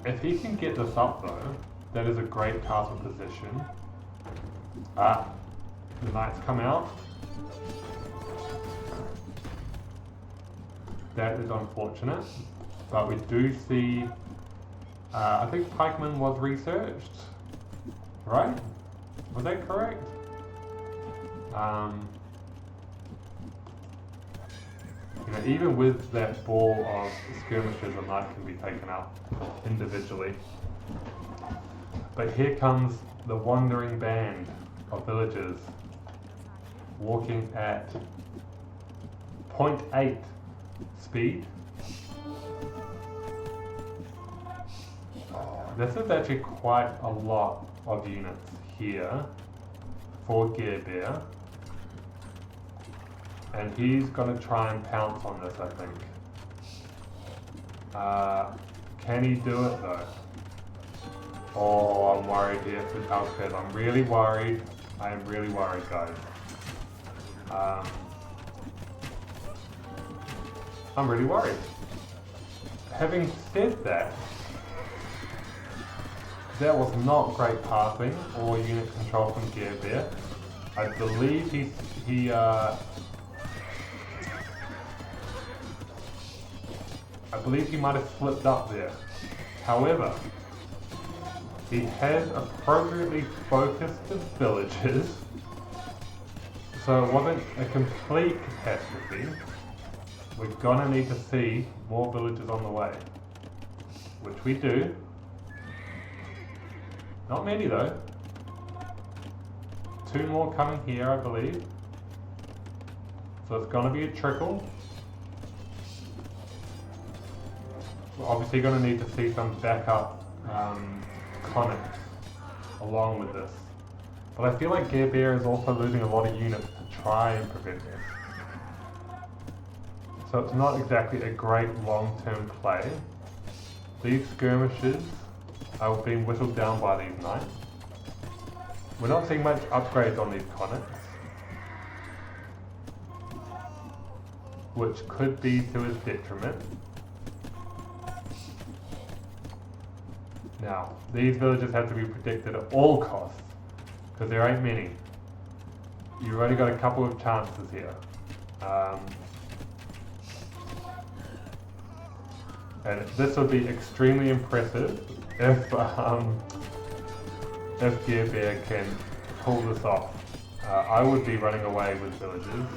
If he can get this up though, that is a great castle position. The knights come out. That is unfortunate, but we do see, I think pikeman was researched, right? Was that correct? You know, even with that ball of skirmishers, a knight can be taken out individually. But here comes the wandering band of villagers walking at 0.8 speed. This is actually quite a lot of units here for Garebear. And he's going to try and pounce on this, I think. Can he do it though? Oh, I'm worried here for Alacatraz. I'm really worried. I am really worried, guys. I'm really worried. Having said that, that was not great passing or unit control from Garebear. I believe he might have slipped up there. However, he has appropriately focused the villagers, so it wasn't a complete catastrophe. We're gonna need to see more villagers on the way, which we do. Not many though. 2 more coming here, I believe. So it's gonna be a trickle. We're obviously gonna need to see some backup conics along with this. But I feel like Garebear is also losing a lot of units to try and prevent this. So it's not exactly a great long-term play. These skirmishes are being whittled down by these knights. We're not seeing much upgrades on these conics, which could be to his detriment. Now, these villages have to be protected at all costs, because there ain't many. You've only got a couple of chances here. And this would be extremely impressive if Garebear can pull this off. I would be running away with villagers.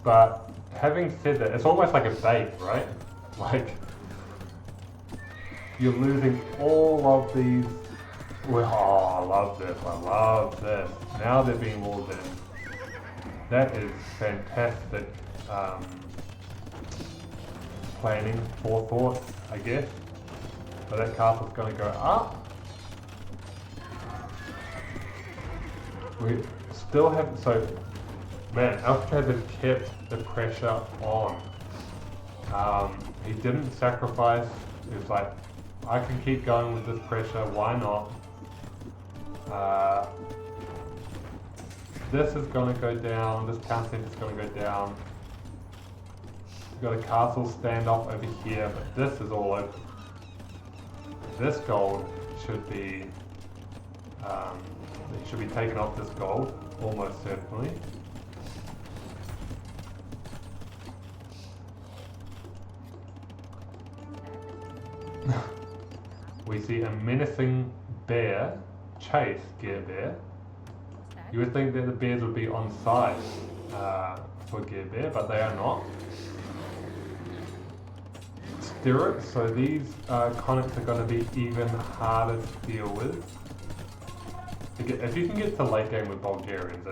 But having said that, it's almost like a bait, right? Like, you're losing all of these. Oh, I love this. I love this. Now they're being walled in. That is fantastic planning, forethought, I guess. So that castle's going to go up. We still have, so man, Alacatraz has kept the pressure on. He didn't sacrifice. He was like, I can keep going with this pressure, why not? This is going to go down, this town centre is going to go down. We've got a castle standoff over here, but this is all open. This gold should be, it should be taken off this gold, almost certainly. We see a menacing bear chase Garebear. You would think that the bears would be on side for Garebear, but they are not. Stirrups, so these conics are going to be even harder to deal with. If you can get to late game with Bulgarians,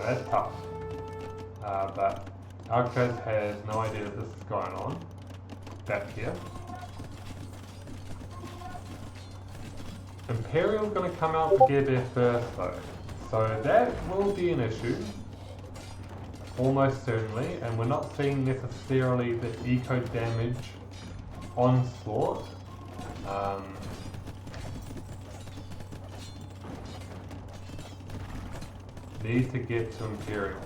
that's tough. But Alacatraz has no idea that this is going on back here. Imperial's going to come out for Garebear first though, so that will be an issue, almost certainly, and we're not seeing necessarily the eco damage onslaught. Need to get to Imperial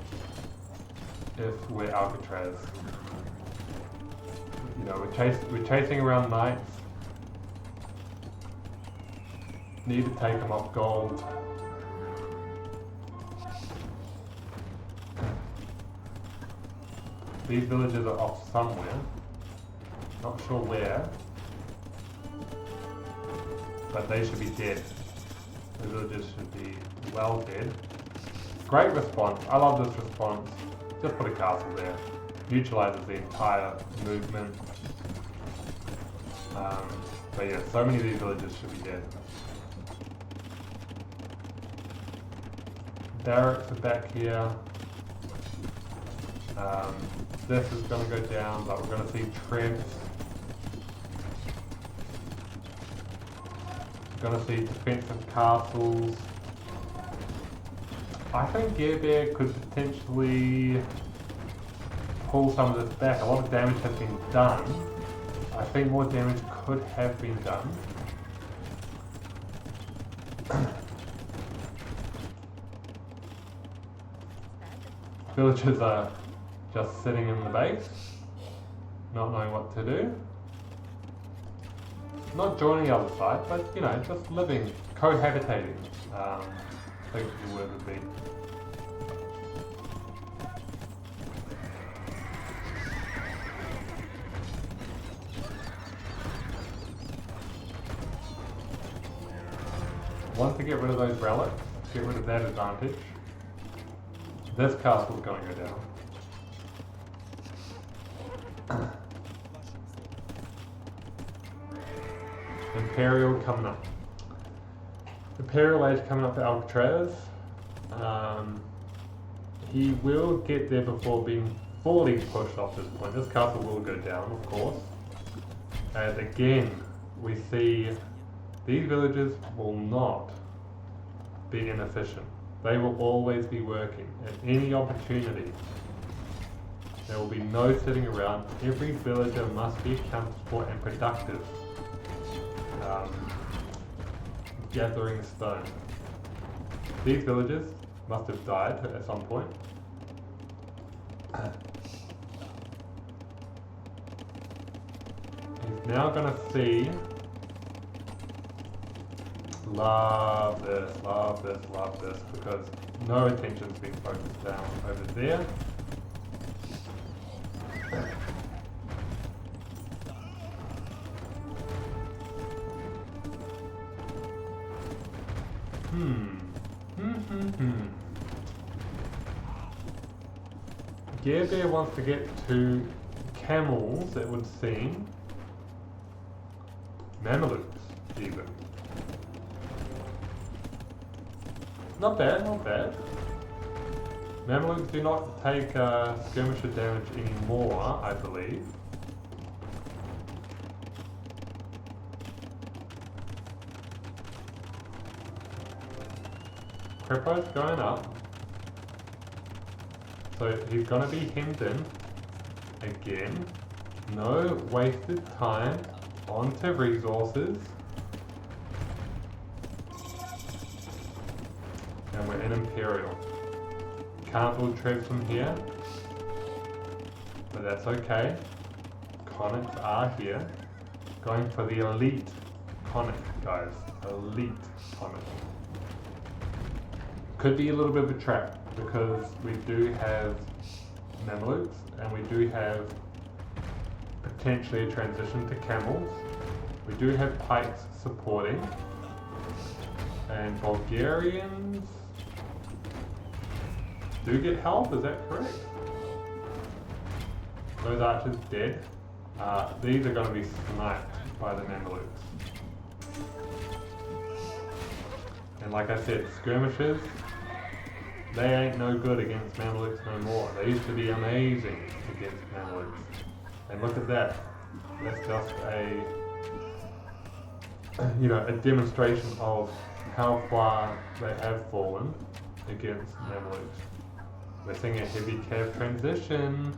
if we're Alacatraz. You know, we're chasing around knights. Need to take them off gold. These villages are off somewhere. Not sure where. But they should be dead. The villagers should be well dead. Great response. I love this response. Just put a castle there. Neutralizes the entire movement. But yeah, so many of these villages should be dead. Barracks are back here. This is going to go down, but we're going to see trebs. We're going to see defensive castles. I think Garebear could potentially pull some of this back. A lot of damage has been done. I think more damage could have been done. Villagers are just sitting in the base, not knowing what to do. Not joining the other side, but you know, just living, cohabitating, I think the word would be. Want to get rid of those relics, get rid of that advantage. This castle's going to go down. Imperial coming up. Imperial Age coming up for Alacatraz. He will get there before being fully pushed off this point. This castle will go down, of course. And again, we see these villages will not be inefficient. They will always be working at any opportunity. There will be no sitting around. Every villager must be accounted for and productive. Gathering stone. These villagers must have died at some point. He's now going to see. Love this, because no attention's being focused down over there. Garebear wants to get to camels, it would seem. Mamelukes, even. Not bad, not bad. Mamelukes do not take skirmisher damage anymore, I believe. Crepo's going up. So he's going to be hemmed in. Again, no wasted time onto resources. And we're in Imperial. Can't build trebs from here, but that's okay. Conics are here. Going for the elite conic, guys. Elite conic. Could be a little bit of a trap because we do have Mamelukes and we do have potentially a transition to camels. We do have pikes supporting. And Bulgarians do get help, is that correct? Those archers dead. These are going to be sniped by the Mamelukes. And like I said, skirmishers, they ain't no good against Mamelukes no more. They used to be amazing against Mamelukes. And look at that. That's just a demonstration of how far they have fallen against Mamelukes. We're seeing a heavy cav transition.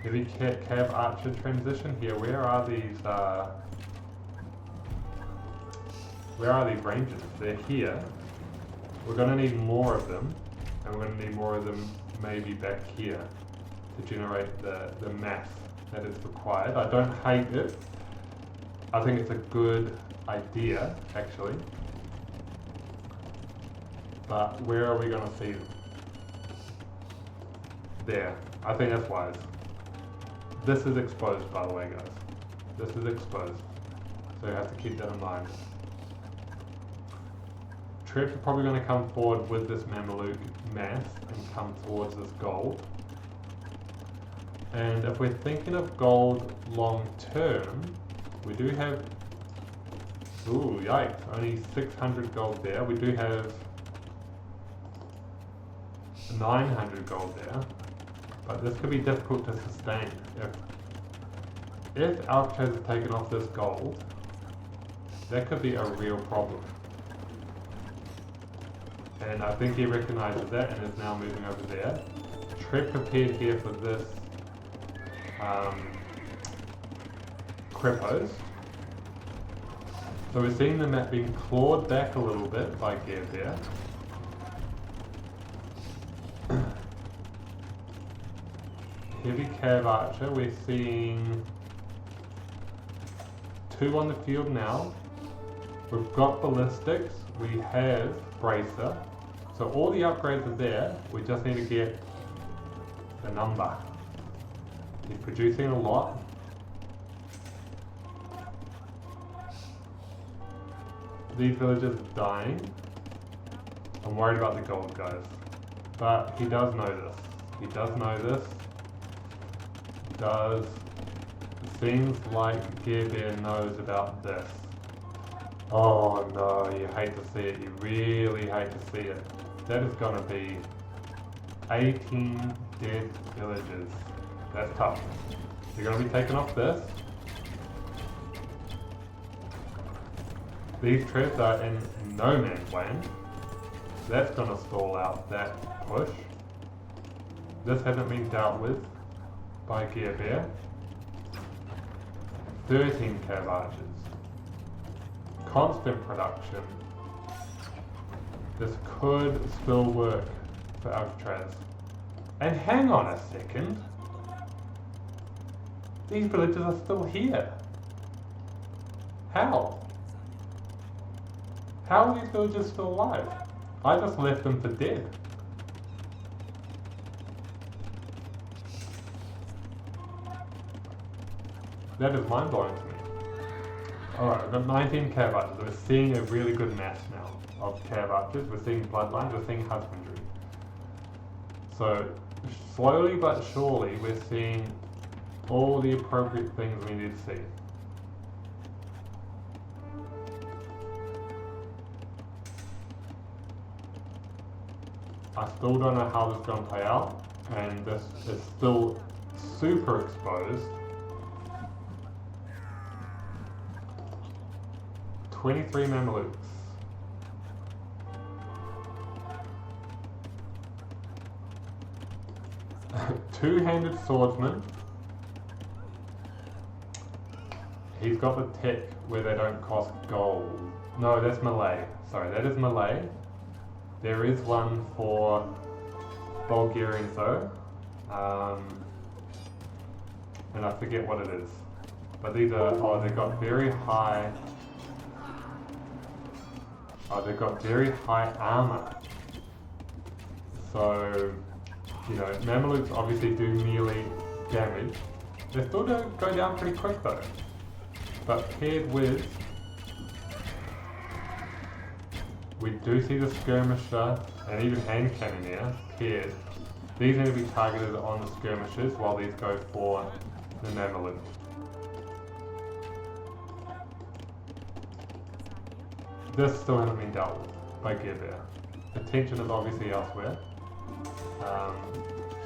Heavy cav archer transition here. Where are these rangers? They're here. We're going to need more of them, and we're going to need more of them maybe back here to generate the mass that is required. I don't hate it. I think it's a good idea, actually. But where are we going to see them? There. I think that's wise. This is exposed, by the way, guys. This is exposed. So you have to keep that in mind. Trebs are probably going to come forward with this Mameluke mass and come towards this gold. And if we're thinking of gold long term, we We do have, ooh, yikes, only 600 gold there. We do have 900 gold there, but this could be difficult to sustain. If Alacatraz has taken off this gold, that could be a real problem. And I think he recognises that and is now moving over there. Trev prepared here for this Crepos. So we're seeing the map being clawed back a little bit by Garebear. Heavy Cav Archer, we're seeing 2 on the field now. We've got ballistics, we have bracer. So all the upgrades are there, we just need to get the number. He's producing a lot. These villagers are dying. I'm worried about the gold, guys. But he does know this. He does know this. He does. It seems like Garebear knows about this. Oh no, you hate to see it. You really hate to see it. That is gonna be 18 dead villagers. That's tough. You're gonna be taking off this. These Trevs are in no man's land. That's gonna stall out that push. This hasn't been dealt with by Garebear. 13 Cav Archers. Constant production. This could still work for Alacatraz. And hang on a second. These villagers are still here. How? How are these villagers still alive? I just left them for dead. That is mind-blowing to me. Alright, we've got 19 Cav Archers. We're seeing a really good match now of Cav Archers. We're seeing bloodlines, we're seeing husbandry. So, slowly but surely, we're seeing all the appropriate things we need to see. I still don't know how this is going to play out, and this is still super exposed. 23 Mamelukes. Two-handed swordsman. He's got the tech where they don't cost gold. No, that's Malay. Sorry, that is Malay. There is one for Bulgarians though. And I forget what it is. But these are, oh, they've got very high, they've got very high armor. So, you know, Mamelukes obviously do melee damage. They still don't go down pretty quick though. But paired with, we do see the skirmisher and even hand cannoneer paired. These need to be targeted on the skirmishers while these go for the Mameluke. This still hasn't been dealt with by Garebear. Attention is obviously elsewhere.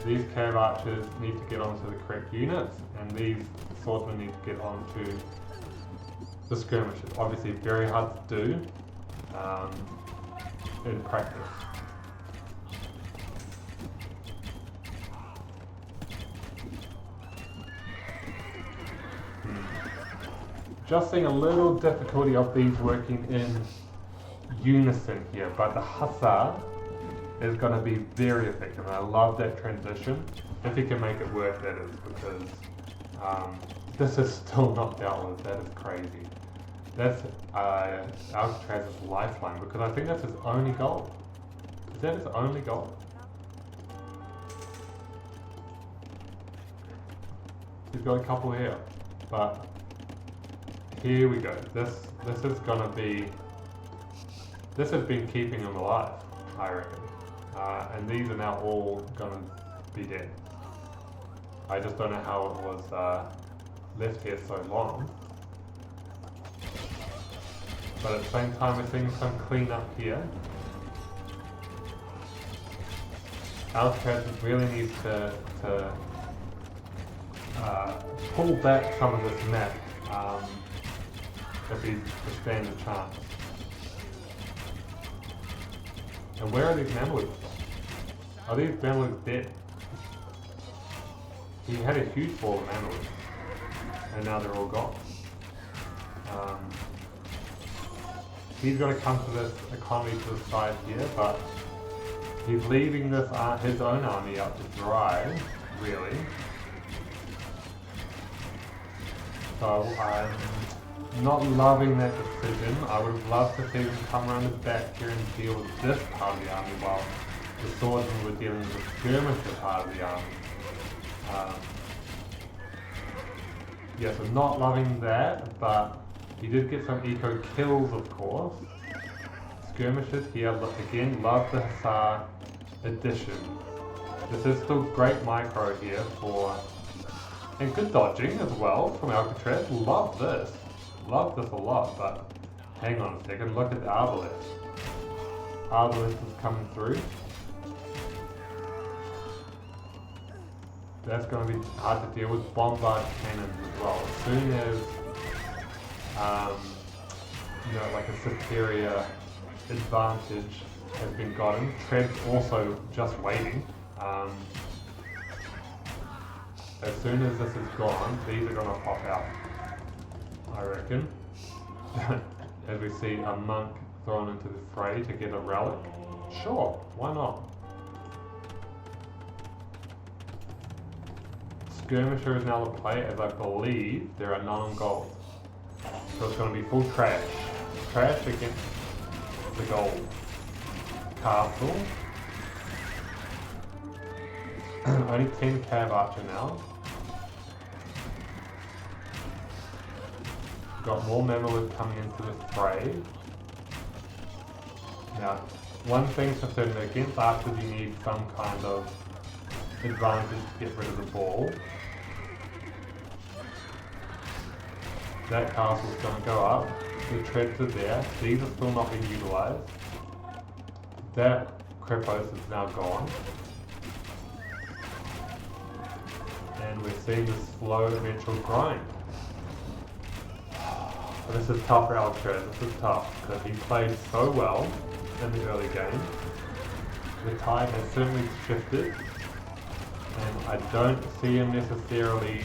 These Cav Archers need to get onto the correct units, and these swordsmen need to get onto the skirmishers. Obviously very hard to do in practice. Just seeing a little difficulty of these working in unison here, but the Hussar is going to be very effective, and I love that transition. If he can make it work, that is, because this is still not dealt with. That is crazy. That's Alacatraz's lifeline, because I think that's his only goal. Is that his only goal? He's got a couple here, but here we go. This is gonna be. This has been keeping him alive, I reckon. And these are now all gonna be dead. I just don't know how it was left here so long. But at the same time, we're seeing some cleanup here. Alacatraz really needs to pull back some of this map if he's to stand a chance. And where are these mammals? Are these mammals dead? He had a huge ball of mammals, and now they're all gone. He's going to come to this economy to the side here, but he's leaving this his own army out to dry, really. So I'm not loving that decision. I would have loved to see him come around the back here and deal with this part of the army while the swordsmen were dealing with the skirmisher part of the army. Yes, I'm not loving that, but he did get some eco kills, of course. Skirmishers here, again, love the Hussar addition. This is still great micro here for, and good dodging as well from Alacatraz. Love this a lot, but hang on a second, look at the Arbalest. Arbalest is coming through. That's going to be hard to deal with. Bombard cannons as well. As soon as like a superior advantage has been gotten, Tread's also just waiting. As soon as this is gone, these are going to pop out, I reckon. As we see a monk thrown into the fray to get a relic. Sure, why not? Skirmisher is now the play, as I believe there are none on gold. So it's going to be full trash. Trash against the gold. Castle. Only 10 Cav Archer now. Got more Mameluke coming into the fray. Now, one thing for certain, against archers you need some kind of advantage to get rid of the ball. That castle's going to go up. The treads are there. These are still not being utilised. That Kripos is now gone. And we're seeing the slow eventual grind. But this is tough for Alacatraz. This is tough because he played so well in the early game. The tide has certainly shifted. And I don't see him necessarily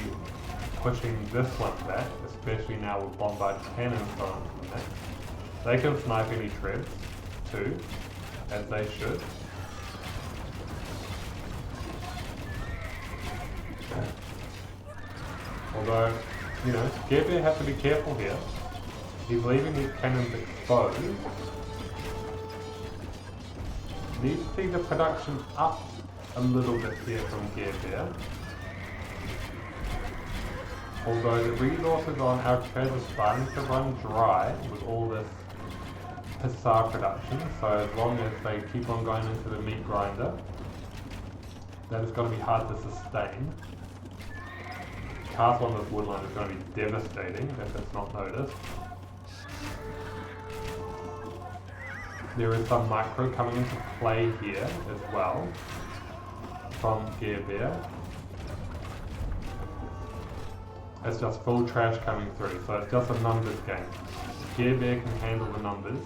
pushing this one back, especially now with bombard cannons going from that. They can snipe any treads too, as they should. Although, Garebear has to be careful here. He's leaving these cannons exposed. Needs to see the production up a little bit here from Garebear. Although the resources on Alacatraz are starting to run dry with all this Hussar production, so as long as they keep on going into the meat grinder, that is going to be hard to sustain. Castle on this woodline is going to be devastating if it's not noticed. There is some micro coming into play here as well from Garebear. It's just full trash coming through, so it's just a numbers game. Garebear can handle the numbers.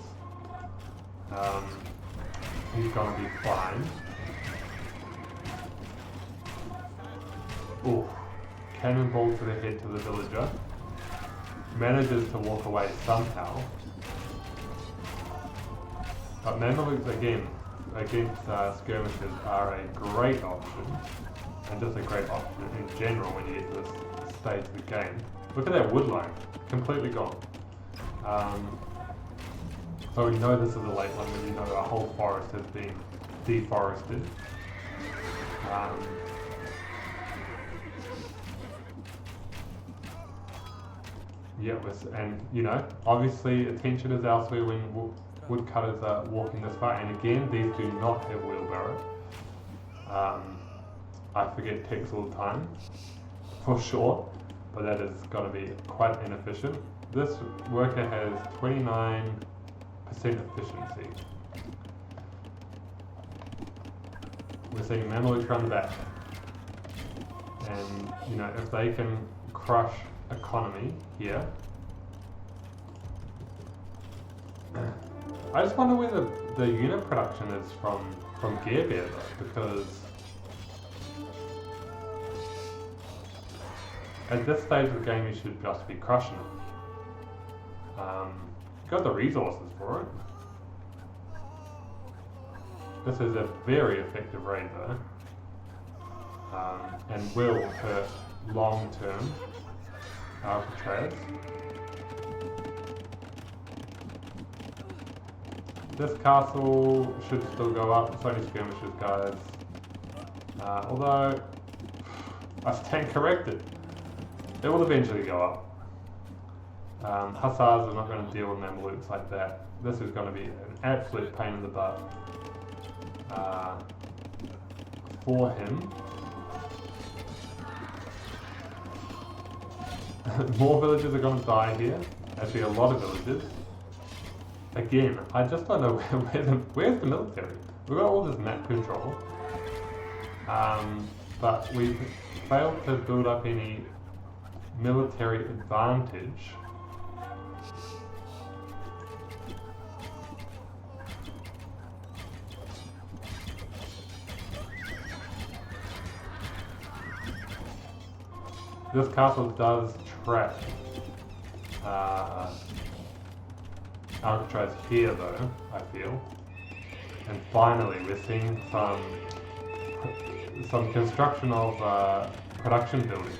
He's gonna be fine. Ooh, cannonball to the head to the villager. Manages to walk away somehow. But Mamelukes again, against skirmishers are a great option. And just a great option in general when you get to this stage of the game. Look at that woodline, completely gone. So we know this is a late one when a whole forest has been deforested. And obviously attention is elsewhere when woodcutters are walking this far, and again, these do not have wheelbarrow. I forget text all the time, for sure, but that is going to be quite inefficient. this worker has 29% efficiency. We're seeing Mameluke run back. And, you know, if they can crush economy here. I just wonder where the unit production is from Garebear though, because at this stage of the game you should just be crushing it. Got the resources for it. This is a very effective raid though. And will hurt long term Alacatraz. This castle should still go up, it's only skirmishes guys. Although, I stand corrected. It will eventually go up. Hussars are not going to deal with Mamelukes like that. This is going to be an absolute pain in the butt for him. More villagers are going to die here. Actually, a lot of villagers. Again, I just don't know where's the military. We've got all this map control, but we've failed to build up any military advantage. This castle does trap Alacatraz here though, I feel. And finally we're seeing some construction of production buildings.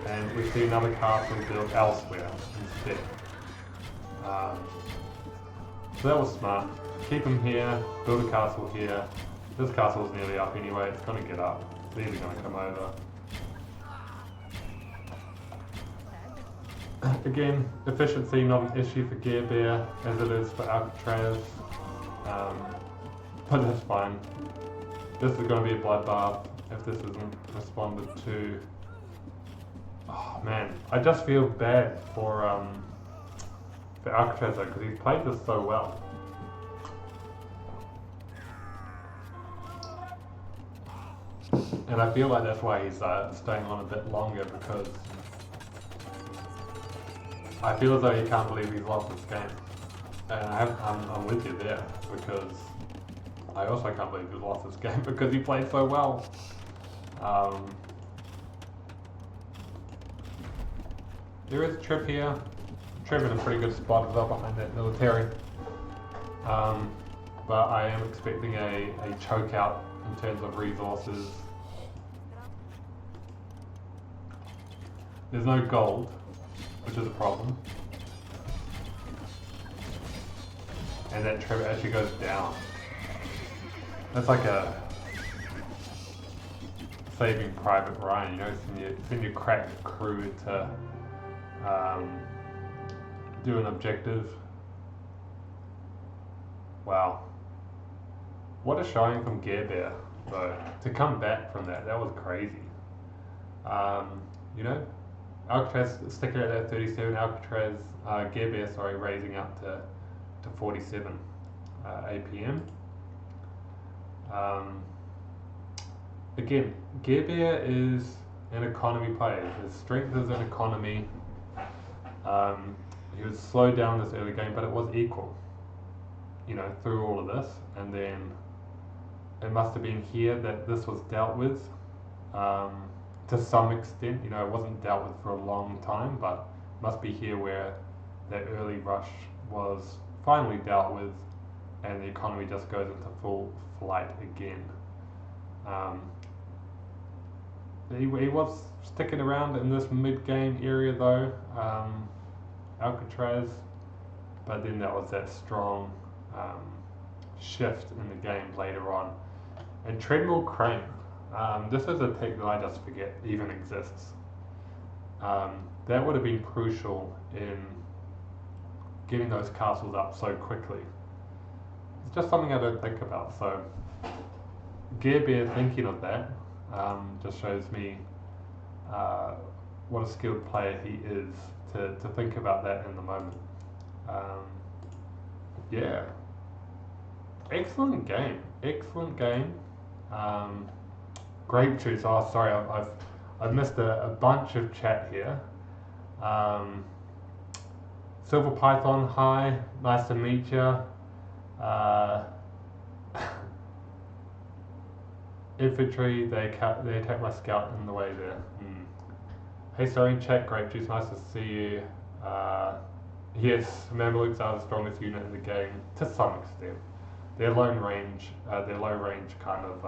And we see another castle built elsewhere instead. So that was smart. Keep them here, build a castle here. This castle's nearly up anyway, it's going to get up. These are going to come over. Again, efficiency not an issue for Garebear as it is for Alacatraz, but that's fine. This is going to be a bloodbath if this isn't responded to. Oh man, I just feel bad for Alacatraz though, because he's played this so well. And I feel like that's why he's staying on a bit longer, because I feel as though he can't believe he's lost this game. And I'm with you there, because I also can't believe he's lost this game because he played so well. There is a trip here. Trip in a pretty good spot as well behind that military. But I am expecting a choke out in terms of resources. There's no gold, which is a problem. And that trip actually goes down. That's like a Saving Private Ryan, you know, send your crack crew to do an objective. Wow. What a showing from Garebear, though. To come back from that was crazy. You know, Alacatraz sticking at that 37, Garebear, sorry, raising up to 47 APM. Again, Garebear is an economy player. His strength is an economy. He was slowed down this early game, but it was equal, you know, through all of this. And then it must have been here that this was dealt with to some extent. You know, it wasn't dealt with for a long time, but it must be here where that early rush was finally dealt with and the economy just goes into full flight again. He was sticking around in this mid-game area though, Alacatraz, but then that was that strong shift in the game later on. And Treadmill Crane, this is a tech that I just forget even exists. That would have been crucial in getting those castles up so quickly. It's just something I don't think about, so Garebear thinking of that just shows me what a skilled player he is to think about that in the moment. Yeah, excellent game. Grape juice. Oh, sorry, I've missed a bunch of chat here. Silver Python, hi, nice to meet you. Infantry, they attack my scout in the way there. Hey, Sterling, chat, Grape juice, nice to see you. Yes, Mamelukes are the strongest unit in the game to some extent. Their low range kind of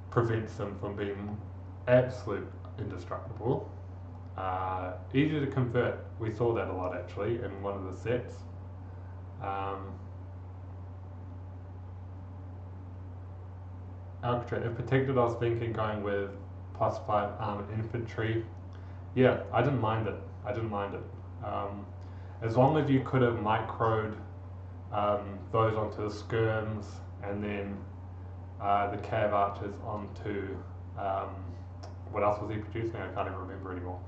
prevents them from being absolute indestructible. Easy to convert. We saw that a lot actually in one of the sets. Alcatraz, if protected, I was thinking going with +5 armored infantry. Yeah, I didn't mind it. As long as you could have microed those onto the skirms and then the cav archers onto what else was he producing? I can't even remember anymore.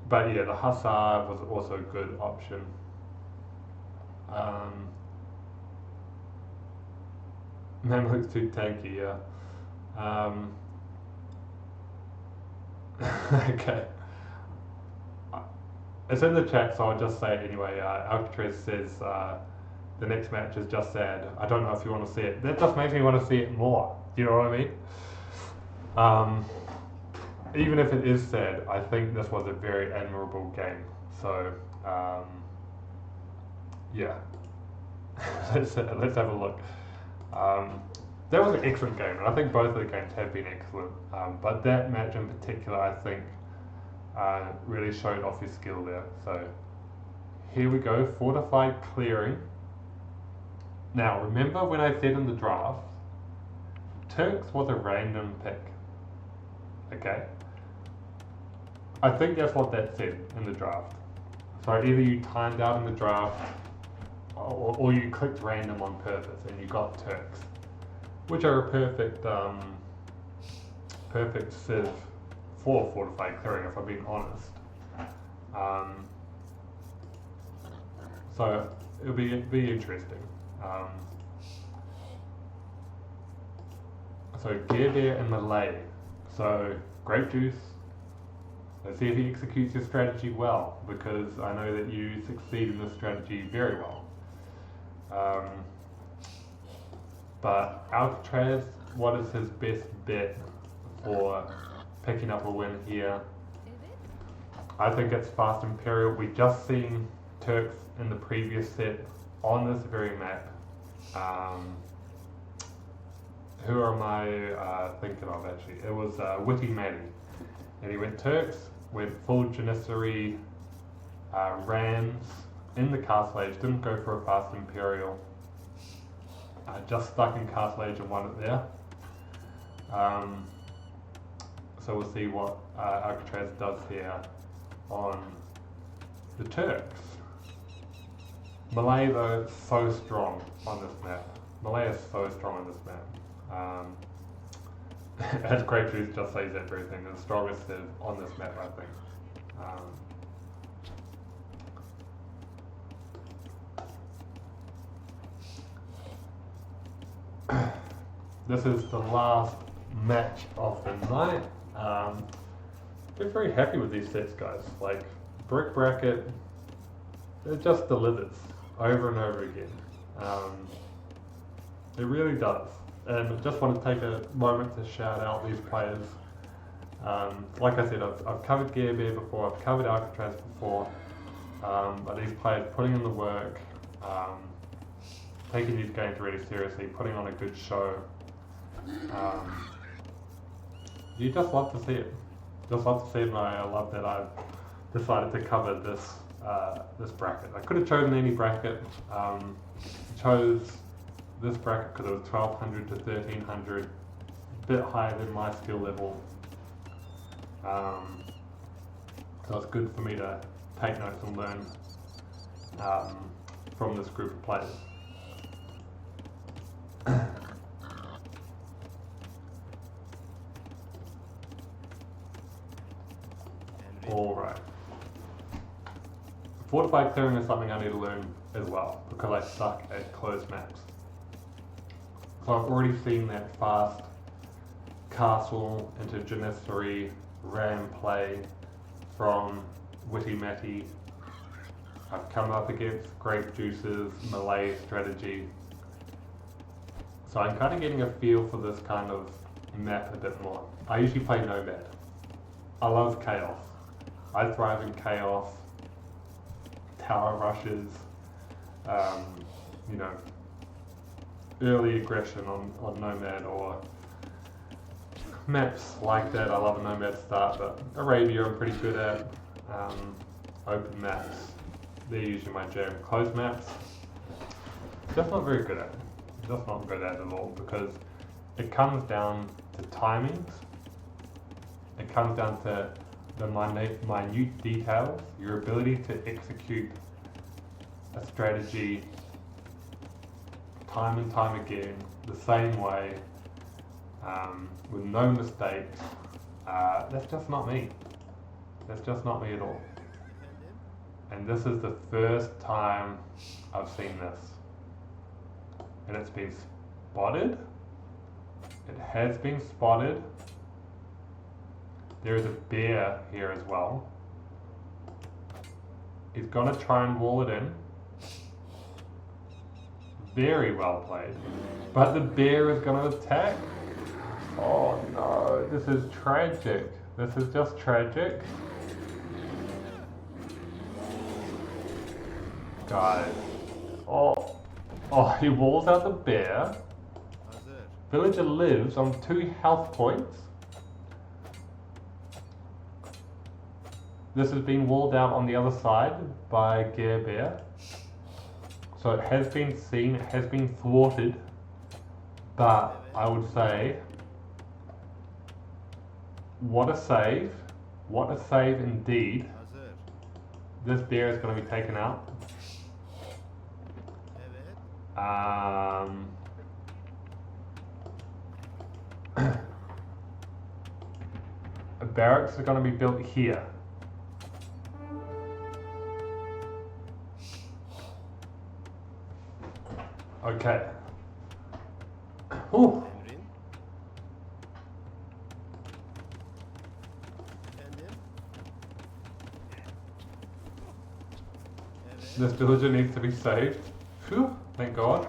But yeah, the hussar was also a good option. Mamluk's too tanky, yeah. Okay. It's in the chat, so I'll just say it anyway. Alcatraz says the next match is just sad. I don't know if you want to see it. That just makes me want to see it more. Do you know what I mean? Even if it is sad, I think this was a very admirable game. So, yeah. let's have a look. That was an excellent game, and I think both of the games have been excellent. But that match in particular, I think, really showed off his skill there. So here we go, fortified clearing. Now remember when I said in the draft, Turks was a random pick. Okay? I think that's what that said in the draft. So either you timed out in the draft, or you clicked random on purpose and you got Turks, which are a perfect civ for fortified clearing, if I'm being honest. So it'll be interesting. So Garebear and Malay. So Grape Juice. Let's see if he executes his strategy well, because I know that you succeed in this strategy very well. But Alacatraz, what is his best bet for picking up a win here? I think it's Fast Imperial. We just seen Turks in the previous set on this very map. Who am I thinking of actually? It was Witty Matty. And he went Turks, went full Janissary, Rams in the Castle Age, didn't go for a Fast Imperial. Just stuck in Castle Age and won it there. So we'll see what Alcatraz does here on the Turks. Malay though is so strong on this map. Malay is so strong on this map. As Grape Juice just says everything, the strongest civ on this map, I think. This is the last match of the night. We're very happy with these sets, guys. Like, Brick Bracket, it just delivers over and over again. It really does. And I just want to take a moment to shout out these players. Like I said, I've covered Garebear before, I've covered Alacatraz before, but these players putting in the work, taking these games really seriously, putting on a good show. You just love to see it. Just love to see it, and I love that I've decided to cover this this bracket. I could have chosen any bracket. Chose this bracket because it was 1200 to 1300, a bit higher than my skill level. So it's good for me to take notes and learn from this group of players. Alright. Fortified clearing is something I need to learn as well, because I suck at closed maps. So I've already seen that fast castle into Janissary ram play from Witty Matty. I've come up against grape juices, Malay strategy. So I'm kind of getting a feel for this kind of map a bit more. I usually play Nomad. I love chaos. I thrive in chaos, tower rushes, you know, early aggression on Nomad or maps like that. I love a Nomad start, but Arabia I'm pretty good at. Open maps, they're usually my jam. Closed maps, just not very good at. Just not good at all, because it comes down to timings. It comes down to the minute details, your ability to execute a strategy time and time again, the same way, with no mistakes. That's just not me. That's just not me at all. And this is the first time I've seen this. And it's been spotted. It has been spotted. There is a bear here as well. He's gonna try and wall it in. Very well played. But the bear is gonna attack. Oh no, this is tragic. This is just tragic. Guys. Oh, he walls out the bear. Villager lives on 2 health points. This has been walled out on the other side by Garebear. So it has been seen, it has been thwarted. But I would say, what a save. What a save indeed. This bear is going to be taken out. A barracks is going to be built here. Okay. Ooh. This villager needs to be saved. Phew, thank God.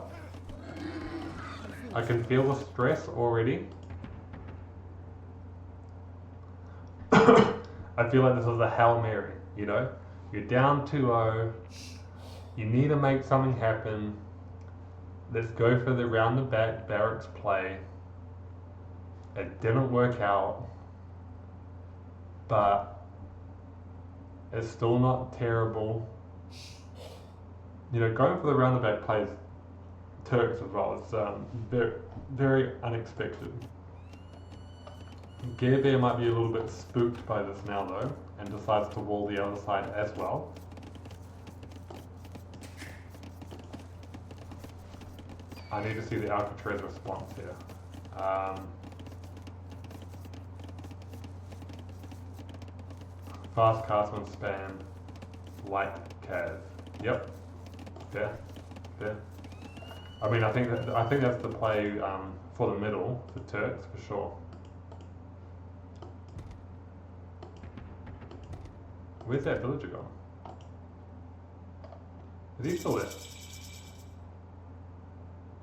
I can feel the stress already. I feel like this is a Hail Mary, you know? You're down 2-0. You need to make something happen. Let's go for the round the back barracks play. It didn't work out. But it's still not terrible. You know, going for the round the back plays Turks as well. It's very, very unexpected. Garebear might be a little bit spooked by this now though, and decides to wall the other side as well. I need to see the Alacatraz response here. Fast castle and spam, like Kaz. Yep. Fair. I mean, I think that's the play for the middle for Turks for sure. Where's that villager gone? Is he still there?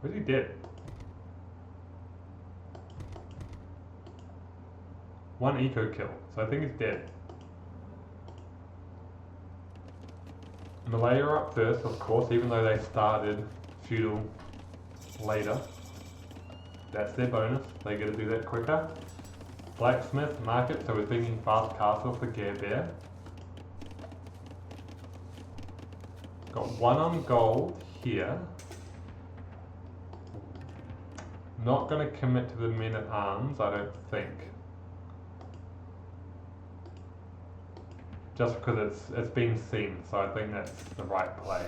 Or is he dead? One eco kill, so I think he's dead. Malay are up first, of course, even though they started feudal later. That's their bonus, they get to do that quicker. Blacksmith, market, so we're thinking fast castle for Garebear. Got 1 on gold here. Not going to commit to the men at arms, I don't think. Just because it's been seen, so I think that's the right play.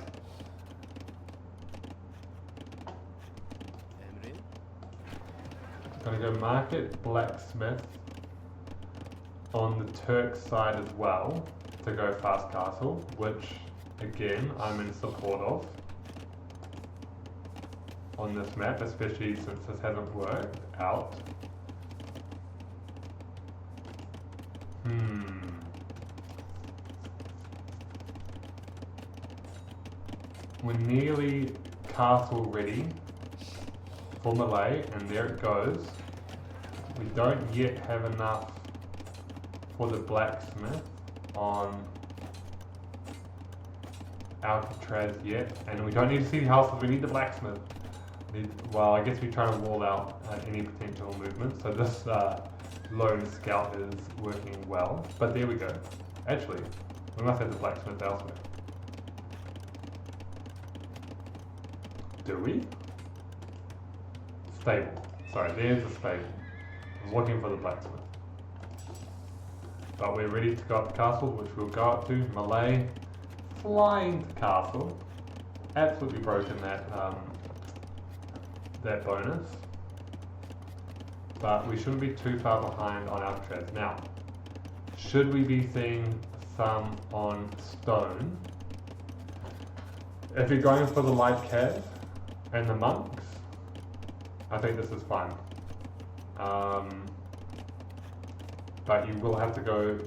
Gonna go market, blacksmith. on the Turk side as well to go fast castle, which again I'm in support of on this map, especially since this hasn't worked out. We're nearly castle ready for Malay, and there it goes. We don't yet have enough for the blacksmith on Alacatraz yet, and we don't need to see the houses, we need the blacksmith. Well, I guess we're trying to wall out any potential movement, so this lone scout is working well, but there we go. Actually, we must have the blacksmith elsewhere. Do we? Stable. Sorry, there's the stable. I was looking for the blacksmith. But we're ready to go up to castle, which we'll go up to. Malay, flying to castle. Absolutely broken that that bonus. But we shouldn't be too far behind on Alacatraz. Now, should we be seeing some on stone? If you're going for the light cav and the monks, I think this is fine. But you will have to go,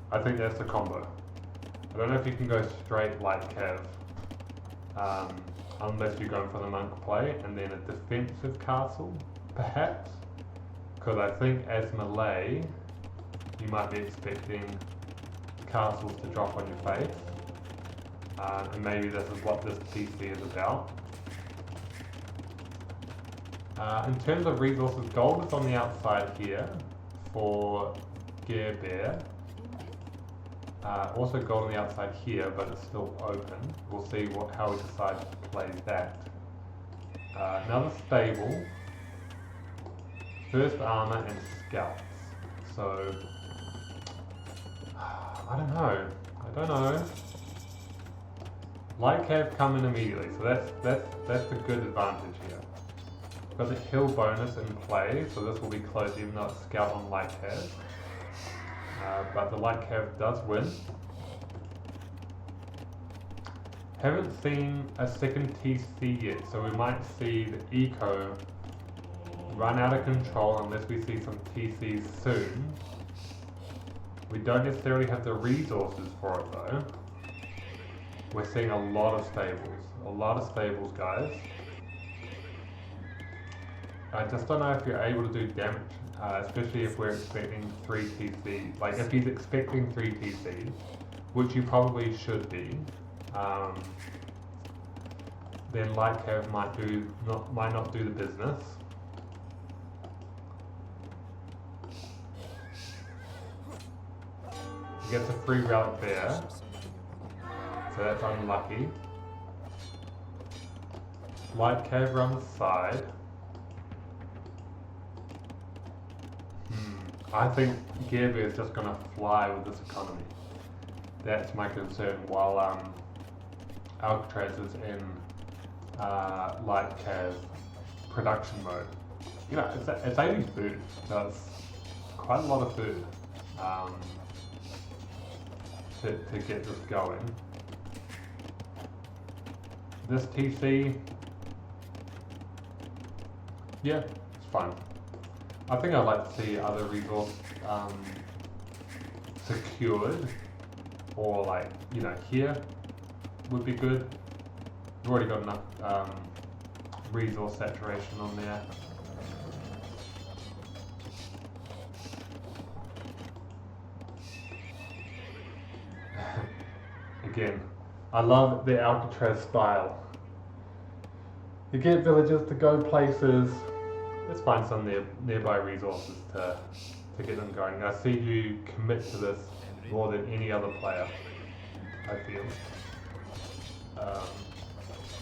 I think that's the combo. I don't know if you can go straight light cav, unless you're going for the monk play, and then a defensive castle, perhaps. Because I think as Malay, you might be expecting castles to drop on your face. And maybe this is what this TC is about. In terms of resources, gold is on the outside here for Garebear. Also gold on the outside here, but it's still open. We'll see how we decide to play that. Another stable, first armor and scouts. So I don't know. Light cav come in immediately, so that's a good advantage here. Got the hill bonus in play, so this will be close even though it's scout on light cav. But the light cav does win. Haven't seen a second TC yet, so we might see the eco run out of control unless we see some TCs soon. We don't necessarily have the resources for it though. We're seeing a lot of stables, guys. I just don't know if you're able to do damage, especially if we're expecting 3 TCs. Like if he's expecting 3 TCs, which you probably should be, then light cav might not do the business. He gets a free relic there, so that's unlucky. Light cav on the side. I think Garebear is just going to fly with this economy. That's my concern, while Alacatraz is in light cav production mode. You know, it's only food, so it's quite a lot of food to get this going. This TC, yeah, it's fine. I think I'd like to see other resource secured, or like, you know, here would be good. We've already got enough resource saturation on there. Again, I love the Alacatraz style. You get villagers to go places. Let's find some nearby resources to get them going. I see you commit to this more than any other player, I feel.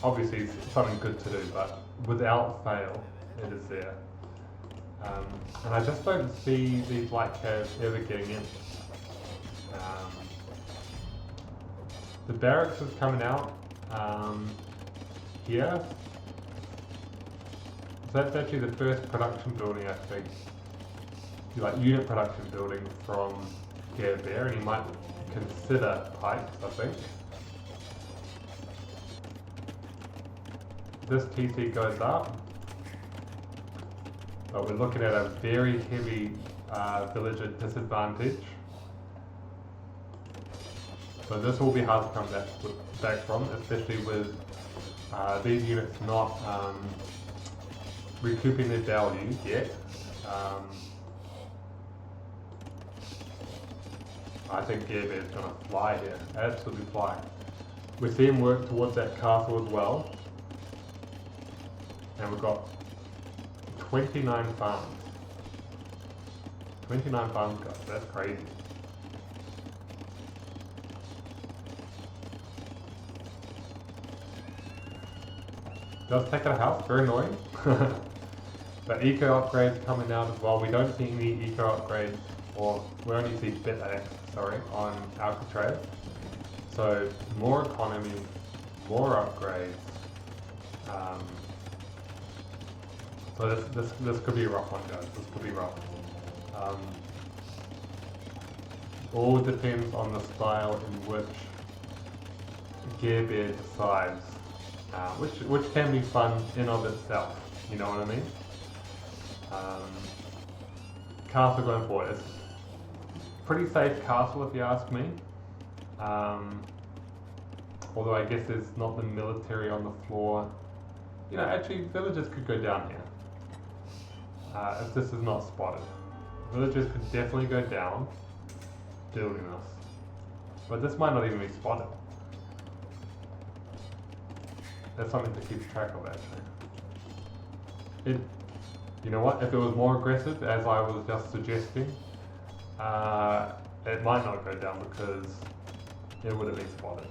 Obviously it's something good to do, but without fail, it is there. And I just don't see these light cavs ever getting in. The barracks is coming out here. So that's actually the first production building, I think. Like unit production building from Garebear, and he might consider pikes, I think. This TC goes up, but we're looking at a very heavy villager disadvantage. So this will be hard to come back from, especially with these units not recouping their value yet. I think Garebear is going to fly here, absolutely fly. We see him work towards that castle as well. And we've got 29 farms. 29 farms, guys, that's crazy. Does take out a house, very annoying. But eco upgrades coming out as well. We don't see any eco upgrades, or we only see sorry, on Alacatraz. So more economy, more upgrades. So this could be a rough one, guys. This could be rough. All depends on the style in which Garebear decides, which can be fun in of itself. You know what I mean? Castle going forward. It's pretty safe castle if you ask me. Although I guess there's not the military on the floor. You know, actually villagers could go down here. If this is not spotted. Villagers could definitely go down building this. But this might not even be spotted. That's something to keep track of actually. You know what, if it was more aggressive as I was just suggesting, it might not go down because it would have been spotted.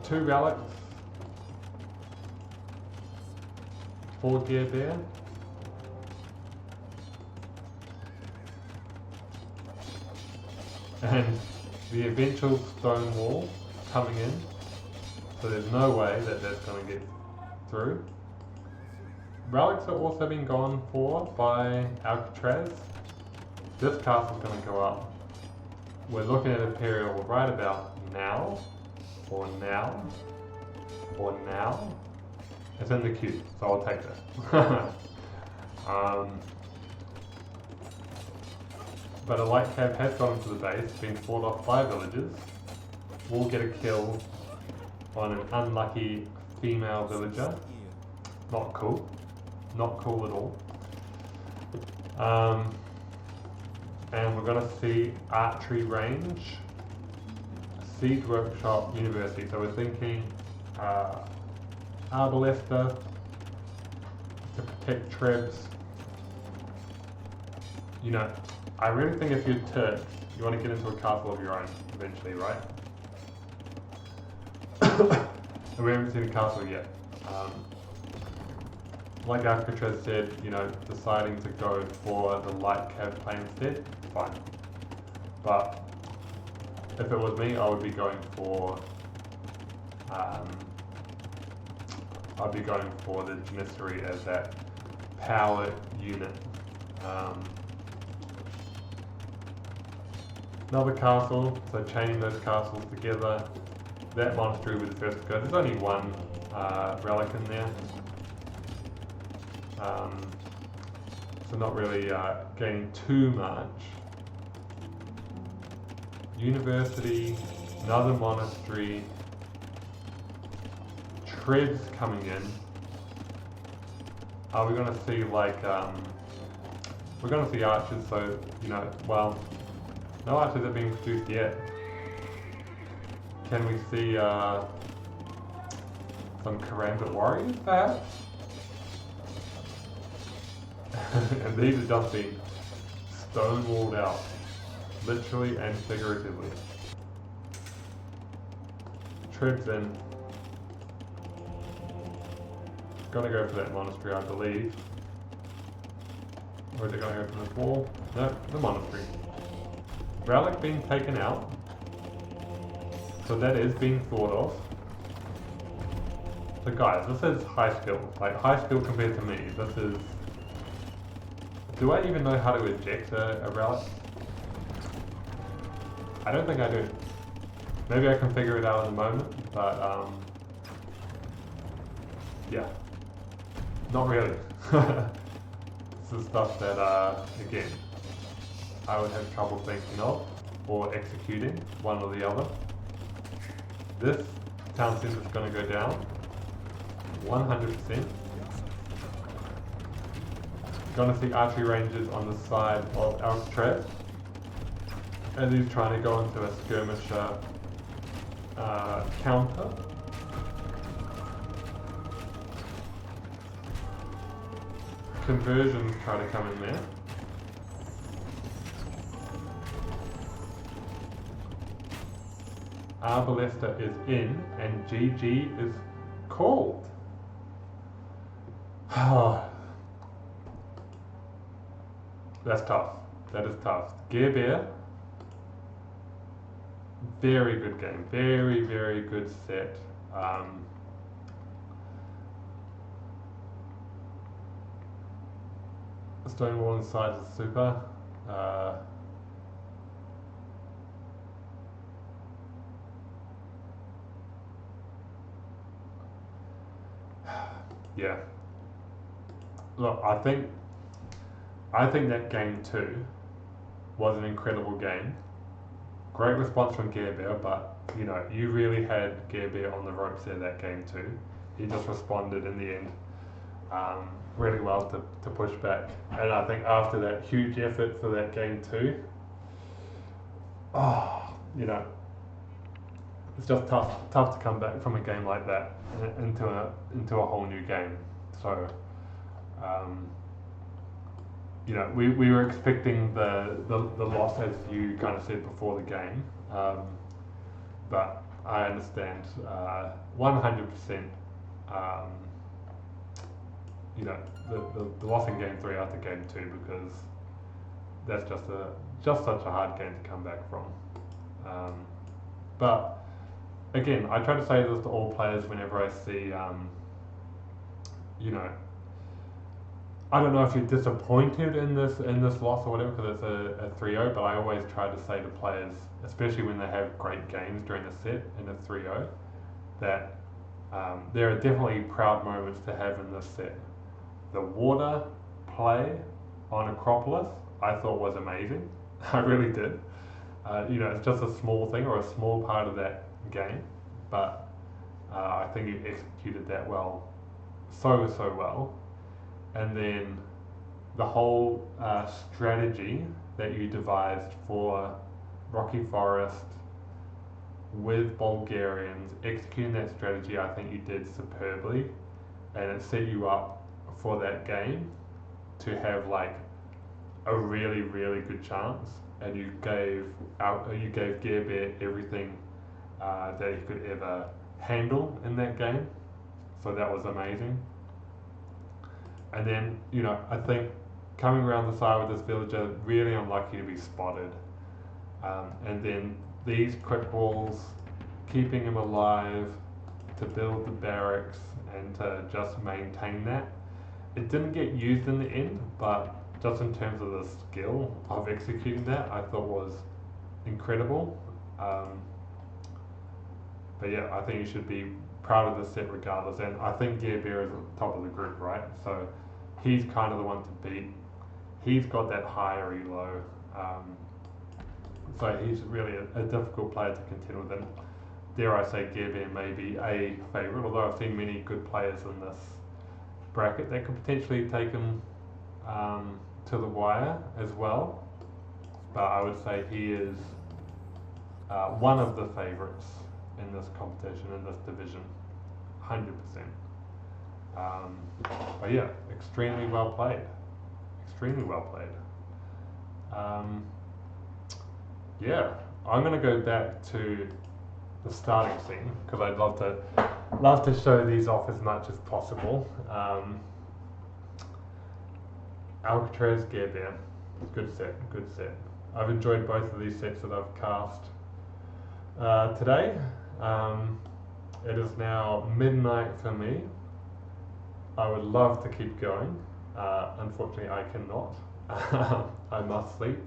2 relics. 4 Garebear. And the eventual stone wall coming in. So there's no way that that's going to get through. Relics are also being gone for by Alacatraz. This castle's going to go up. We're looking at Imperial right about now, or now, or now. It's in the queue, so I'll take that. But a light cab has gone into the base, being fought off by villagers. We'll get a kill on an unlucky female villager. Not cool. Not cool at all. And we're going to see archery range, siege workshop, university. So we're thinking Arbalesta to protect trebs. You know, I really think if you're Turks, you want to get into a castle of your own eventually, right? And we haven't seen a castle yet. Like Alcatraz said, you know, deciding to go for the light cab plane instead, fine. But if it was me, I would be going for the Janissary as that power unit. Another castle, so chaining those castles together. That monastery was the first to go. There's only one relic in there. So not really gaining too much. University, another monastery, treads coming in. Are we going to see like, we're going to see archers, so, you know, well, no archers are being produced yet. Can we see some Karambit warriors perhaps? And these are just being stonewalled out, literally and figuratively. Troops in. Gonna go for that monastery, I believe. Or is it gonna go for the wall? No, the monastery. Relic being taken out. So that is being thought of. So guys, this is high skill. Like high skill compared to me. This is Do I even know how to eject a relic? I don't think I do. Maybe I can figure it out in a moment, but yeah, not really. This is stuff that, again, I would have trouble thinking of or executing, one or the other. This town centre is going to go down 100%. Going to see archery rangers on the side of Alacatraz, and he's trying to go into a skirmisher counter. Conversions try to come in there. Arbalesta is in, and GG is called. That's tough. That is tough. Garebear, very good game. Very, very good set. Stonewall inside is super. Yeah. Look, I think that game 2 was an incredible game. Great response from Garebear, but you know, you really had Garebear on the ropes there that game 2. He just responded in the end really well to push back. And I think after that huge effort for that game 2, you know, it's just tough to come back from a game like that into a whole new game. So you know, we were expecting the loss, as you kind of said before the game, but I understand 100%. You know, the loss in game 3 after game 2, because that's just such a hard game to come back from. But again, I try to say this to all players whenever I see, you know, I don't know if you're disappointed in this loss or whatever, because it's a 3-0, but I always try to say to players, especially when they have great games during the set in a 3-0, that there are definitely proud moments to have in this set. The water play on Acropolis I thought was amazing. I really did. You know, it's just a small thing or a small part of that game, but I think you executed that well, so well. And then the whole strategy that you devised for Rocky Forest with Bulgarians, executing that strategy, I think you did superbly, and it set you up for that game to have like a really, really good chance. And you gave Garebear everything that he could ever handle in that game, so that was amazing. And then, you know, I think coming around the side with this villager, really unlucky to be spotted. And then these quick walls, keeping him alive, to build the barracks and to just maintain that. It didn't get used in the end, but just in terms of the skill of executing that, I thought was incredible. But yeah, I think you should be proud of the set regardless. And I think Garebear is at the top of the group, right? So he's kind of the one to beat. He's got that higher elo. So he's really a difficult player to contend with. And dare I say, Garebear may be a favourite, although I've seen many good players in this bracket that could potentially take him to the wire as well. But I would say he is one of the favourites in this competition, in this division, 100%. But yeah, extremely well played. Extremely well played. Yeah, I'm going to go back to the starting scene because I'd love to show these off as much as possible. Alacatraz, Garebear, good set. I've enjoyed both of these sets that I've cast today. It is now midnight for me. I would love to keep going. Unfortunately, I cannot. I must sleep.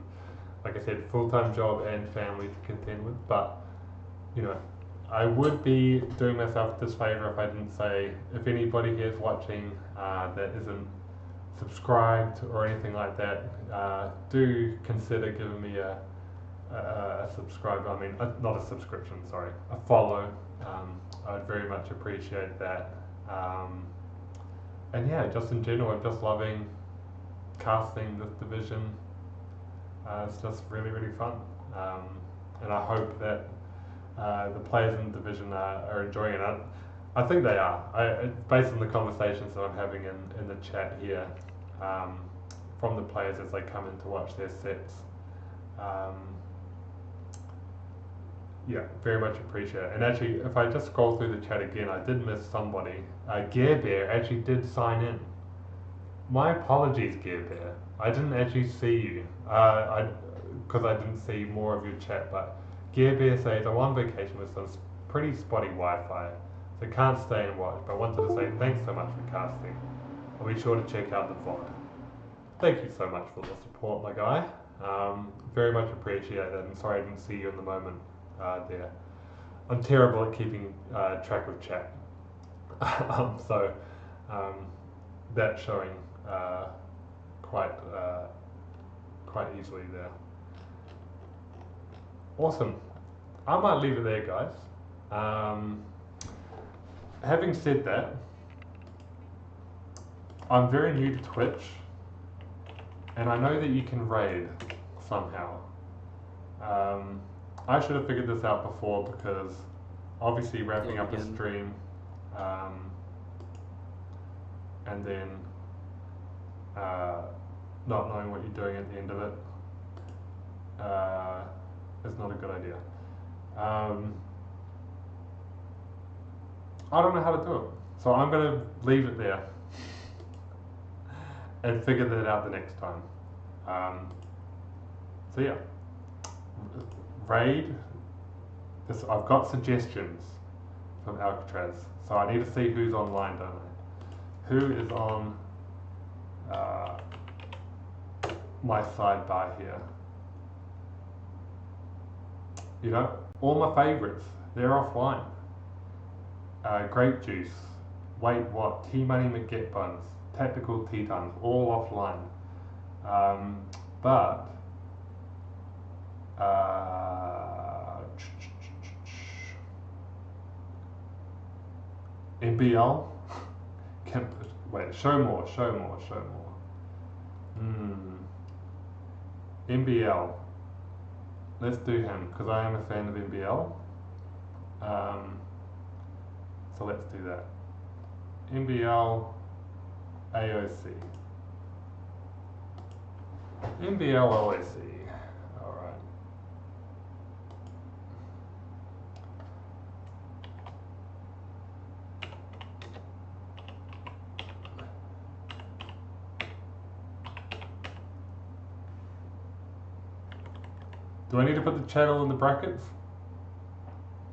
Like I said, full-time job and family to contend with, but you know, I would be doing myself this favor if I didn't say, if anybody here is watching that isn't subscribed or anything like that, do consider giving me a subscribe. I mean, not a subscription, sorry, a follow. I'd very much appreciate that. And yeah, just in general, I'm just loving casting this division. It's just really, really fun. And I hope that the players in the division are enjoying it. I think they are. Based on the conversations that I'm having in the chat here from the players as they come in to watch their sets. Yeah, very much appreciate it. And actually, if I just scroll through the chat again, I did miss somebody. Garebear actually did sign in. My apologies, Garebear. I didn't actually see you. Because I didn't see more of your chat. But Garebear says, I'm on vacation with some pretty spotty Wi-Fi, so can't stay and watch. But I wanted to say thanks so much for casting. I'll be sure to check out the VOD. Thank you so much for the support, my guy. Very much appreciate it. And sorry I didn't see you in the moment. There. I'm terrible at keeping track of chat, so that's showing quite easily there. Awesome. I might leave it there, guys. Having said that, I'm very new to Twitch, and I know that you can raid somehow. I should have figured this out before, because obviously wrapping up a stream and then not knowing what you're doing at the end of it is not a good idea. I don't know how to do it, so I'm going to leave it there and figure that out the next time. So yeah. Raid. I've got suggestions from Alacatraz, so I need to see who's online, don't I? Who is on my sidebar here? You know, all my favourites, they're offline. Grape Juice, Wait What, T-Money McGet Buns, Tactical T-Tons, all offline. But NBL wait, show more. NBL, let's do him, because I am a fan of NBL. So let's do that. NBL AOC. NBL OAC. Alright. Do I need to put the channel in the brackets?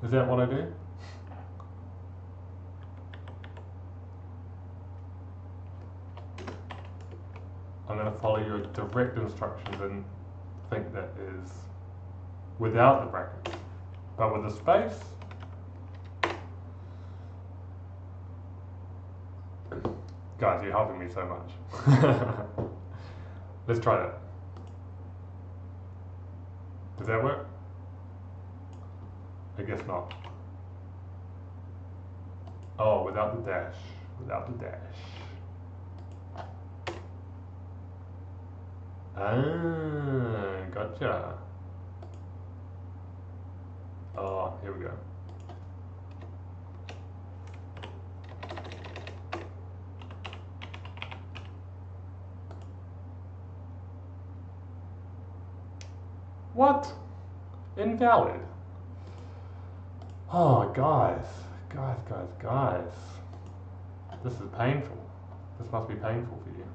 Is that what I do? I'm going to follow your direct instructions and think that is without the brackets. But with the space, guys, you're helping me so much. Let's try that. Does that work? I guess not. Oh, without the dash. Without the dash. Ah, gotcha. Oh, here we go. What? Invalid. Oh, guys. Guys. This is painful. This must be painful for you.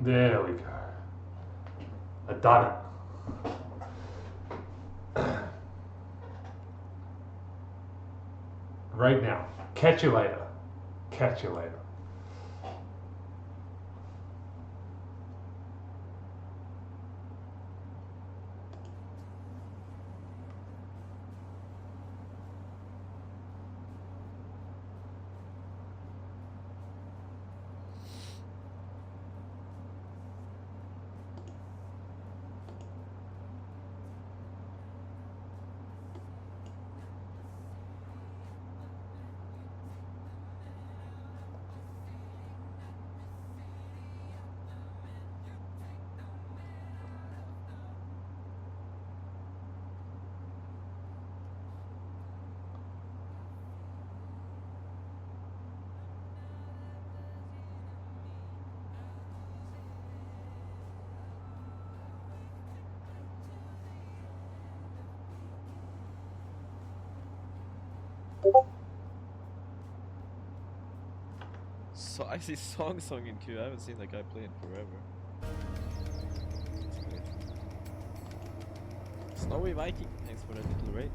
There we go. I've done it. right now. Catch you later. Catch you later. So I see Song in queue. I haven't seen that guy play in forever. That's great. Snowy Viking, thanks for that little raid.